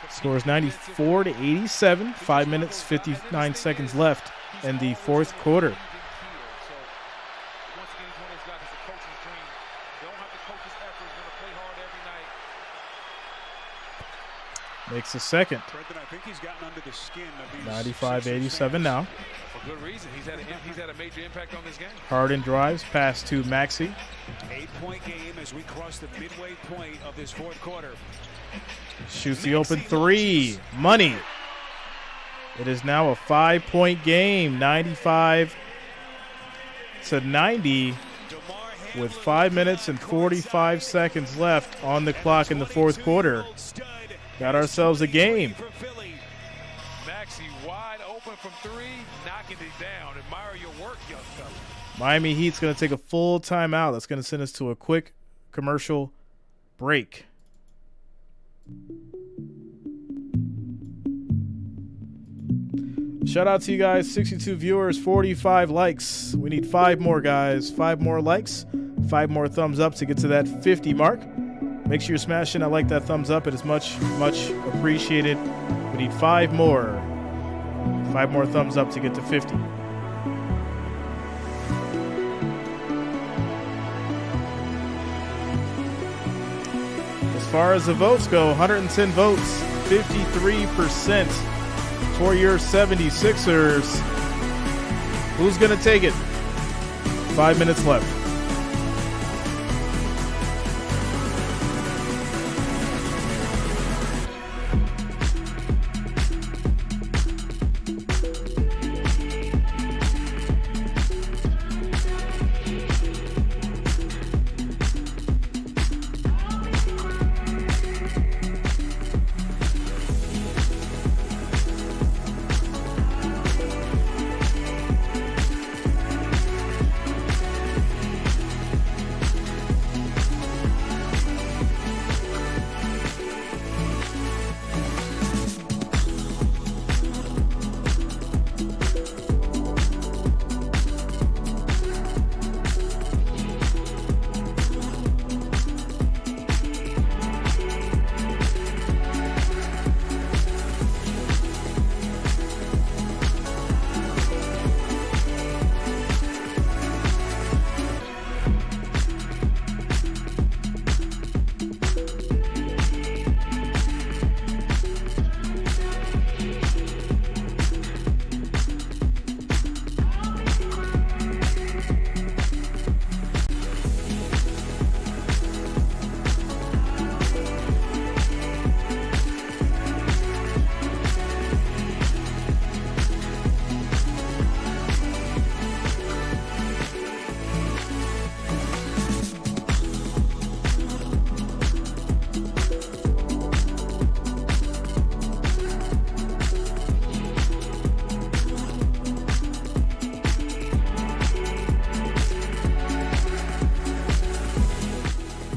Scores 94-87. 5 minutes, 59 seconds left in the fourth quarter. Makes the second. Brendan, I think he's gotten under the skin of these 95-87 now. For good reason. He's had a major impact on this game. Harden drives, pass to Maxey. 8-point game as we cross the midway point of this fourth quarter. Shoots the open 3. Money. It is now a 5-point game. 95-90 with 5 minutes and 45 seconds left on the clock in the fourth quarter. Got ourselves a game. Maxey wide open from 3, knocking it down. Admire your work, young fella. Miami Heat's going to take a full timeout. That's going to send us to a quick commercial break. Shout out to you guys, 62 viewers, 45 likes. We need 5 more, guys. 5 more likes, 5 more thumbs up to get to that 50 mark. Make sure you're smashing I like that thumbs up. It is much, much appreciated. We need 5 more. 5 more thumbs up to get to 50. As far as the votes go, 110 votes, 53% for your 76ers. Who's going to take it? 5 minutes left.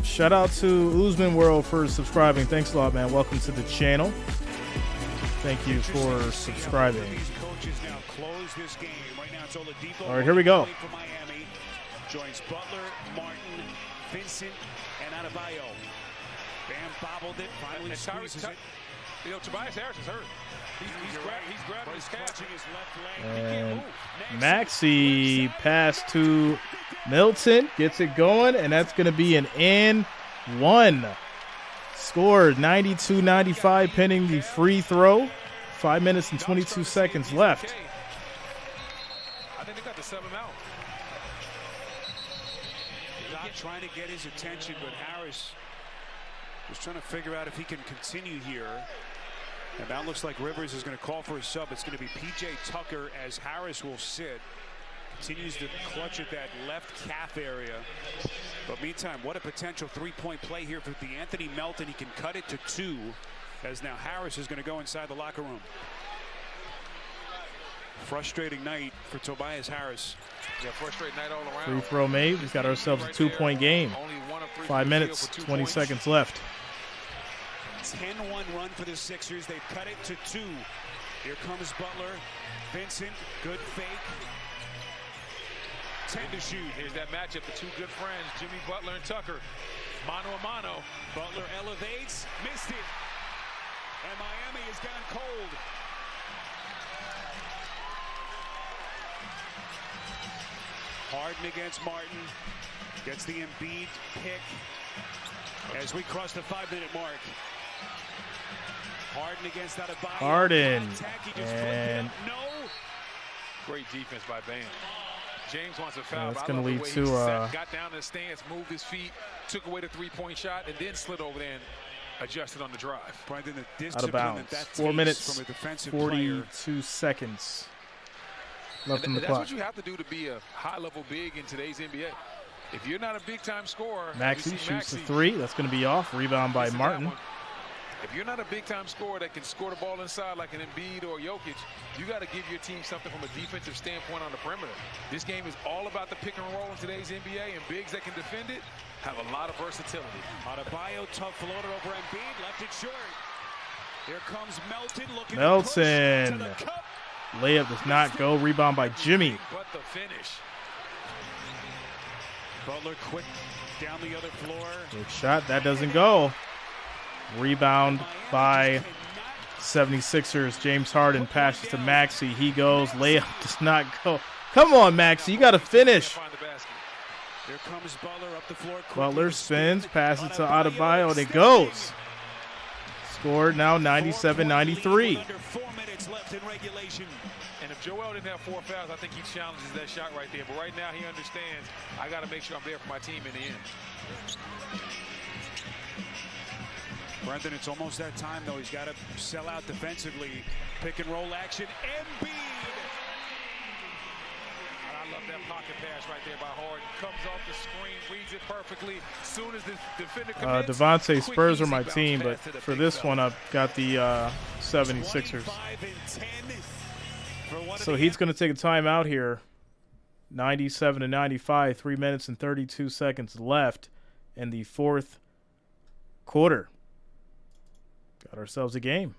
Shout out to Usman World for subscribing. Thanks a lot, man. Welcome to the channel. Thank you for subscribing. All right, here we go. Joins Butler, Martin, Vincent, and Adebayo. Bam bobbled it, finally squeezes it. You know, Tobias Harris is hurt. He's grabbing his calf. His left leg. And Maxey pass to Milton, gets it going, and that's going to be an and one. Scored 92-95 pending the free throw. 5 minutes and 22 seconds left. I think they got to sub him out. Not trying to get his attention, but Harris was trying to figure out if he can continue here. And that looks like Rivers is going to call for a sub. It's going to be P.J. Tucker as Harris will sit. Continues to clutch at that left calf area. But meantime, what a potential three-point play here for the Anthony Melton. He can cut it to 2 as now Harris is going to go inside the locker room. Frustrating night for Tobias Harris. Yeah, frustrating night all around. Free throw made. We've got ourselves a 2-point game. 5 minutes, 20 seconds left. 10-1 run for the Sixers. They've cut it to 2. Here comes Butler. Vincent, good fake. 10 to shoot. Here's that matchup, the two good friends, Jimmy Butler and Tucker. Mano a mano. Butler elevates, missed it. And Miami has gone cold. Harden against Martin. Gets the Embiid pick as we cross the 5-minute mark. Harden against Adebayo. Harden. And no. Great defense by Bam. James wants a foul. That's going to lead to got down in the stance, moved his feet, took away the three-point shot, and then slid over there and adjusted on the drive. Out of bounds. 4 minutes, 42 seconds left on the clock. That's what you have to do to be a high-level big in today's NBA. If you're not a big-time scorer, Maxey shoots the 3. That's going to be off. Rebound by Martin. If you're not a big-time scorer that can score the ball inside like an Embiid or Jokic, you got to give your team something from a defensive standpoint on the perimeter. This game is all about the pick and roll in today's NBA, and bigs that can defend it have a lot of versatility. Adebayo, tough floater over Embiid, left it short. Here comes Melton looking Melton. to the cup. Layup does not go. Rebound by Jimmy. But the finish. Butler quick down the other floor. Good shot. That doesn't go. Rebound by 76ers. James Harden passes to Maxey. He goes. Layup does not go. Come on, Maxey. You got to finish. Here comes Butler up the floor. Butler spins, passes to Adebayo, and it goes. Scored now 97-93. Under 4 minutes left in regulation. And if Joel didn't have 4 fouls, I think he challenges that shot right there. But right now he understands I got to make sure I'm there for my team in the end. Brendan, it's almost that time, though. He's got to sell out defensively. Pick and roll action. Embiid. I love that pocket pass right there by Harden. Comes off the screen, reads it perfectly. Soon as the defender commits, Devontae, Spurs are my team, but for this one, I've got the 76ers. So he's going to take a timeout here. 97-95, 3 minutes and 32 seconds left in the fourth quarter. Got ourselves a game.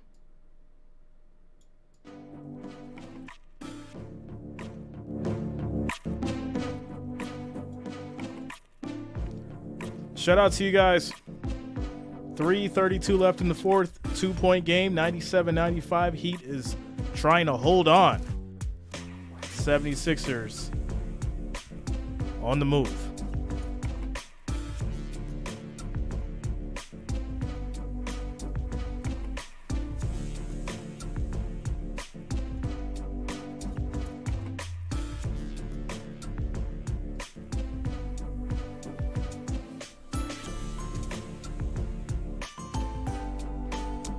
Shout out to you guys. 3:32 left in the fourth. 2-point game. 97-95. Heat is trying to hold on. 76ers on the move.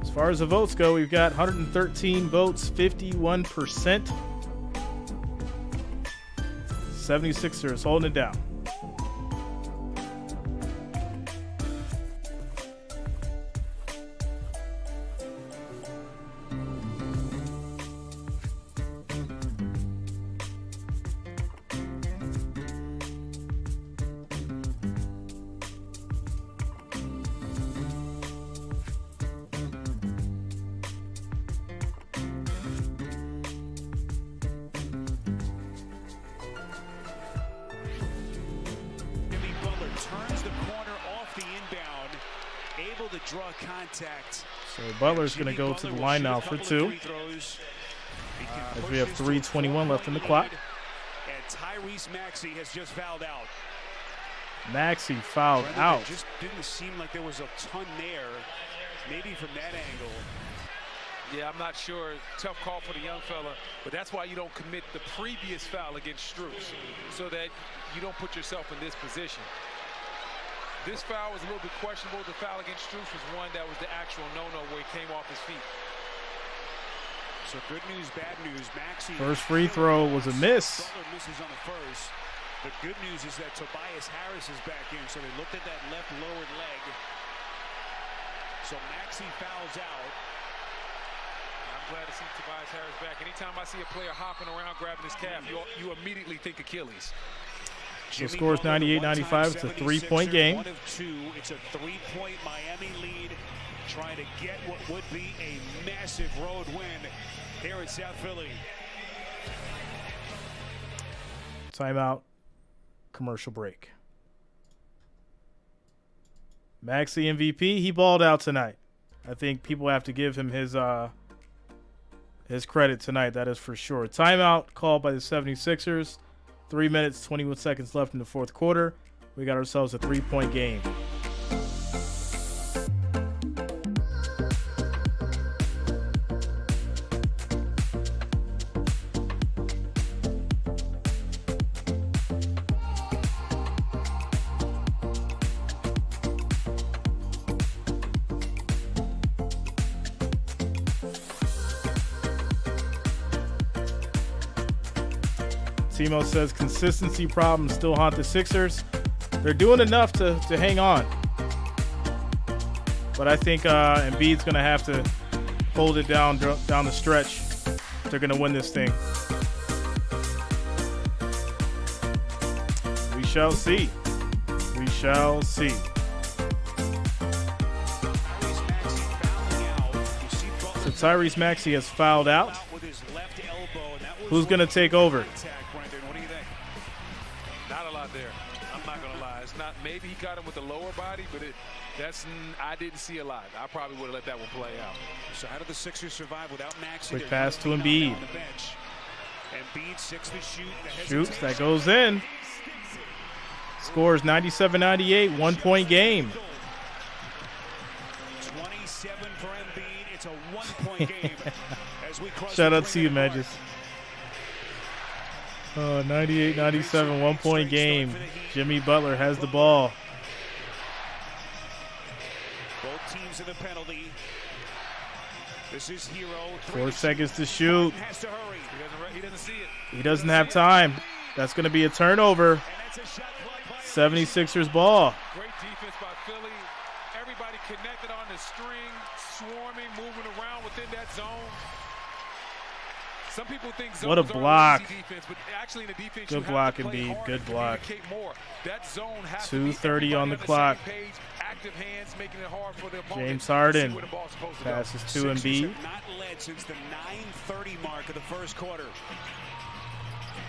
As far as the votes go, we've got 113 votes, 51%. 76ers holding it down. So Butler's going to go to the line now for two. As we have 3:21 left in the clock. And Tyrese Maxey has just fouled out. Maxey fouled out. It just didn't seem like there was a ton there. Maybe from that angle. Yeah, I'm not sure. Tough call for the young fella, but that's why you don't commit the previous foul against Strus, so that you don't put yourself in this position. This foul was a little bit questionable. The foul against Strus was one that was the actual no-no where he came off his feet. So good news, bad news. Maxey. First free throw was a miss. Butler misses on the first. The good news is that Tobias Harris is back in, so they looked at that left lowered leg. So Maxey fouls out. I'm glad to see Tobias Harris back. Anytime I see a player hopping around grabbing his calf, you immediately think Achilles. So scores 98-95. It's a 3-point game. 1 of 2. It's a 3-point Miami lead, trying to get what would be a massive road win here in South Philly. Timeout. Commercial break. Maxey MVP. He balled out tonight. I think people have to give him his credit tonight. That is for sure. Timeout called by the 76ers. 3 minutes, 21 seconds left in the fourth quarter. We got ourselves a 3-point game. Timo says consistency problems still haunt the Sixers. They're doing enough to hang on. But I think Embiid's going to have to hold it down the stretch. They're going to win this thing. We shall see. We shall see. So Tyrese Maxey has fouled out. Who's going to take over? Not a lot there. I'm not going to lie. It's not. Maybe he got him with the lower body, but I didn't see a lot. I probably would have let that one play out. So how did the Sixers survive without Maxey? Quick pass to Embiid. Embiid 6 to shoot. Shoots. That goes in. Scores 97-98. 1 point game. 27 for Embiid. It's a 1 point game. As we cross Shout out to you, Magis. 98-97, 1 point game. Jimmy Butler has the ball. Both teams in the penalty. This is Herro. 4 seconds to shoot. Has to hurry. He doesn't see it. He doesn't have time. That's going to be a turnover. 76ers ball. Great defense by Philly. Everybody connected on the string, swarming, moving around within that zone. Some people think What a block. Defense, but actually in the defense, Good block, Embiid. Good block. More. That zone has 2:30 on the clock. page, active hands, making it hard for the opponent. James Harden to see where the ball's supposed to passes to Sixers Embiid. have not led since the 9:30 mark of the first quarter.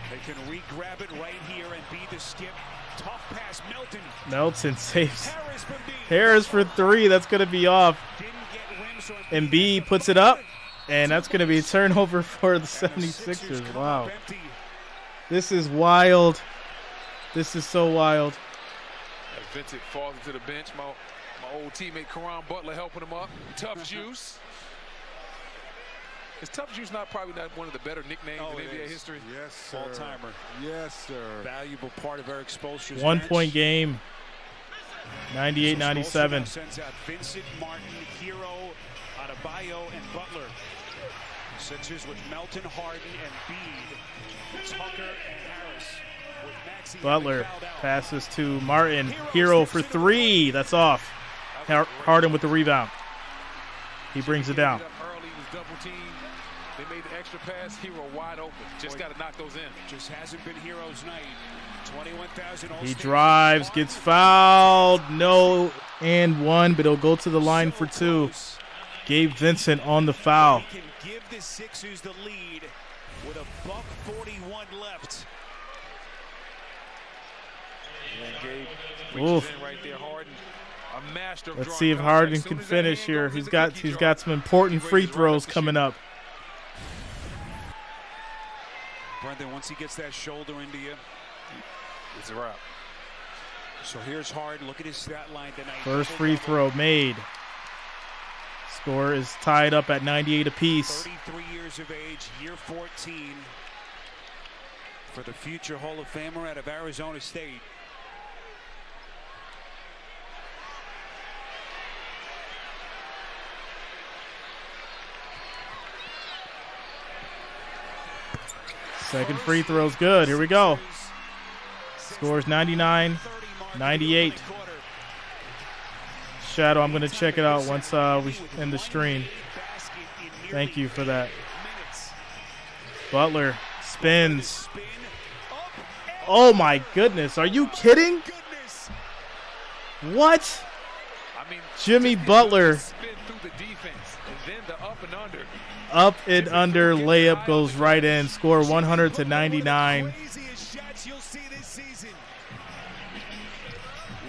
They can re-grab it right here and beat the skip. Tough pass, Melton. Melton saves. Harris from deep. Harris for 3. That's going to be off. Didn't get rim, so Embiid puts it up. And that's going to be a turnover for the 76ers. Wow. This is wild. This is so wild. As Vincent falls into the bench, my old teammate Karan Butler helping him up. Tough Juice. Is Tough Juice probably not one of the better nicknames in NBA history? Yes, sir. All-timer. Yes, sir. Valuable part of Eric Spoelstra's 1 bench. point game. 98-97. Sends out Vincent, Martin, Herro, Adebayo, and Butler. Sixers with Melton, Harden, and Embiid, Tucker, and Harris. With Maxey Butler passes to Martin. Herro for 3. That's off. Harden with the rebound. He brings it down. Early was double teamed. They made the extra pass. Herro wide open. Just got to knock those in. Just hasn't been Herro's night. 21,000. He drives, gets fouled. No and 1, but he'll go to the line for 2. Gabe Vincent on the foul. He can give the Sixers the lead with a $1:41 left. Oof. Right there, Harden. A master of Let's see if Harden can finish here. He's got some important free throws coming up. Brendan, once he gets that shoulder into you, it's a wrap. So here's Harden. Look at his stat line tonight. First free throw made. Score is tied up at 98 apiece. 33 years of age, year 14 for the future Hall of Famer out of Arizona State. Second free throw's good. Here we go. Scores 99-98. Shadow, I'm going to check it out once we end the stream. Thank you for that. Butler spins. Oh my goodness. Are you kidding? What? Jimmy Butler. Up and under layup goes right in. Score 100-99.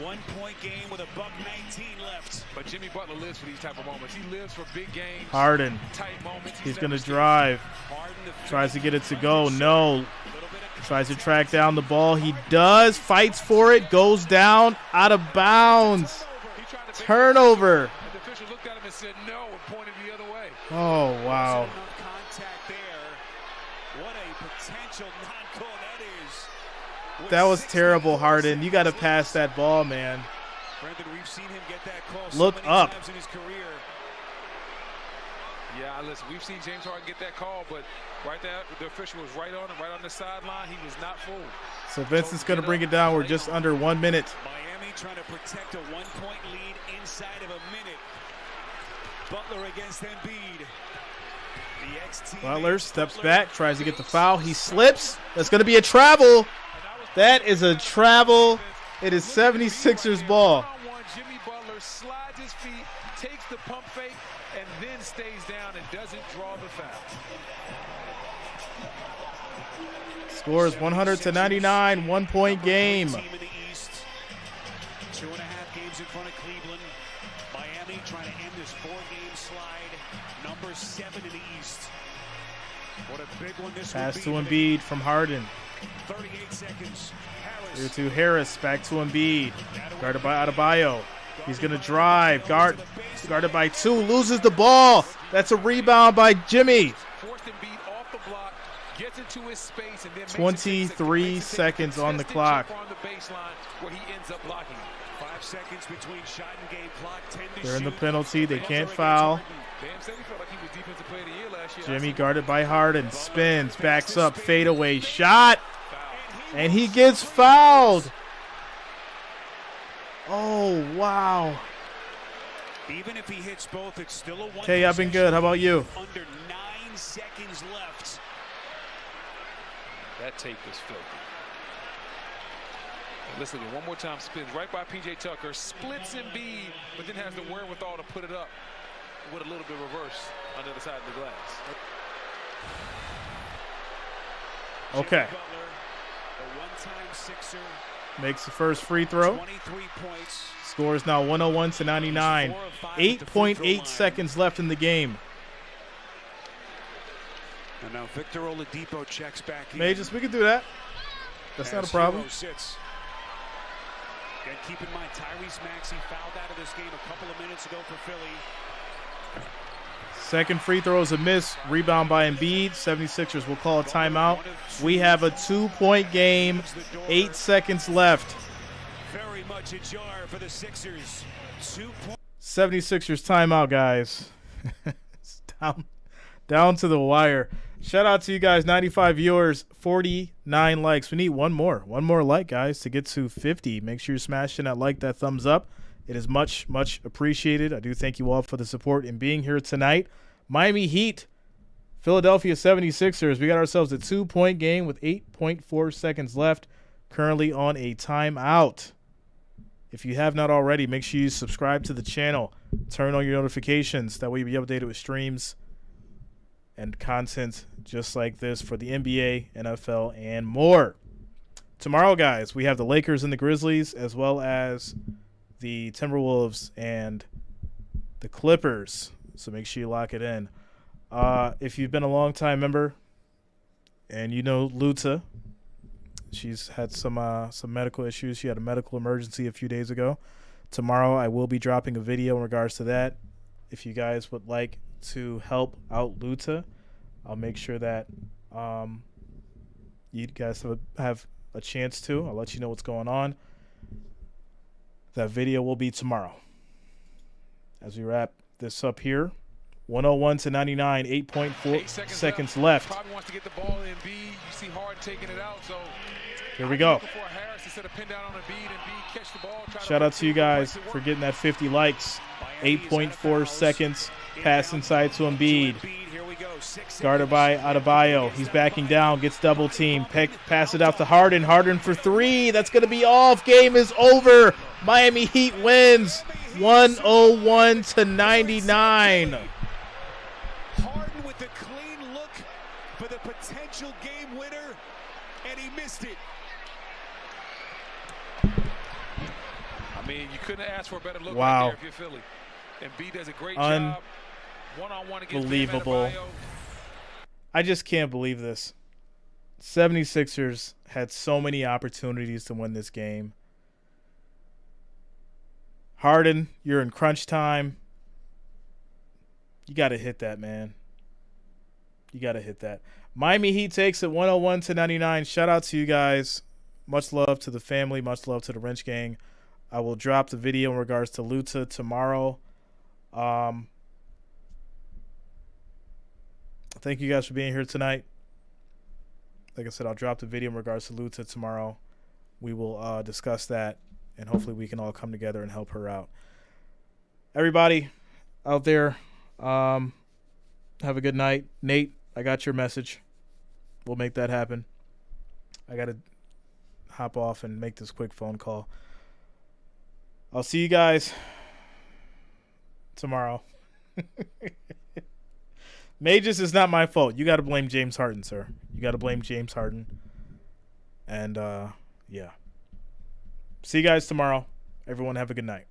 1 point game with $1:19 left. But Jimmy Butler lives for these type of moments. He lives for big games. Harden. Tight moments. He's going to drive. Tries to get it to go. No. Tries to track down the ball. He does. Fights for it. Goes down. Out of bounds. Turnover. The official looked at him and said no and pointed the other way. Oh, wow. Contact there. What a potential non-call that is. That was terrible, Harden. You got to pass that ball, man. Brendan, we've seen him get that call Look so many up. times in his career. Yeah, listen, we've seen James Harden get that call, but right there, the official was right on him, right on the sideline. He was not fooled. So Vincent's going to bring it down. We're just under 1 minute. Miami trying to protect a 1-point lead inside of a minute. Butler against Embiid. Butler steps back, tries to get the foul. He slips. That's going to be a travel. That is a travel. It is 76ers ball. Jimmy Butler slides his feet, takes the pump fake, and then stays down and doesn't draw the foul. Scores 100-99, 1-point game. Team in the East. 2.5 games in front of Cleveland. Miami trying to end this 4-game slide. Number 7 in the East. What a big one this Pass to would be. Embiid from Harden. 38 seconds. Here to Harris, back to Embiid. Guarded by Adebayo. He's going to drive. Guarded by 2. Loses the ball. That's a rebound by Jimmy. Forced Embiid off the block, gets into his space, and then 23 seconds on the clock. On the baseline where he ends up blocking. 5 seconds between shot and game clock. 10 to They're in the shoot. penalty. They can't foul. Bam said he felt like he was defensive player of the year last year. Jimmy guarded by Harden. Spins, backs up, fadeaway shot. And he gets fouled. Oh, wow. Even if he hits both, it's still a one. Okay, I've been good. How about you? Under 9 seconds left. That tape was filthy. And listen, one more time, spins right by P.J. Tucker, splits Embiid, but then has the wherewithal to put it up with a little bit of reverse on the other side of the glass. Okay. Butler, the one-time Sixer, Makes the first free throw. 23 points. Scores now 101-99. 8.8 seconds left in the game. And now Victor Oladipo checks back in. Mages, we can do that. That's not a problem. Herro sits. And keep in mind, Tyrese Maxey fouled out of this game a couple of minutes ago for Philly. Second free throw is a miss. Rebound by Embiid. 76ers will call a timeout. We have a 2-point game. 8 seconds left. Very much ajar for the Sixers. 2 points. 76ers timeout, guys. It's down to the wire. Shout out to you guys. 95 viewers, 49 likes. We need one more like, guys, to get to 50. Make sure you're smashing that like, that thumbs up. It is much, much appreciated. I do thank you all for the support and being here tonight. Miami Heat, Philadelphia 76ers. We got ourselves a 2-point game with 8.4 seconds left. Currently on a timeout. If you have not already, make sure you subscribe to the channel. Turn on your notifications. That way you'll be updated with streams and content just like this for the NBA, NFL, and more. Tomorrow, guys, we have the Lakers and the Grizzlies, as well as the Timberwolves and the Clippers. So make sure you lock it in. If you've been a long-time member and you know Luta, she's had some medical issues. She had a medical emergency a few days ago. Tomorrow I will be dropping a video in regards to that. If you guys would like to help out Luta, I'll make sure that you guys have a chance to. I'll let you know what's going on. That video will be tomorrow. As we wrap this up here, 101-99, 8.4 seconds left. Probably wants to get the ball in Embiid. You see Harden taking it out, so here we go. Shout out to you guys for getting that 50 likes. 8.4 seconds. Pass inside to Embiid. Guarded by Adebayo. He's backing down. Gets double teamed. Pass it out to Harden. Harden for 3. That's going to be off. Game is over. Miami Heat wins 101-99. Harden with a clean look for the potential game winner, and he missed it. I mean, you couldn't ask for a better look wow. right there if you're Philly. Embiid does a great job. One-on-one against Unbelievable. Adebayo. I just can't believe this. 76ers had so many opportunities to win this game. Harden, you're in crunch time. You got to hit that, man. You got to hit that. Miami Heat takes it 101-99. Shout out to you guys. Much love to the family. Much love to the Wrench Gang. I will drop the video in regards to Luta tomorrow. Thank you guys for being here tonight. Like I said, I'll drop the video in regards to Luta tomorrow. We will discuss that and hopefully we can all come together and help her out. Everybody out there, have a good night. Nate, I got your message. We'll make that happen. I got to hop off and make this quick phone call. I'll see you guys tomorrow. Mages is not my fault. You got to blame James Harden, sir. You got to blame James Harden. And, yeah. See you guys tomorrow. Everyone have a good night.